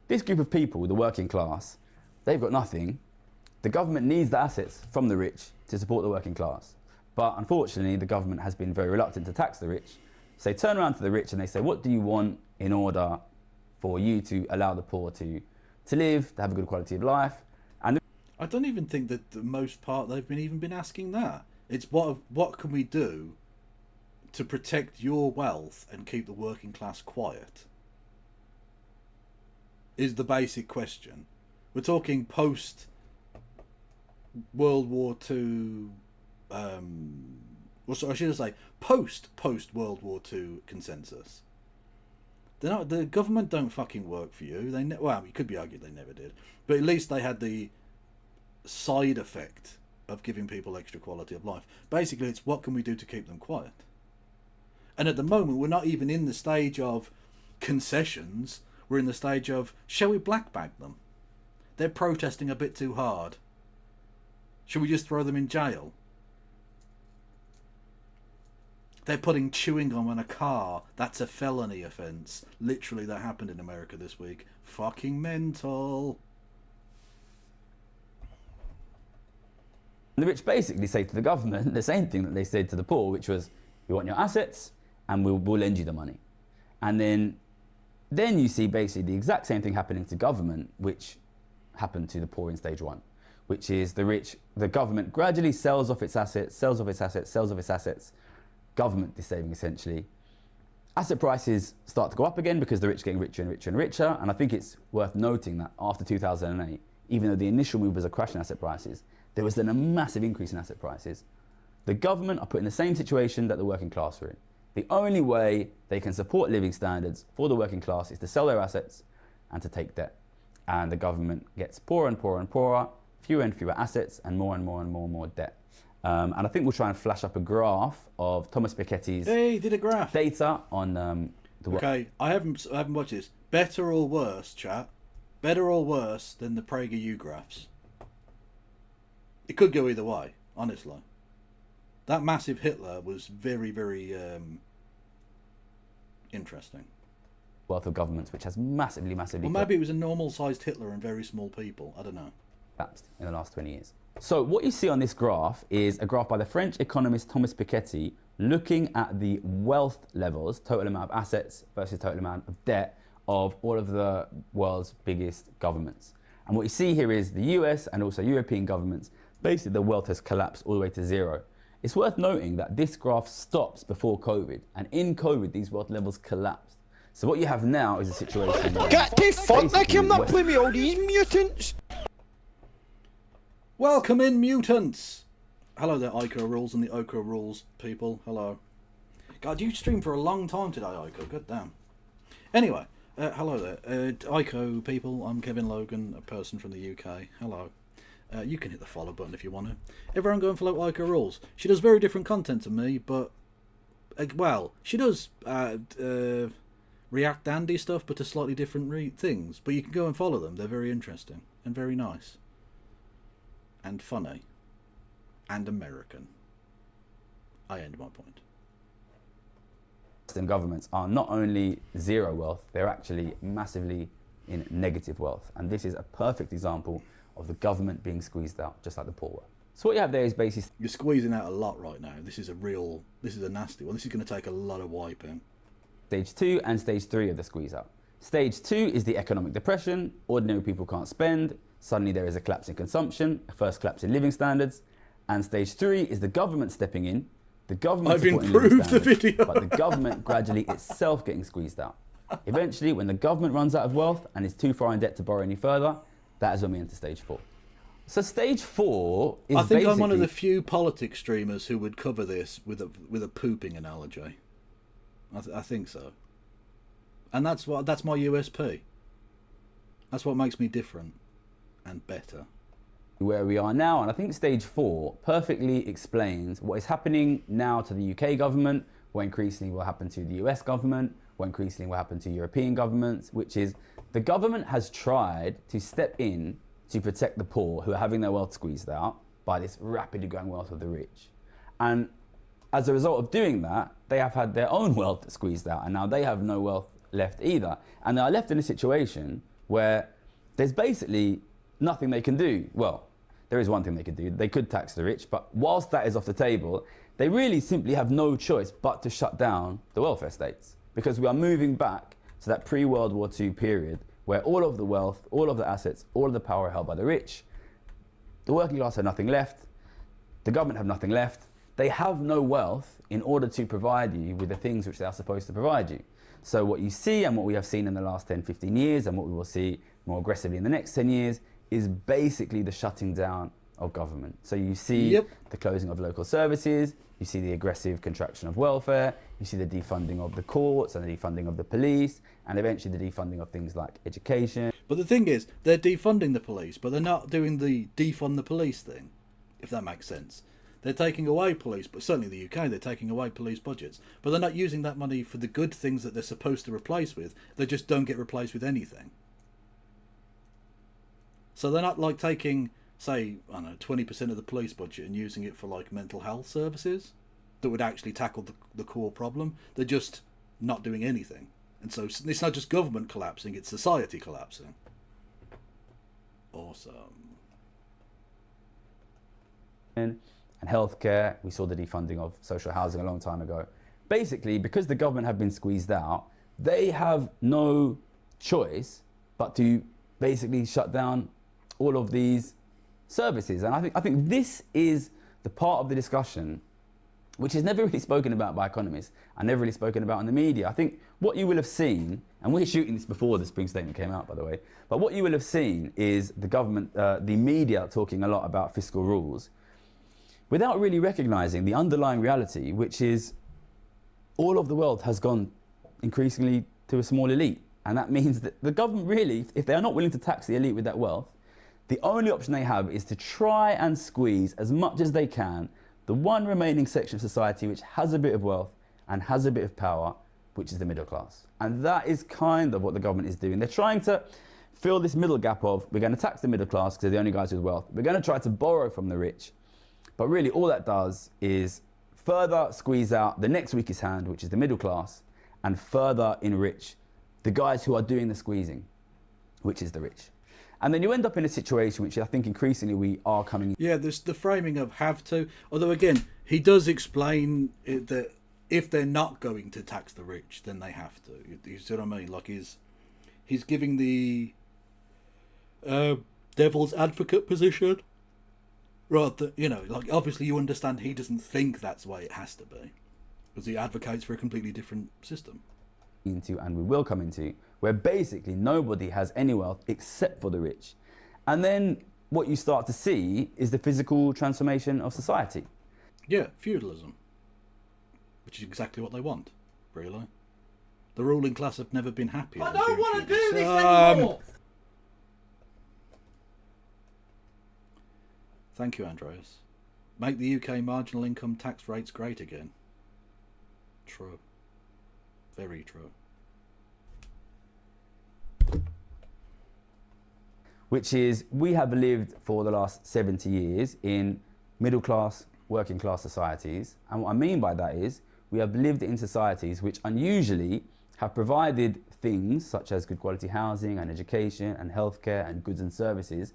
This group of people, the working class, they've got nothing. The government needs the assets from the rich to support the working class. But unfortunately, the government has been very reluctant to tax the rich. So they turn around to the rich and they say, what do you want in order for you to allow the poor to live, to have a good quality of life? And I don't even think that the most part they've even been asking that. It's what can we do to protect your wealth and keep the working class quiet? Is the basic question. We're talking post World War II. Well, sorry, I should say post World War II consensus. The government don't fucking work for you. Well, it could be argued they never did, but at least they had the side effect of giving people extra quality of life. Basically, it's what can we do to keep them quiet. And at the moment, we're not even in the stage of concessions. We're in the stage of, shall we black bag them? They're protesting a bit too hard. Should we just throw them in jail? They're putting chewing gum on a car. That's a felony offence. Literally, that happened in America this week. Fucking mental. the rich basically say to the government the same thing that they said to the poor, which was, we want your assets and we'll lend you the money. And then you see basically the exact same thing happening to government, which happened to the poor in stage one, which is the government gradually sells off its assets, government is saving essentially. Asset prices start to go up again because the rich are getting richer and richer and richer. And I think it's worth noting that after 2008, even though the initial move was a crash in asset prices, there was then a massive increase in asset prices. The government are put in the same situation that the working class are in. The only way they can support living standards for the working class is to sell their assets and to take debt. And the government gets poorer and poorer and poorer, fewer and fewer assets, and more and more and more and more debt. And I think we'll try and flash up a graph of Thomas Piketty's data on the work. Okay, I haven't watched this. Better or worse, chat? Better or worse than the PragerU graphs? It could go either way, honestly. That massive Hitler was very, very interesting. Wealth of governments, which has massively Well, maybe it was a normal-sized Hitler and very small people. I don't know. collapsed in the last 20 years. So what you see on this graph is a graph by the French economist Thomas Piketty looking at the wealth levels, total amount of assets versus total amount of debt of all of the world's biggest governments. And what you see here is the US and also European governments, basically the wealth has collapsed all the way to zero. It's worth noting that this graph stops before COVID, and in COVID, these wealth levels collapsed. So what you have now is a situation where Get the fuck back basically him up West- with me, all these mutants! Welcome in, mutants! Hello there, Ico Rules and the Oko Rules people. Hello. God, you streamed for a long time today, Ico. God damn. Anyway, hello there. Ico people, I'm Kevin Logan, a person from the UK. Hello. You can hit the follow button if you want to. Everyone go and follow Ico Rules. She does very different content to me, but... well, she does React Dandy stuff, but to slightly different things. But you can go and follow them. They're very interesting and very nice. And funny. And American. I end my point. Western governments are not only zero wealth, they're actually massively in negative wealth. And this is a perfect example of the government being squeezed out, just like the poor were. So what you have there is basically... You're squeezing out a lot right now. This is a nasty one. This is going to take a lot of wiping. Stage 2 and stage 3 of the squeeze out. Stage 2 is the economic depression. Ordinary people can't spend. Suddenly there is a collapse in consumption, a first collapse in living standards. And stage 3 is the government stepping in. The government I've supporting living improved the standards, video. but the government gradually itself getting squeezed out. Eventually, when the government runs out of wealth and is too far in debt to borrow any further, that is when we enter stage 4. So stage 4 is I think I'm one of basically- the few politics streamers who would cover this with a pooping analogy. I think so. And that's my USP. That's what makes me different and better. where we are now, and I think stage 4 perfectly explains what is happening now to the UK government, what increasingly will happen to the US government, what increasingly will happen to European governments, which is the government has tried to step in to protect the poor who are having their wealth squeezed out by this rapidly growing wealth of the rich. And as a result of doing that, they have had their own wealth squeezed out, and now they have no wealth left either. And they are left in a situation where there's basically nothing they can do. Well, there is one thing they could do. They could tax the rich, but whilst that is off the table, they really simply have no choice but to shut down the welfare states, because we are moving back to that pre-World War II period where all of the wealth, all of the assets, all of the power are held by the rich. The working class have nothing left. The government have nothing left. They have no wealth in order to provide you with the things which they are supposed to provide you. So what you see, and what we have seen in the last 10, 15 years, and what we will see more aggressively in the next 10 years, is basically the shutting down of government. So you see the closing of local services, you see the aggressive contraction of welfare, you see the defunding of the courts and the defunding of the police, and eventually the defunding of things like education. But the thing is, they're defunding the police, but they're not doing the defund the police thing, if that makes sense. They're taking away police, but certainly in the UK, they're taking away police budgets. But they're not using that money for the good things that they're supposed to replace with. They just don't get replaced with anything. So they're not like taking, say, I don't know, 20% of the police budget and using it for like mental health services that would actually tackle the core problem. They're just not doing anything. And so it's not just government collapsing, it's society collapsing. Awesome. And healthcare, we saw the defunding of social housing a long time ago. Basically, because the government have been squeezed out, they have no choice but to basically shut down all of these services. And I think this is the part of the discussion which is never really spoken about by economists and never really spoken about in the media. I think what you will have seen, and we're shooting this before the Spring Statement came out, by the way, but what you will have seen is the government, the media talking a lot about fiscal rules without really recognising the underlying reality, which is all of the wealth has gone increasingly to a small elite. And that means that the government really, if they are not willing to tax the elite with that wealth, the only option they have is to try and squeeze as much as they can the one remaining section of society which has a bit of wealth and has a bit of power, which is the middle class. And that is kind of what the government is doing. They're trying to fill this middle gap of, we're going to tax the middle class because they're the only guys with wealth. We're going to try to borrow from the rich. But really all that does is further squeeze out the next weakest hand, which is the middle class, and further enrich the guys who are doing the squeezing, which is the rich. And then you end up in a situation which I think increasingly we are coming. Yeah, there's the framing of have to. Although again, he does explain that if they're not going to tax the rich, then they have to. You see what I mean? Like he's giving the devil's advocate position. Rather, you know, like obviously you understand he doesn't think that's the way it has to be, because he advocates for a completely different system. Into, and we will come into, where basically nobody has any wealth except for the rich. And then what you start to see is the physical transformation of society. Yeah, feudalism, which is exactly what they want, really. The ruling class have never been happier. I don't want to do this anymore. Thank you, Andreas. Make the UK marginal income tax rates great again. True. Very true. Which is, we have lived for the last 70 years in middle class, working class societies. And what I mean by that is, we have lived in societies which unusually have provided things such as good quality housing and education and healthcare and goods and services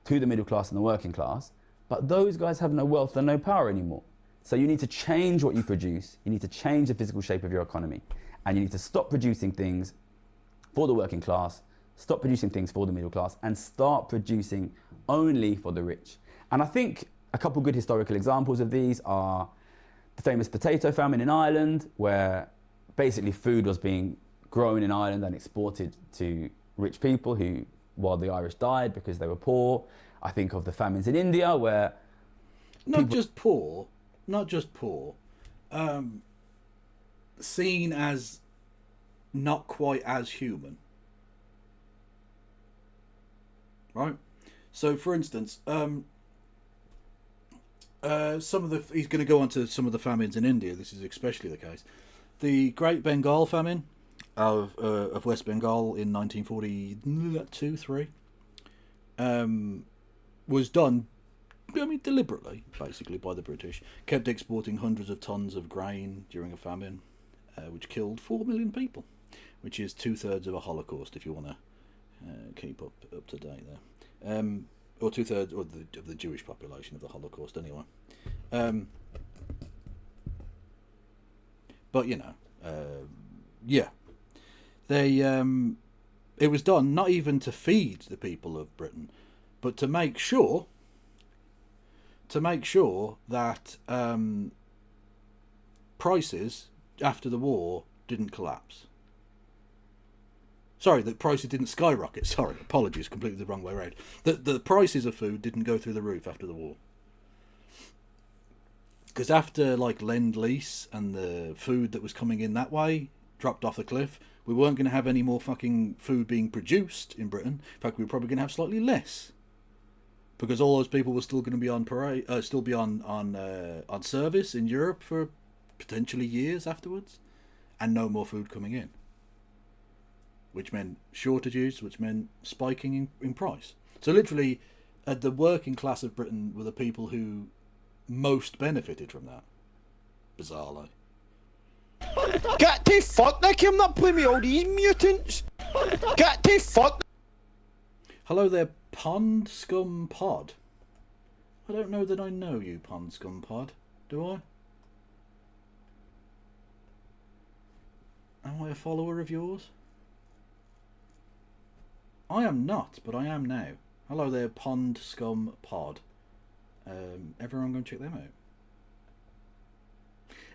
to the middle class and the working class. But those guys have no wealth and no power anymore. So you need to change what you produce. You need to change the physical shape of your economy. And you need to stop producing things for the working class, stop producing things for the middle class, and start producing only for the rich. And I think a couple good historical examples of these are the famous potato famine in Ireland, where basically food was being grown in Ireland and exported to rich people who, while the Irish died because they were poor. I think of the famines in India where not just poor, seen as not quite as human, right? So, for instance, some of the he's going to go on to some of the famines in India. This is especially the case. The Great Bengal famine of West Bengal in 1942-3 was done, I mean, deliberately, basically, by the British. Kept exporting hundreds of tons of grain during a famine, which killed 4 million people, which is 2/3 of a Holocaust, if you want to keep up to date there. Or 2/3 of the Jewish population of the Holocaust, anyway. But, you know, yeah. They, it was done not even to feed the people of Britain, but to make sure that prices after the war didn't collapse. Sorry, that prices didn't skyrocket. Sorry, apologies, completely the wrong way around. The prices of food didn't go through the roof after the war. Because after, like, Lend-Lease and the food that was coming in that way dropped off the cliff, we weren't going to have any more fucking food being produced in Britain. In fact, we were probably going to have slightly less. Because all those people were still going to be on parade, still be on service in Europe for potentially years afterwards, and no more food coming in, which meant shortages, which meant spiking in price. So literally, the working class of Britain were the people who most benefited from that, bizarrely. Get to fuck, Nick, I'm not playing with all these mutants. Get to fuck. Hello there, Pond Scum Pod. I don't know that I know you, Pond Scum Pod. Do I? Am I a follower of yours? I am not, but I am now. Hello there, Pond Scum Pod. Everyone go and check them out.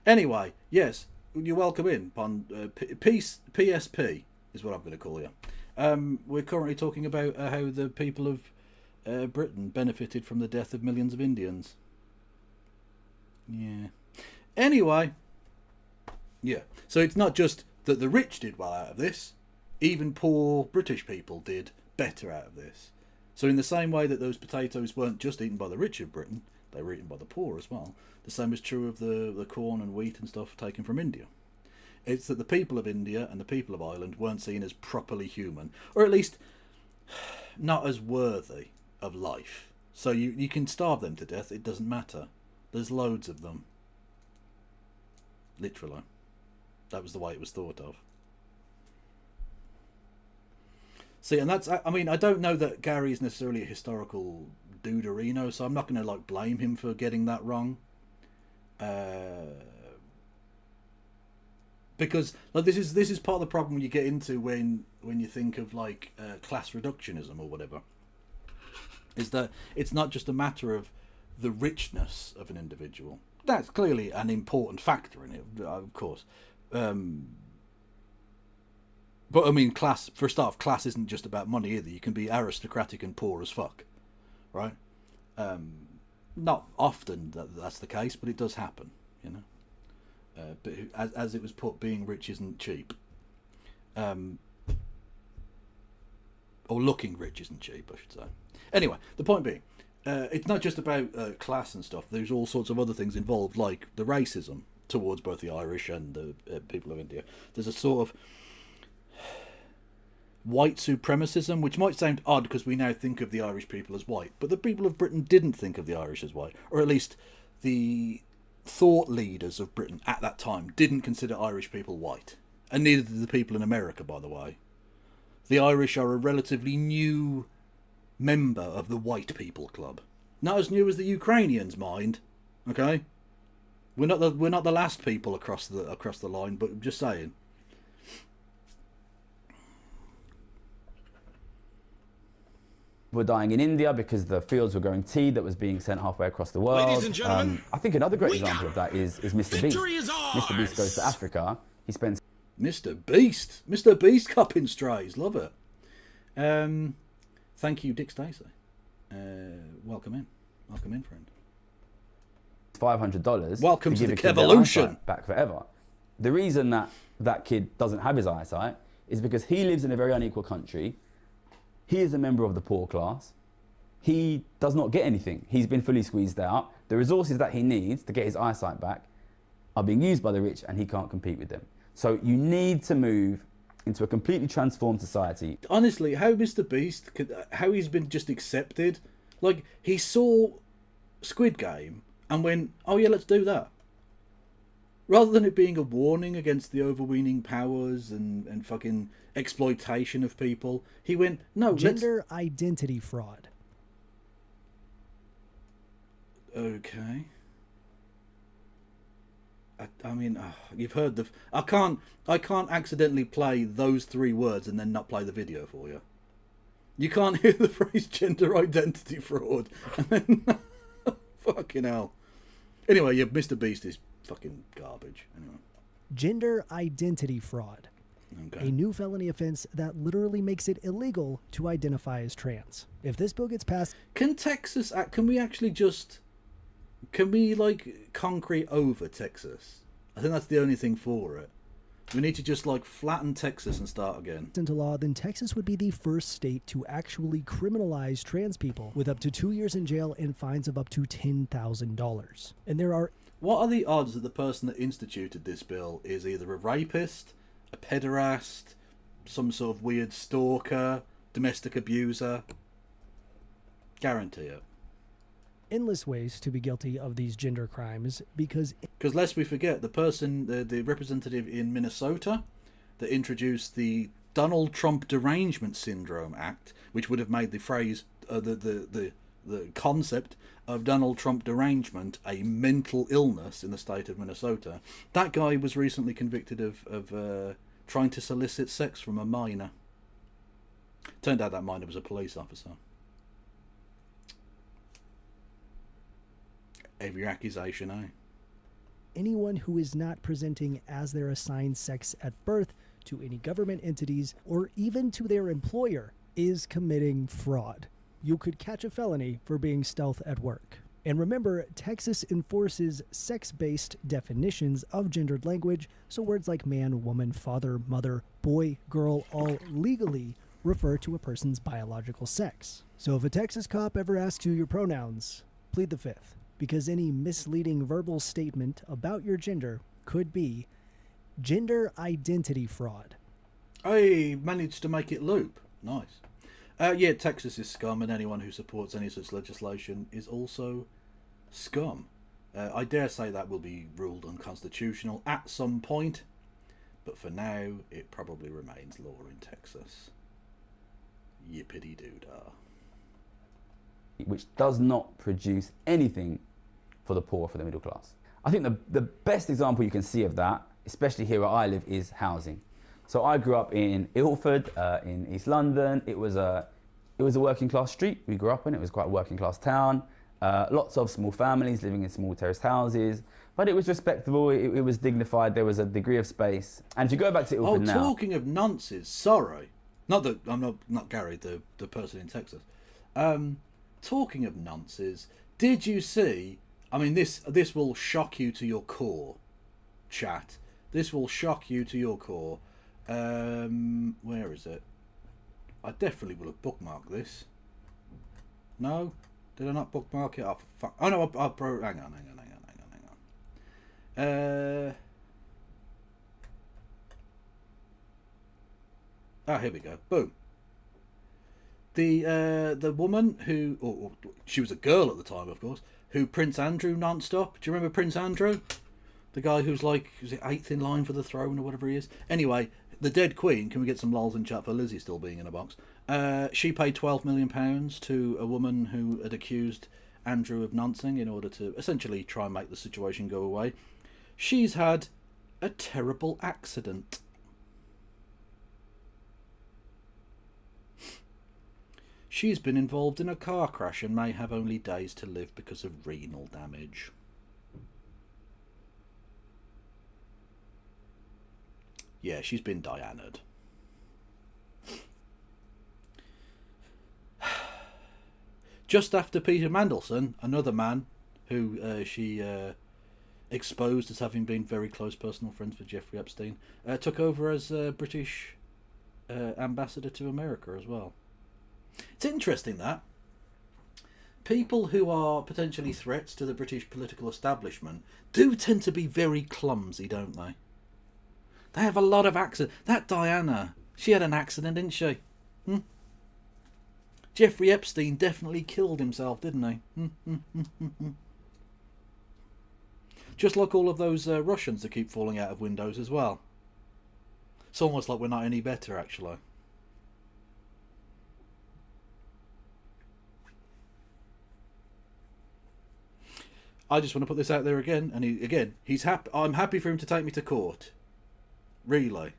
Anyway, yes, you're welcome in, Pond. PSP is what I'm going to call you. We're currently talking about how the people of Britain benefited from the death of millions of Indians. Yeah. Anyway, yeah. So it's not just that the rich did well out of this. Even poor British people did better out of this. So in the same way that those potatoes weren't just eaten by the rich of Britain, they were eaten by the poor as well. The same is true of the corn and wheat and stuff taken from India. It's that the people of India and the people of Ireland weren't seen as properly human, or at least not as worthy of life. So you can starve them to death, it doesn't matter. There's loads of them. Literally. That was the way it was thought of. See, and that's, I mean, I don't know that Gary is necessarily a historical duderino, so I'm not going to, like, blame him for getting that wrong. Because, like, this is part of the problem you get into when you think of, like, class reductionism or whatever. Is that it's not just a matter of the richness of an individual. That's clearly an important factor in it, of course. But I mean, class, for a start, class isn't just about money either. You can be aristocratic and poor as fuck, right? Not often that's the case, but it does happen, you know. But as it was put, being rich isn't cheap. Or looking rich isn't cheap, I should say. Anyway, the point being, it's not just about class and stuff. There's all sorts of other things involved, like the racism towards both the Irish and the people of India. There's a sort of white supremacism, which might sound odd because we now think of the Irish people as white, but the people of Britain didn't think of the Irish as white, or at least the thought leaders of Britain at that time didn't consider Irish people white, and neither did the people in America, by the way. The Irish are a relatively new member of the white people club, not as new as the Ukrainians, mind. Okay, we're not the last people across the line, but I'm just saying. Were dying in India because the fields were growing tea that was being sent halfway across the world. Ladies and gentlemen, I think another great example of that is Mr. Beast. Is Mr. Beast goes to Africa. He spends Mr. Beast cupping strays, love it. Thank you, Dick Stacey. Welcome in, friend. $500. Welcome to the kid their Kevolution. eyesight back forever. The reason that kid doesn't have his eyesight is because he lives in a very unequal country. He is a member of the poor class. He does not get anything. He's been fully squeezed out. The resources that he needs to get his eyesight back are being used by the rich, and he can't compete with them. So you need to move into a completely transformed society. Honestly, how Mr. Beast, how he's been just accepted. Like, he saw Squid Game and went, oh yeah, let's do that. Rather than it being a warning against the overweening powers and fucking exploitation of people, he went, no, gender identity fraud. Okay. I mean, you've heard the... I can't accidentally play those 3 words and then not play the video for you. You can't hear the phrase gender identity fraud and then... Fucking hell. Anyway, yeah, Mr. Beast is fucking garbage. Anyway. Gender identity fraud. Okay. A new felony offense that literally makes it illegal to identify as trans. If this bill gets passed... Can Texas... Can we actually just... Can we, like, concrete over Texas? I think that's the only thing for it. We need to just, like, flatten Texas and start again. Into law, then Texas would be the first state to actually criminalize trans people with up to 2 years in jail and fines of up to $10,000. And there are... What are the odds that the person that instituted this bill is either a rapist, a pederast, some sort of weird stalker, domestic abuser? Guarantee it. Endless ways to be guilty of these gender crimes because lest we forget, the person, the representative in Minnesota that introduced the Donald Trump Derangement Syndrome Act, which would have made the phrase, the concept of Donald Trump derangement a mental illness in the state of Minnesota. That guy was recently convicted of trying to solicit sex from a minor. Turned out that minor was a police officer. Every accusation, anyone who is not presenting as their assigned sex at birth to any government entities or even to their employer is committing fraud. You could catch a felony for being stealth at work. And remember, Texas enforces sex-based definitions of gendered language, so words like man, woman, father, mother, boy, girl all legally refer to a person's biological sex. So if a Texas cop ever asks you your pronouns, plead the fifth. Because any misleading verbal statement about your gender could be gender identity fraud. I managed to make it loop. Nice. Yeah, Texas is scum, and anyone who supports any such legislation is also scum. I dare say that will be ruled unconstitutional at some point, but for now, it probably remains law in Texas. Yippity-doo-dah. Which does not produce anything for the poor, for the middle class. I think the best example you can see of that, especially here where I live, is housing. So I grew up in Ilford, in East London. It was a working class street we grew up in. It was quite a working class town. Lots of small families living in small terraced houses, but it was respectable, it was dignified, there was a degree of space. And if you go back to Ilford now... talking of nonces, sorry. Not that, I'm not Gary, the person in Texas. Talking of nonces, did you see, I mean, this will shock you to your core, chat. This will shock you to your core. Where is it? I definitely will have bookmarked this. No? Did I not bookmark it? Oh no, hang on. Here we go. Boom. The woman who, or she was a girl at the time, of course, who Prince Andrew non-stop. Do you remember Prince Andrew? The guy who's like, is it 8th in line for the throne or whatever he is? Anyway, the dead queen, can we get some lols in chat for Lizzie still being in a box? She paid £12 million to a woman who had accused Andrew of noncing in order to essentially try and make the situation go away. She's had a terrible accident. She's been involved in a car crash and may have only days to live because of renal damage. Yeah, she's been Diana'd. Just after Peter Mandelson, another man who she exposed as having been very close personal friends with Jeffrey Epstein, took over as British ambassador to America as well. It's interesting that people who are potentially threats to the British political establishment do tend to be very clumsy, don't they? They have a lot of accidents. That Diana, she had an accident, didn't she? Jeffrey Epstein definitely killed himself, didn't he? Just like all of those Russians that keep falling out of windows as well. It's almost like we're not any better, actually. I just want to put this out there again, and he's happy. I'm happy for him to take me to court. Really,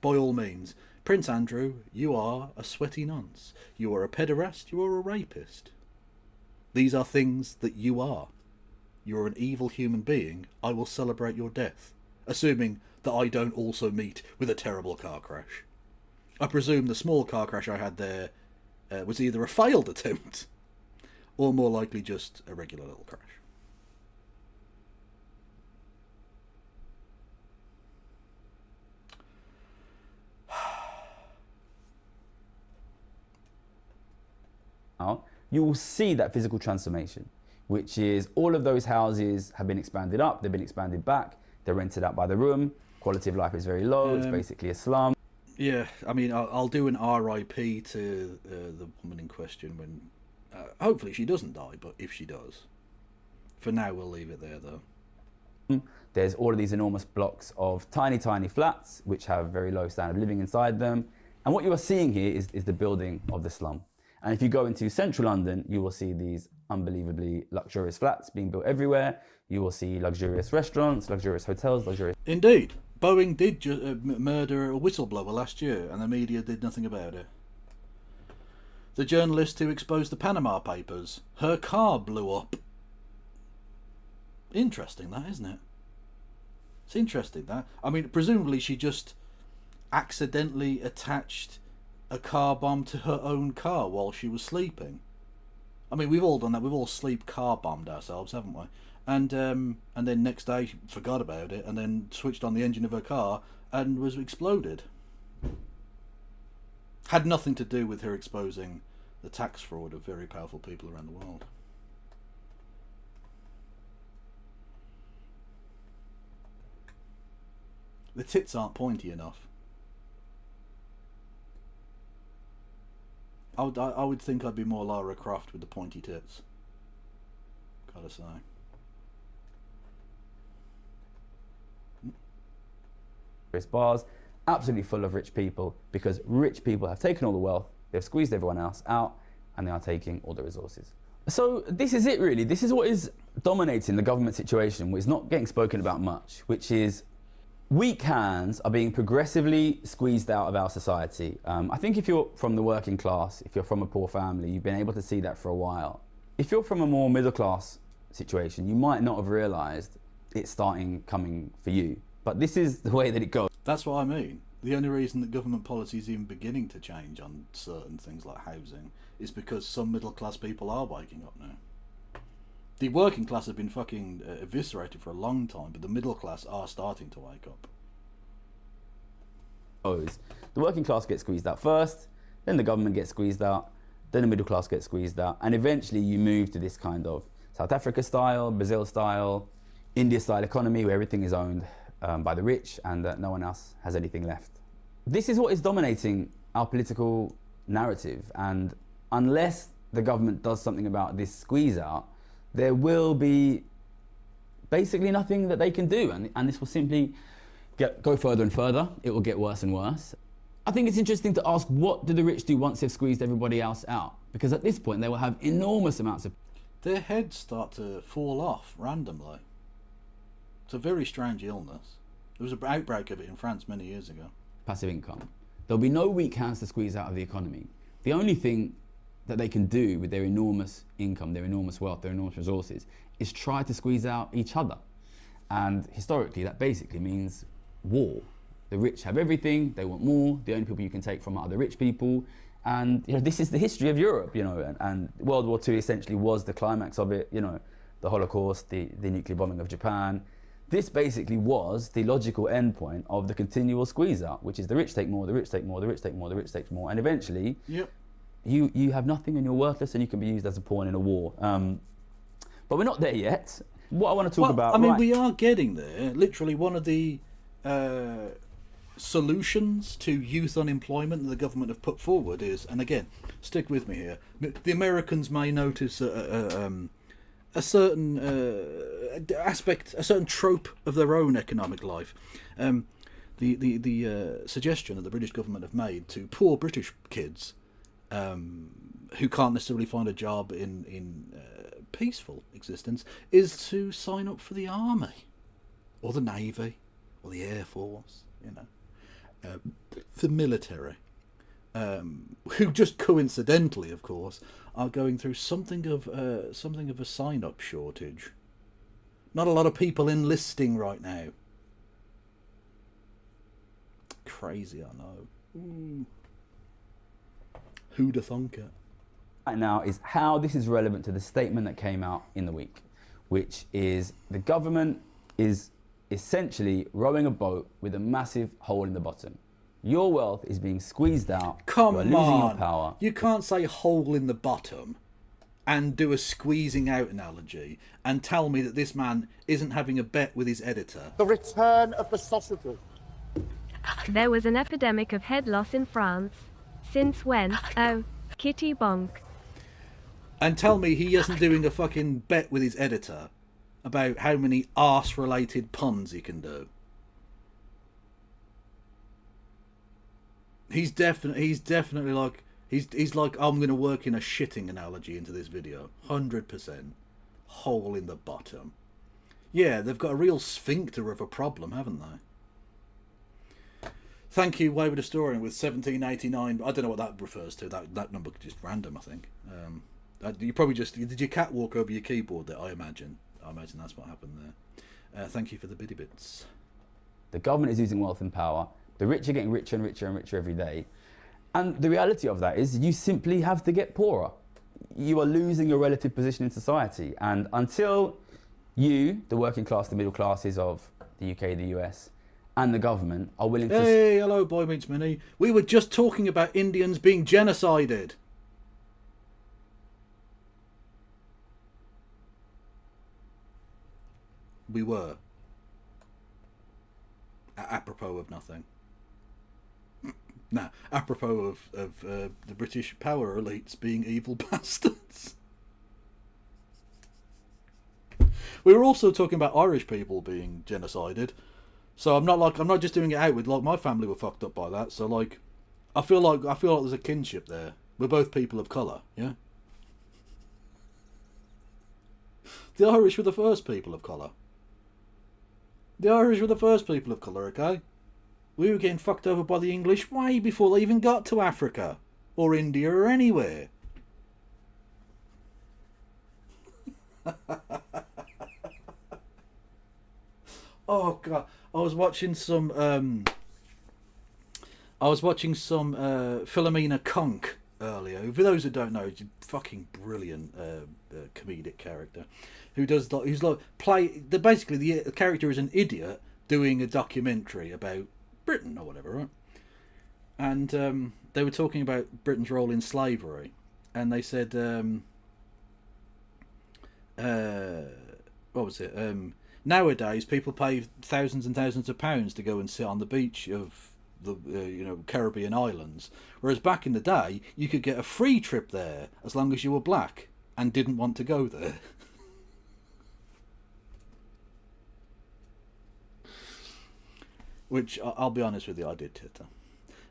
by all means. Prince Andrew, you are a sweaty nonce. You are a pederast. You are a rapist. These are things that you are. You are an evil human being. I will celebrate your death, assuming that I don't also meet with a terrible car crash. I presume the small car crash I had there was either a failed attempt or more likely just a regular little crash. You will see that physical transformation, which is all of those houses have been expanded up, they've been expanded back, they're rented out by the room, quality of life is very low, it's basically a slum. Yeah, I mean, I'll do an RIP to the woman in question when, hopefully she doesn't die, but if she does. For now, we'll leave it there, though. There's all of these enormous blocks of tiny, tiny flats, which have very low standard of living inside them. And what you are seeing here is the building of the slum. And if you go into central London, you will see these unbelievably luxurious flats being built everywhere. You will see luxurious restaurants, luxurious hotels, luxurious... Indeed. Boeing did murder a whistleblower last year, and the media did nothing about it. The journalist who exposed the Panama Papers, her car blew up. Interesting, that, isn't it? It's interesting, that. I mean, presumably she just accidentally attached a car bomb to her own car while she was sleeping. I mean, we've all done that. We've all sleep car bombed ourselves, haven't we? And then next day she forgot about it and then switched on the engine of her car and was exploded. Had nothing to do with her exposing the tax fraud of very powerful people around the world. The tits aren't pointy enough. I would think I'd be more Lara Croft with the pointy tits. Gotta say. Bars, absolutely full of rich people, because rich people have taken all the wealth, they've squeezed everyone else out, and they are taking all the resources. So this is it, really. This is what is dominating the government situation, which is not getting spoken about much, which is weak hands are being progressively squeezed out of our society. I think if you're from the working class, if you're from a poor family, you've been able to see that for a while. if you're from a more middle class situation, you might not have realised it's coming for you. But this is the way that it goes. That's what I mean. The only reason that government policy is even beginning to change on certain things like housing is because some middle class people are waking up now. The working class have been fucking eviscerated for a long time, but the middle class are starting to wake up. The working class gets squeezed out first, then the government gets squeezed out, then the middle class gets squeezed out, and eventually you move to this kind of South Africa style, Brazil style, India style economy where everything is owned by the rich and no one else has anything left. This is what is dominating our political narrative, and unless the government does something about this squeeze out, there will be basically nothing that they can do, and this will simply go further and further. It will get worse and worse. I think it's interesting to ask, what do the rich do once they've squeezed everybody else out? Because at this point they will have enormous amounts of... Their heads start to fall off randomly. It's a very strange illness. There was an outbreak of it in France many years ago. Passive income. There'll be no weak hands to squeeze out of the economy. The only thing that they can do with their enormous income, their enormous wealth, their enormous resources, is try to squeeze out each other. And historically, that basically means war. The rich have everything, they want more, the only people you can take from are the rich people. And this is the history of Europe, and World War II essentially was the climax of it, the Holocaust, the nuclear bombing of Japan. This basically was the logical endpoint of the continual squeeze out, which is the rich take more, the rich take more, the rich take more, the rich take more, and eventually you have nothing and you're worthless and you can be used as a pawn in a war. But we're not there yet. What I want to talk about... we are getting there. Literally one of the solutions to youth unemployment that the government have put forward is, and again, stick with me here, the Americans may notice a certain aspect, a certain trope of their own economic life. The suggestion that the British government have made to poor British kids who can't necessarily find a job in peaceful existence is to sign up for the army or the navy or the air force, the military, who just coincidentally, of course, are going through something of a sign-up shortage. Not a lot of people enlisting right now. Crazy, I know. Who'da thunk it? Right now is how this is relevant to the statement that came out in the week, which is the government is essentially rowing a boat with a massive hole in the bottom. Your wealth is being squeezed out. Come you are on, losing your power. You can't say hole in the bottom and do a squeezing out analogy and tell me that this man isn't having a bet with his editor. The return of the sausages. There was an epidemic of head loss in France. Since when? Oh, kitty bonk. And tell me he isn't doing a fucking bet with his editor about how many arse-related puns he can do. He's definitely like, he's like, I'm going to work in a shitting analogy into this video. 100%. Hole in the bottom. Yeah, they've got a real sphincter of a problem, haven't they? Thank you, Wayward Historian, with 1789. I don't know what that refers to. That number just random, I think. You probably just... Did your cat walk over your keyboard there, I imagine? I imagine that's what happened there. Thank you for the biddy bits. The government is using wealth and power. The rich are getting richer and richer and richer every day. And the reality of that is you simply have to get poorer. You are losing your relative position in society. And until you, the working class, the middle classes of the UK, the US, and the government are willing to... Hey, hello, Boy Meets Mini. We were just talking about Indians being genocided. We were. Apropos of nothing. Nah, apropos of the British power elites being evil bastards. We were also talking about Irish people being genocided. So I'm not just doing it out with like my family were fucked up by that. So like, I feel like there's a kinship there. We're both people of colour, yeah. The Irish were the first people of colour. The Irish were the first people of colour, okay? We were getting fucked over by the English way before they even got to Africa, or India, or anywhere. Oh god, I was watching some Philomena Conk earlier. For those who don't know, she's a fucking brilliant comedic character who does who's like basically the character is an idiot doing a documentary about Britain or whatever, right? And they were talking about Britain's role in slavery, and they said what was it? Nowadays, people pay thousands and thousands of pounds to go and sit on the beach of the Caribbean islands, whereas back in the day, you could get a free trip there as long as you were black and didn't want to go there. Which I'll be honest with you, I did titter.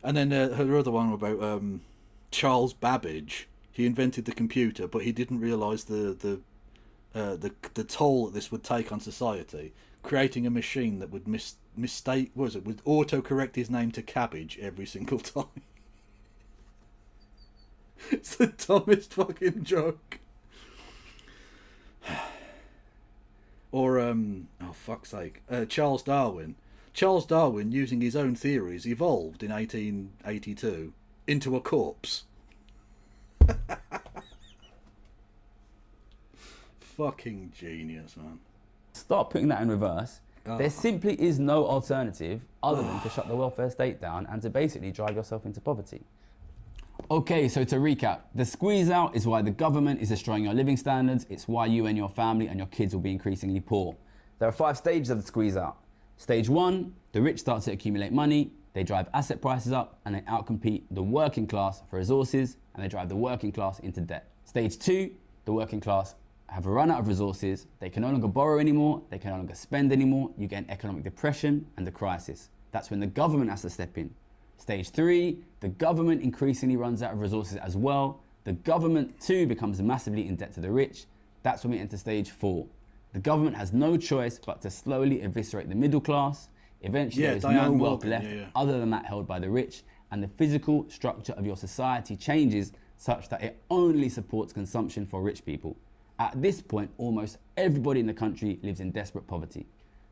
And then her other one about Charles Babbage. He invented the computer, but he didn't realise the toll that this would take on society, creating a machine that would would auto-correct his name to Cabbage every single time. It's the dumbest fucking joke. Or oh fuck's sake, Charles Darwin. Charles Darwin, using his own theories, evolved in 1882 into a corpse. Fucking genius, man. Start putting that in reverse. There simply is no alternative other than to shut the welfare state down and to basically drive yourself into poverty. Okay, so to recap, the squeeze out is why the government is destroying your living standards. It's why you and your family and your kids will be increasingly poor. There are 5 stages of the squeeze out. Stage 1, the rich start to accumulate money, they drive asset prices up and they outcompete the working class for resources and they drive the working class into debt. Stage 2, the working class have run out of resources, they can no longer borrow anymore, they can no longer spend anymore, you get an economic depression and a crisis. That's when the government has to step in. Stage 3, the government increasingly runs out of resources as well. The government too becomes massively in debt to the rich. That's when we enter stage 4. The government has no choice but to slowly eviscerate the middle class. Eventually there is no wealth left other than that held by the rich, and the physical structure of your society changes such that it only supports consumption for rich people. At this point, almost everybody in the country lives in desperate poverty.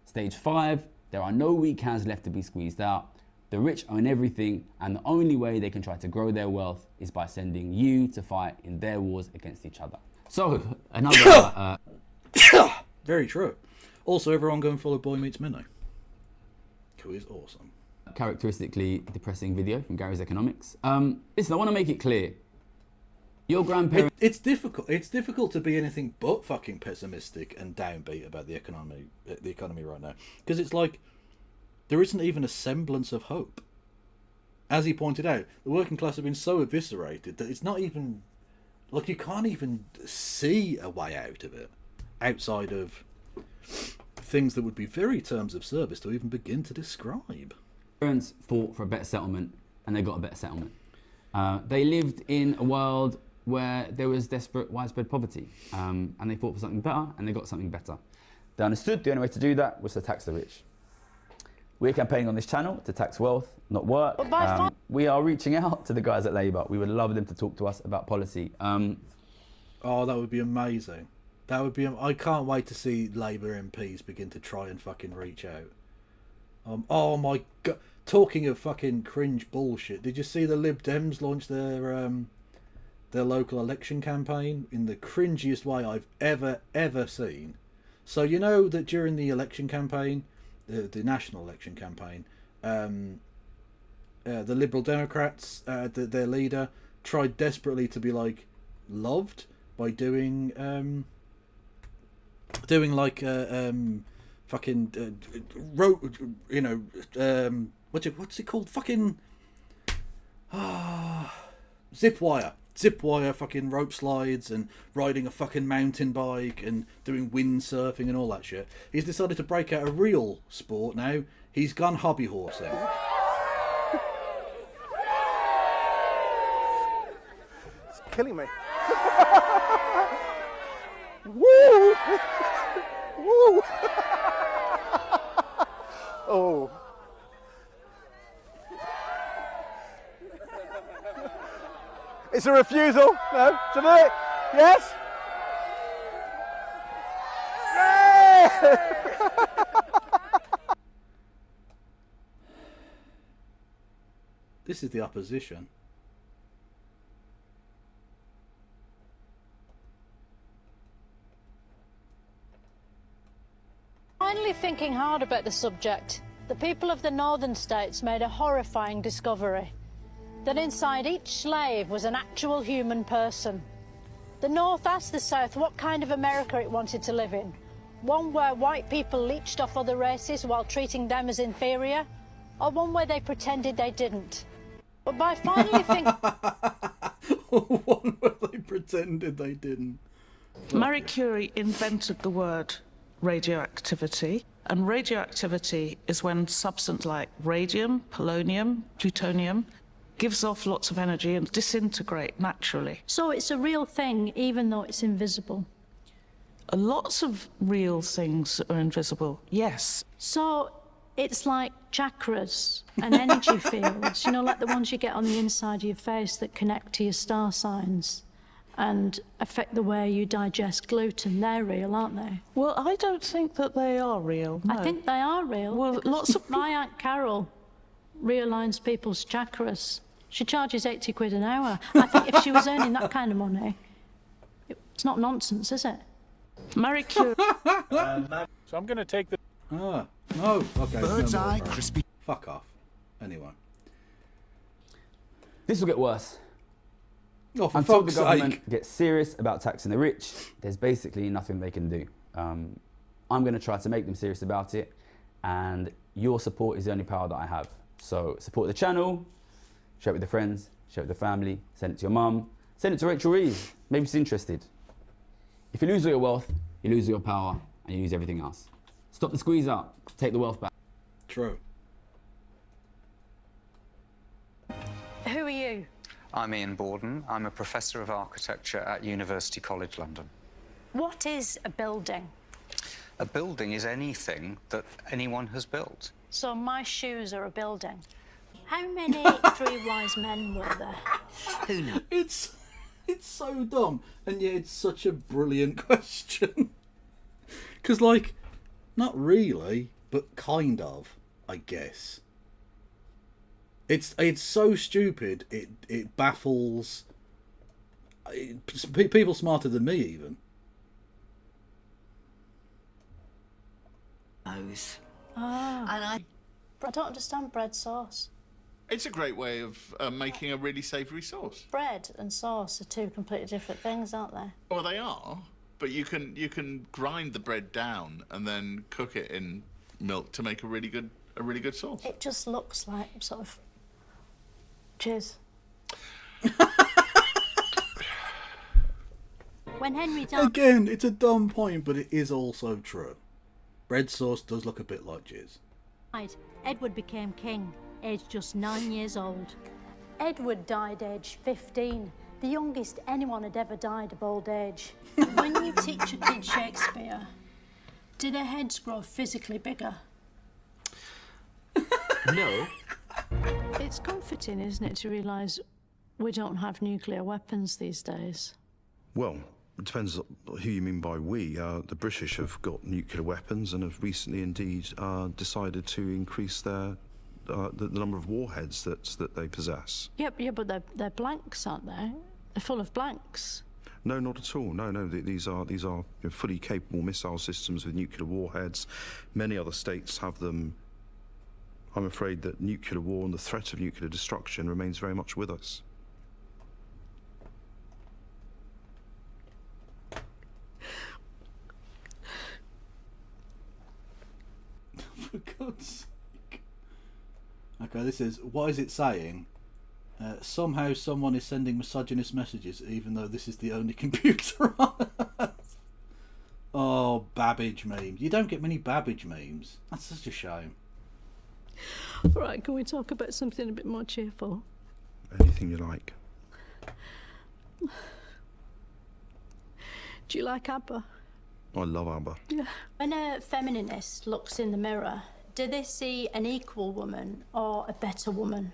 Stage 5, there are no weak hands left to be squeezed out. The rich own everything, and the only way they can try to grow their wealth is by sending you to fight in their wars against each other. So, another... Very true. Also, everyone go and follow Boy Meets Minnow, who is awesome. Characteristically depressing video from Gary's Economics. Listen, I want to make it clear. Your grandparents... It's difficult. It's difficult to be anything but fucking pessimistic and downbeat about the economy right now, because it's like there isn't even a semblance of hope. As he pointed out, the working class have been so eviscerated that it's not even like you can't even see a way out of it outside of things that would be very terms of service to even begin to describe. Parents fought for a better settlement, and they got a better settlement. They lived in a world where there was desperate, widespread poverty, and they fought for something better, and they got something better. They understood the only way to do that was to tax the rich. We're campaigning on this channel to tax wealth, not work. We are reaching out to the guys at Labour. We would love them to talk to us about policy. Oh, that would be amazing. That would be. I can't wait to see Labour MPs begin to try and fucking reach out. Oh my god! Talking of fucking cringe bullshit, did you see the Lib Dems launch their local election campaign in the cringiest way I've ever seen? So you know that during the election campaign, the national election campaign, the Liberal Democrats, their leader, tried desperately to be like loved by doing like fucking what's it called, fucking zip wire fucking rope slides and riding a fucking mountain bike and doing windsurfing and all that shit. He's decided to break out a real sport now. He's gone hobby horsing. It's killing me. Woo! Woo! Oh. It's a refusal. No? Should I do it? Yes? This is the opposition. Finally thinking hard about the subject, the people of the northern states made a horrifying discovery. That inside each slave was an actual human person. The North asked the South what kind of America it wanted to live in. One where white people leeched off other races while treating them as inferior, or one where they pretended they didn't. But by finally thinking... One where they pretended they didn't. Marie Curie invented the word radioactivity, and radioactivity is when substance like radium, polonium, plutonium gives off lots of energy and disintegrate naturally. So it's a real thing, even though it's invisible. Lots of real things are invisible, yes. So it's like chakras and energy fields, you know, like the ones you get on the inside of your face that connect to your star signs and affect the way you digest gluten. They're real, aren't they? Well, I don't think that they are real, no. I think they are real. Well, lots of my Aunt Carol realigns people's chakras. She charges 80 quid an hour. I think if she was earning that kind of money, it's not nonsense, is it? Marie Curie. So I'm going to take the... Ah, no. Okay. Bird's no more, eye bro. crispy. Fuck off. Anyway. This will get worse. Oh, for Until the fuck's government sake. gets serious about taxing the rich, there's basically nothing they can do. I'm going to try to make them serious about it, and your support is the only power that I have. So support the channel, share it with your friends, share it with the family, send it to your mum, send it to Rachel Reeves. Maybe she's interested. If you lose all your wealth, you lose all your power, and you lose everything else. Stop the squeeze out. Take the wealth back. True. Who are you? I'm Ian Borden. I'm a professor of architecture at University College London. What is a building? A building is anything that anyone has built. So my shoes are a building. How many three wise men were there? Who knows? It's so dumb, and yet it's such a brilliant question. Because, like, not really, but kind of, I guess. It's so stupid, it baffles people smarter than me, even. Ah. And I don't understand bread sauce. It's a great way of making a really savoury sauce. Bread and sauce are two completely different things, aren't they? Well, they are, but you can grind the bread down and then cook it in milk to make a really good sauce. It just looks like sort of... Cheers. When Henry died... Again, it's a dumb point, but it is also true. Bread sauce does look a bit like jizz. Edward became king, aged just 9 years old. Edward died aged 15, the youngest anyone had ever died of old age. When you teach a kid Shakespeare, do their heads grow physically bigger? No. It's comforting, isn't it, to realise we don't have nuclear weapons these days? Well, it depends who you mean by we. The British have got nuclear weapons and have recently indeed decided to increase the number of warheads that they possess. Yeah, but they're blanks, aren't they? They're full of blanks. No, not at all. No. These are fully capable missile systems with nuclear warheads. Many other states have them. I'm afraid that nuclear war and the threat of nuclear destruction remains very much with us. For God's sake. Okay, this is... What is it saying? Somehow someone is sending misogynist messages, even though this is the only computer on Earth. Oh, Babbage memes. You don't get many Babbage memes. That's such a shame. Right, can we talk about something a bit more cheerful? Anything you like. Do you like ABBA? I love ABBA. Yeah. When a feminist looks in the mirror, do they see an equal woman or a better woman?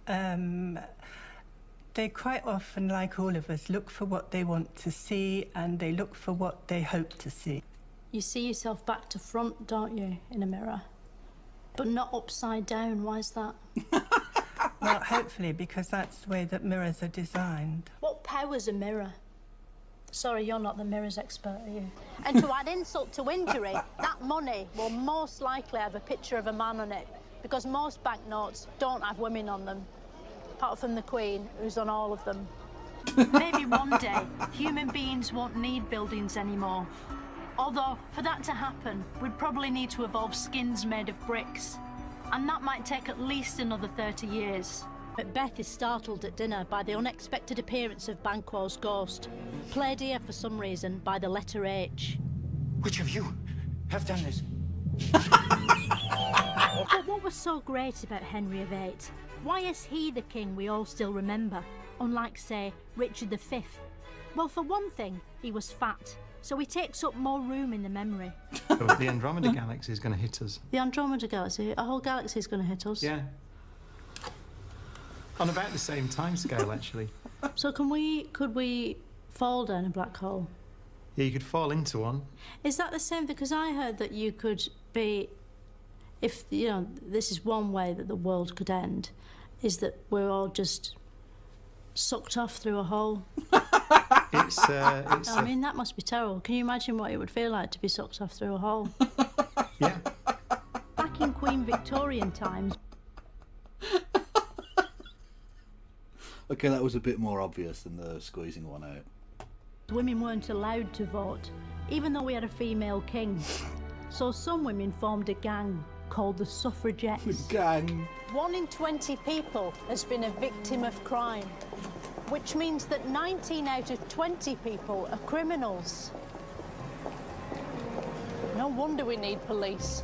They quite often, like all of us, look for what they want to see, and they look for what they hope to see. You see yourself back to front, don't you, in a mirror? But not upside down. Why is that? Well, hopefully because that's the way that mirrors are designed. What power's a mirror? Sorry, you're not the mirrors expert, are you? And to add insult to injury, that money will most likely have a picture of a man on it, because most banknotes don't have women on them, apart from the Queen, who's on all of them. Maybe one day, human beings won't need buildings anymore. Although, for that to happen, we'd probably need to evolve skins made of bricks. And that might take at least another 30 years. Macbeth is startled at dinner by the unexpected appearance of Banquo's ghost, played here for some reason by the letter H. Which of you have done this? But what was so great about Henry VIII? Why is he the king we all still remember, unlike, say, Richard V? Well, for one thing, he was fat, so he takes up more room in the memory. But the Andromeda Galaxy is going to hit us. The Andromeda Galaxy? A whole galaxy is going to hit us? Yeah. On about the same time scale, actually. So could we fall down a black hole? Yeah, you could fall into one. Is that the same? Because I heard that you could be, if, you know, this is one way that the world could end, is that we're all just sucked off through a hole. I mean, that must be terrible. Can you imagine what it would feel like to be sucked off through a hole? Yeah. Back in Queen Victorian times. Okay, that was a bit more obvious than the squeezing one out. Women weren't allowed to vote, even though we had a female king. So some women formed a gang called the Suffragettes. Gang. 1 in 20 people has been a victim of crime, which means that 19 out of 20 people are criminals. No wonder we need police.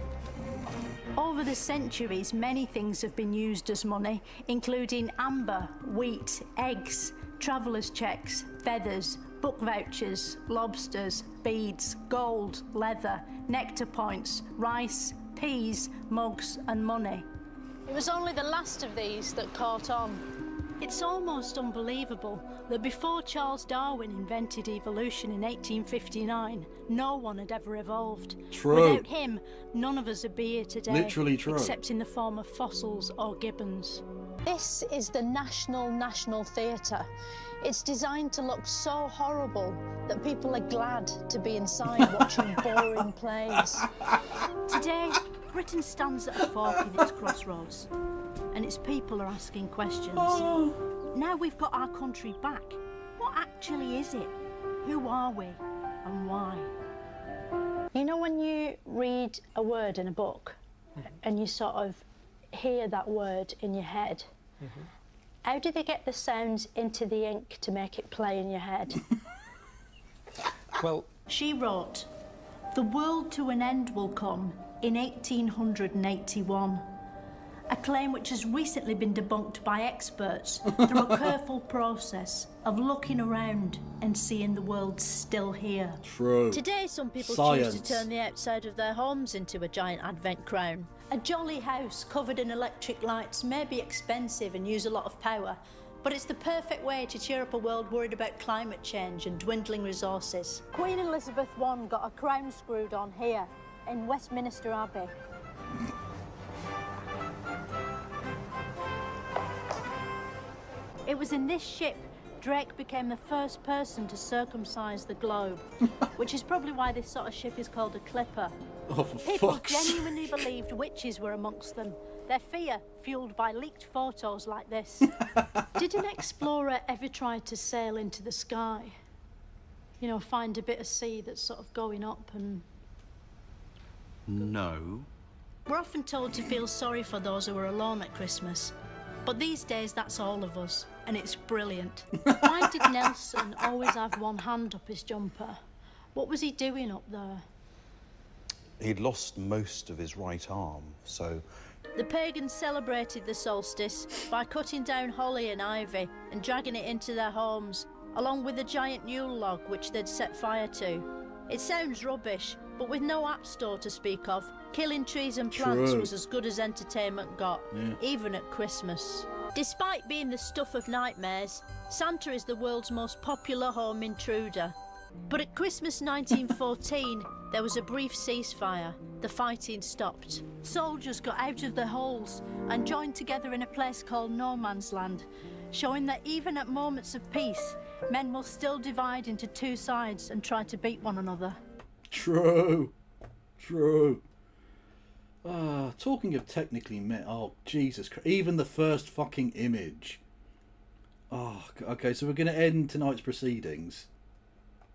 Over the centuries, many things have been used as money, including amber, wheat, eggs, travellers' checks, feathers, book vouchers, lobsters, beads, gold, leather, nectar points, rice, peas, mugs and money. It was only the last of these that caught on. It's almost unbelievable that before Charles Darwin invented evolution in 1859, no one had ever evolved. True. Without him, none of us would be here today. Literally true. Except in the form of fossils or gibbons. This is the National Theatre. It's designed to look so horrible that people are glad to be inside watching boring plays. Today, Britain stands at a fork in its crossroads, and its people are asking questions. Now we've got our country back. What actually is it? Who are we, and why? You know when you read a word in a book, and you sort of hear that word in your head, how do they get the sounds into the ink to make it play in your head? Well, she wrote, "The world to an end will come in 1881, a claim which has recently been debunked by experts through a careful process of looking around and seeing the world still here." True. Today, some people Science. choose to turn the outside of their homes into a giant advent crown. A jolly house covered in electric lights may be expensive and use a lot of power, but it's the perfect way to cheer up a world worried about climate change and dwindling resources. Queen Elizabeth I got a crown screwed on here in Westminster Abbey. It was in this ship Drake became the first person to circumcise the globe, which is probably why this sort of ship is called a clipper. Oh, for People fuck's sake. genuinely believed witches were amongst them, their fear fueled by leaked photos like this. Did an explorer ever try to sail into the sky? You know, find a bit of sea that's sort of going up and... No. We're often told to feel sorry for those who are alone at Christmas. But these days, that's all of us, and it's brilliant. Why did Nelson always have one hand up his jumper? What was he doing up there? He'd lost most of his right arm, so... The pagans celebrated the solstice by cutting down holly and ivy and dragging it into their homes, along with a giant Yule log which they'd set fire to. It sounds rubbish, but with no app store to speak of, killing trees and plants True. was as good as entertainment got, even at Christmas. Despite being the stuff of nightmares, Santa is the world's most popular home intruder. But at Christmas 1914, There was a brief ceasefire. The fighting stopped. Soldiers got out of their holes and joined together in a place called No Man's Land, showing that even at moments of peace, men will still divide into two sides and try to beat one another. True. True. Talking of technically met, oh Jesus Christ! Even the first fucking image. Oh, okay. So we're going to end tonight's proceedings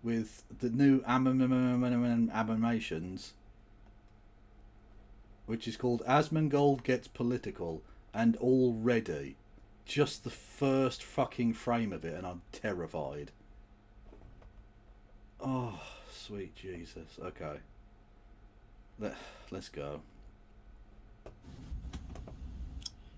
with the new Aamon Animations, which is called Asmongold Gets Political, and already, just the first fucking frame of it, and I'm terrified. Oh, sweet Jesus. Okay. Let's go.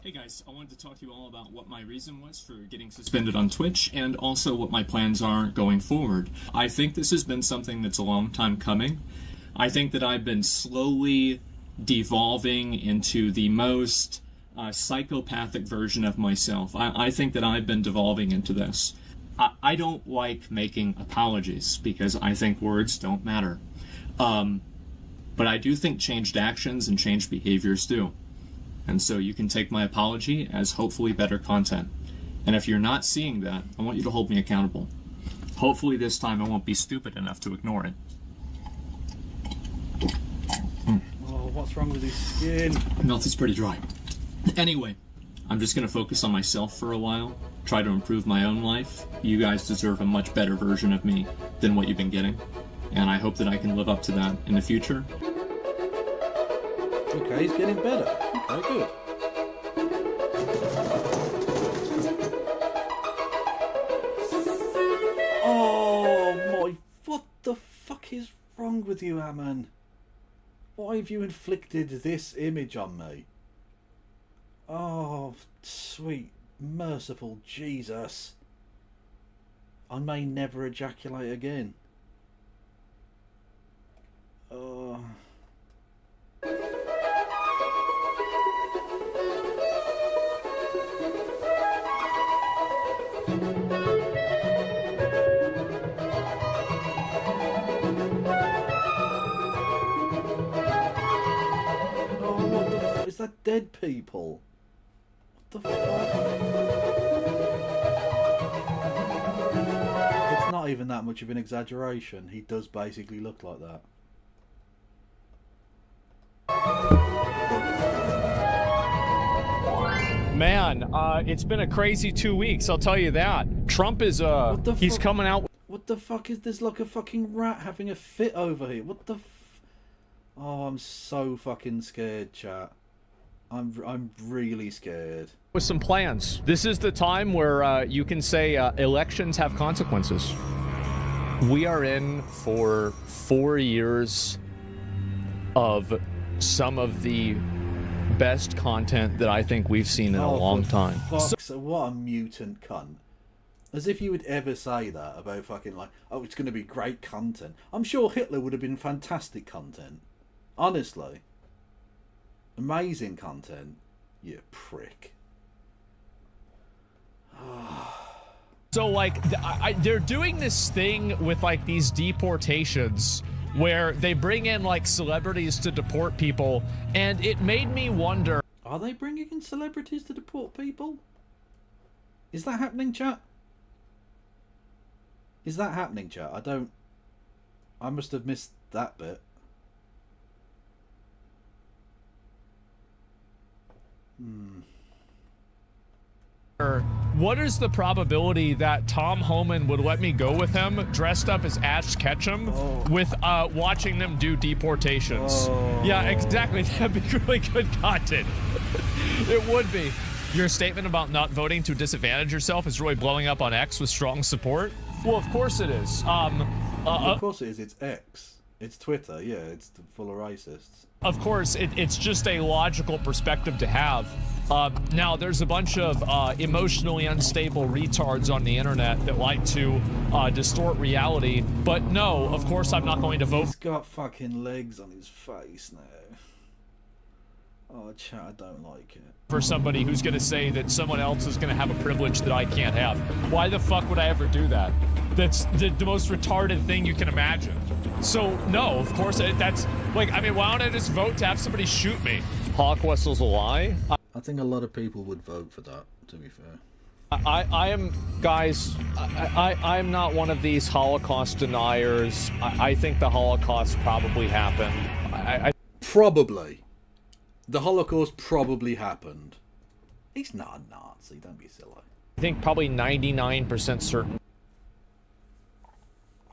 Hey guys, I wanted to talk to you all about what my reason was for getting suspended on Twitch, and also what my plans are going forward. I think this has been something that's a long time coming. I think that I've been slowly devolving into the most psychopathic version of myself. I think that I've been devolving into this. I don't like making apologies, because I think words don't matter. But I do think changed actions and changed behaviors do. And so you can take my apology as hopefully better content. And if you're not seeing that, I want you to hold me accountable. Hopefully this time I won't be stupid enough to ignore it. Oh, what's wrong with his skin? Mouth is pretty dry. Anyway, I'm just going to focus on myself for a while, try to improve my own life. You guys deserve a much better version of me than what you've been getting. And I hope that I can live up to that in the future. Okay, he's getting better. Okay, good. Oh my, what the fuck is wrong with you, Aamon? Why have you inflicted this image on me? Oh, sweet, merciful Jesus. I may never ejaculate again. Oh. Is that dead people? What the fuck? It's not even that much of an exaggeration. He does basically look like that. Man, it's been a crazy 2 weeks, I'll tell you that. Trump is, he's coming out. What the fuck is this? Like a fucking rat having a fit over here. What the Oh, I'm so fucking scared, chat. I'm really scared. With some plans. This is the time where you can say elections have consequences. We are in for 4 years of some of the best content that I think we've seen in a long time. So what a mutant cunt. As if you would ever say that about fucking like, oh, it's going to be great content. I'm sure Hitler would have been fantastic content. Honestly. Amazing content. You prick. So, like, they're doing this thing with, like, these deportations where they bring in, like, celebrities to deport people, and it made me wonder... Are they bringing in celebrities to deport people? Is that happening, chat? Is that happening, chat? I must have missed that bit. What is the probability that Tom Homan would let me go with him dressed up as Ash Ketchum with watching them do deportations? Yeah, exactly. That'd be really good content. It would be. Your statement about not voting to disadvantage yourself is really blowing up on X with strong support. Well, of course it is. Of course it is. It's X. It's Twitter. Yeah, it's full of racists. Of course, it's just a logical perspective to have. Now, there's a bunch of emotionally unstable retards on the internet that like to distort reality. But no, of course, I'm not going to vote. He's got fucking legs on his face now. Oh, chat, I don't like it. For somebody who's going to say that someone else is going to have a privilege that I can't have. Why the fuck would I ever do that? That's the most retarded thing you can imagine. So, no, of course, that's, like, I mean, why don't I just vote to have somebody shoot me? Holocaust is a lie? I think a lot of people would vote for that, to be fair. I am, guys, I'm not one of these Holocaust deniers. I think the Holocaust probably happened. Probably. The Holocaust probably happened. He's not a Nazi, don't be silly. I think probably 99% certain.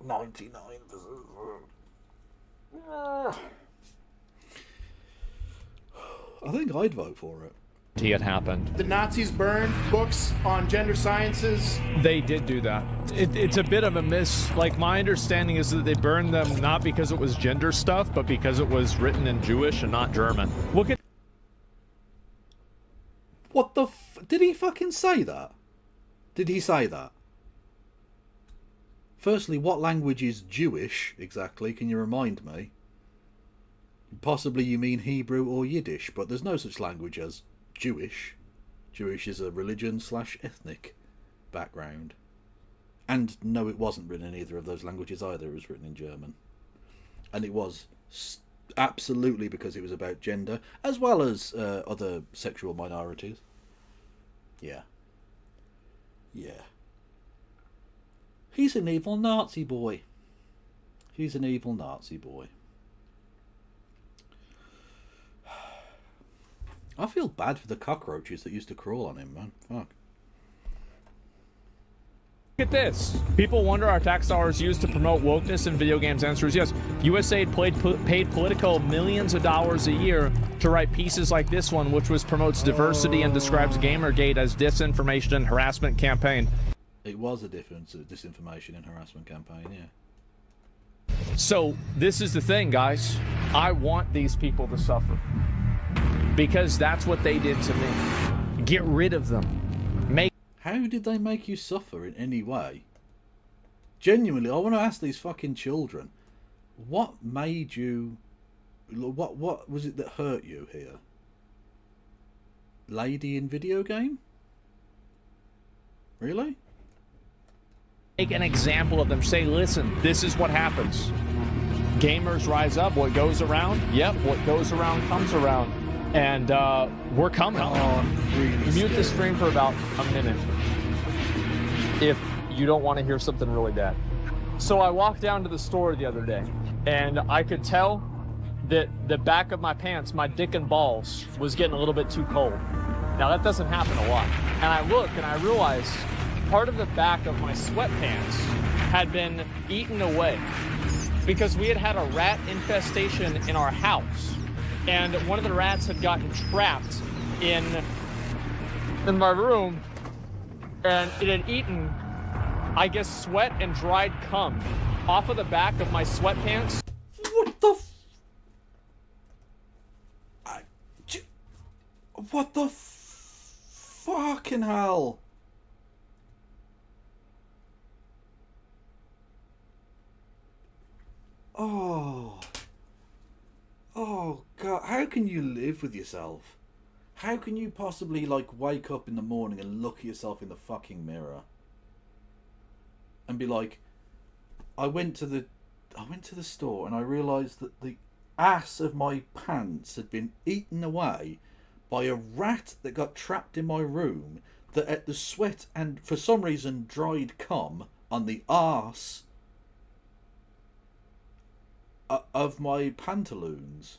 99%. I think I'd vote for it. It happened. The Nazis burned books on gender sciences. They did do that. It's a bit of a miss. Like, my understanding is that they burned them not because it was gender stuff, but because it was written in Jewish and not German. Look at... What the did he fucking say that? Did he say that? Firstly, what language is Jewish, exactly? Can you remind me? Possibly you mean Hebrew or Yiddish, but there's no such language as Jewish. Jewish is a religion/ethnic background. And no, it wasn't written in either of those languages either. It was written in German. And it was absolutely because it was about gender, as well as other sexual minorities. Yeah. Yeah. He's an evil Nazi boy. He's an evil Nazi boy. I feel bad for the cockroaches that used to crawl on him, man. Fuck. Look at this. People wonder are tax dollars used to promote wokeness in video games? Answer is yes. USAID paid Politico millions of dollars a year to write pieces like this one, which promotes diversity and describes Gamergate as disinformation and harassment campaign. It was a disinformation and harassment campaign, yeah. So this is the thing, guys. I want these people to suffer. Because that's what they did to me. Get rid of them. How did they make you suffer in any way? Genuinely, I want to ask these fucking children. What made you... What was it that hurt you here? Lady in video game? Really? Make an example of them. Say, listen, this is what happens. Gamers rise up. What goes around? Yep, what goes around comes around. And we're coming. Mute the stream for about a minute if you don't want to hear something really bad. So I walked down to the store the other day, and I could tell that the back of my pants, my dick and balls, was getting a little bit too cold. Now that doesn't happen a lot. And I look and I realize part of the back of my sweatpants had been eaten away because we had a rat infestation in our house. And one of the rats had gotten trapped in my room, and it had eaten, I guess, sweat and dried cum off of the back of my sweatpants. What the what the fucking hell? Oh. Oh, God. How can you live with yourself? How can you possibly, like, wake up in the morning and look at yourself in the fucking mirror and be like, I went to the store and I realised that the ass of my pants had been eaten away by a rat that got trapped in my room that ate the sweat and, for some reason, dried cum on the arse of my pantaloons.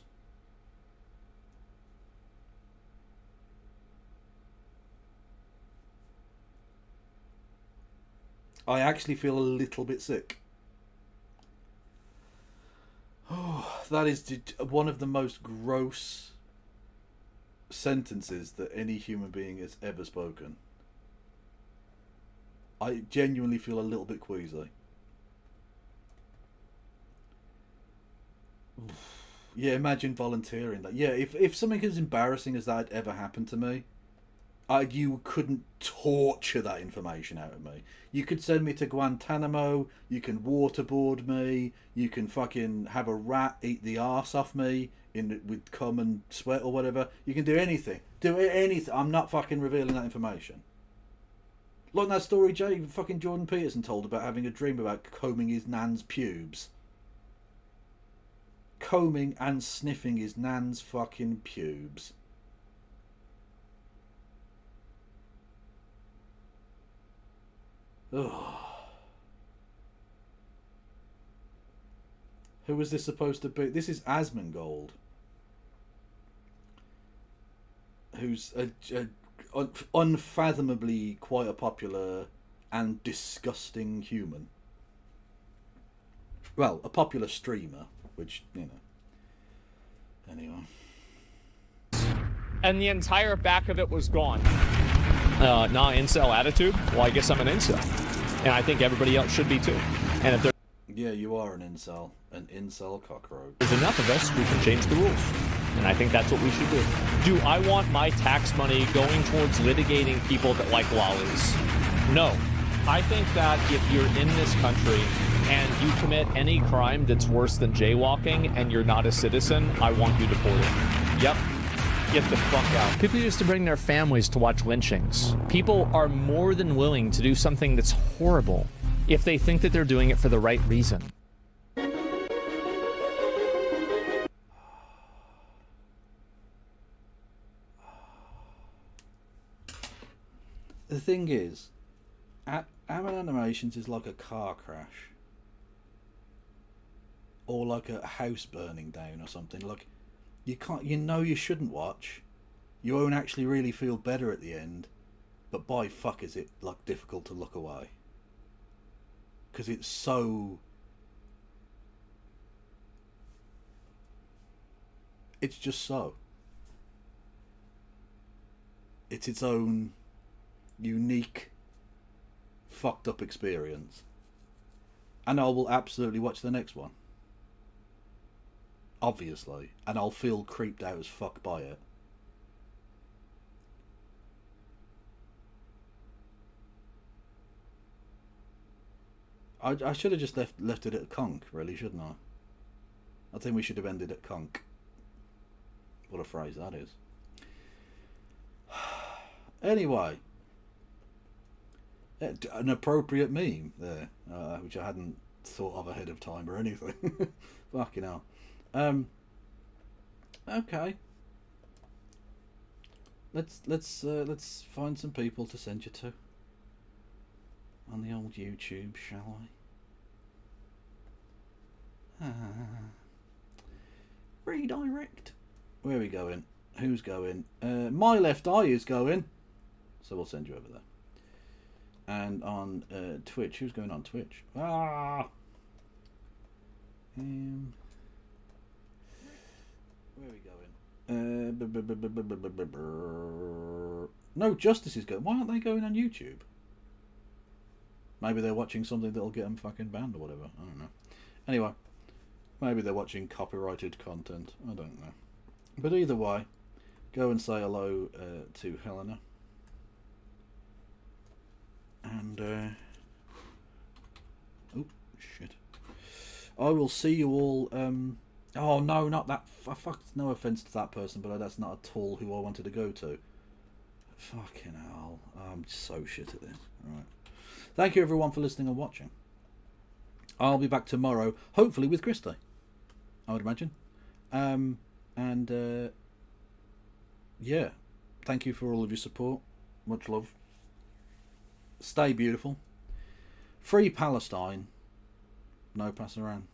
I actually feel a little bit sick. Oh, that is one of the most gross sentences that any human being has ever spoken. I genuinely feel a little bit queasy. Yeah, imagine volunteering that. Yeah, if something as embarrassing as that had ever happened to me, You couldn't torture that information out of me. You could send me to Guantanamo, you can waterboard me, you can fucking have a rat eat the arse off me with cum and sweat or whatever. You can do anything. Do anything. I'm not fucking revealing that information. Like that story fucking Jordan Peterson told about having a dream about combing his nan's pubes. Combing and sniffing his nan's fucking pubes. Ugh. Who was this supposed to be? This is Asmongold, who's unfathomably quite a popular and disgusting human. Well, a popular streamer, which, you know. Anyway. And the entire back of it was gone. Incel attitude? Well, I guess I'm an incel. And I think everybody else should be too. And if Yeah, you are an incel cockroach. there's enough of us, we can change the rules. And I think that's what we should do. Do I want my tax money going towards litigating people that like lollies? No. I think that if you're in this country and you commit any crime that's worse than jaywalking and you're not a citizen, I want you deported. Yep. Get the fuck out. People used to bring their families to watch lynchings. People are more than willing to do something that's horrible if they think that they're doing it for the right reason. The thing is, Aamon Animations is like a car crash. Or like a house burning down or something. Like, you shouldn't watch. You won't actually really feel better at the end. But by fuck is it, like, difficult to look away. Because it's so... It's just so. It's its own unique fucked up experience. And I will absolutely watch the next one. Obviously. And I'll feel creeped out as fuck by it. I should have just left it at conk, really, shouldn't I? I think we should have ended at conk. What a phrase that is. Anyway. An appropriate meme there, which I hadn't thought of ahead of time or anything. Fucking hell. Okay. Let's find some people to send you to on the old YouTube, shall we? Redirect. Where are we going? Who's going? My left eye is going, so we'll send you over there. And on Twitch, who's going on Twitch? Where are we going? No, Justice is going. Why aren't they going on YouTube? Maybe they're watching something that'll get them fucking banned or whatever. I don't know. Anyway, maybe they're watching copyrighted content. I don't know. But either way, go and say hello to Helena. And, oh, shit. I will see you all, oh, no, not that, no offence to that person, but that's not at all who I wanted to go to. Fucking hell. I'm so shit at this. Alright. Thank you, everyone, for listening and watching. I'll be back tomorrow, hopefully with Christy, I would imagine. Yeah. Thank you for all of your support. Much love. Stay beautiful. Free Palestine. No pass around.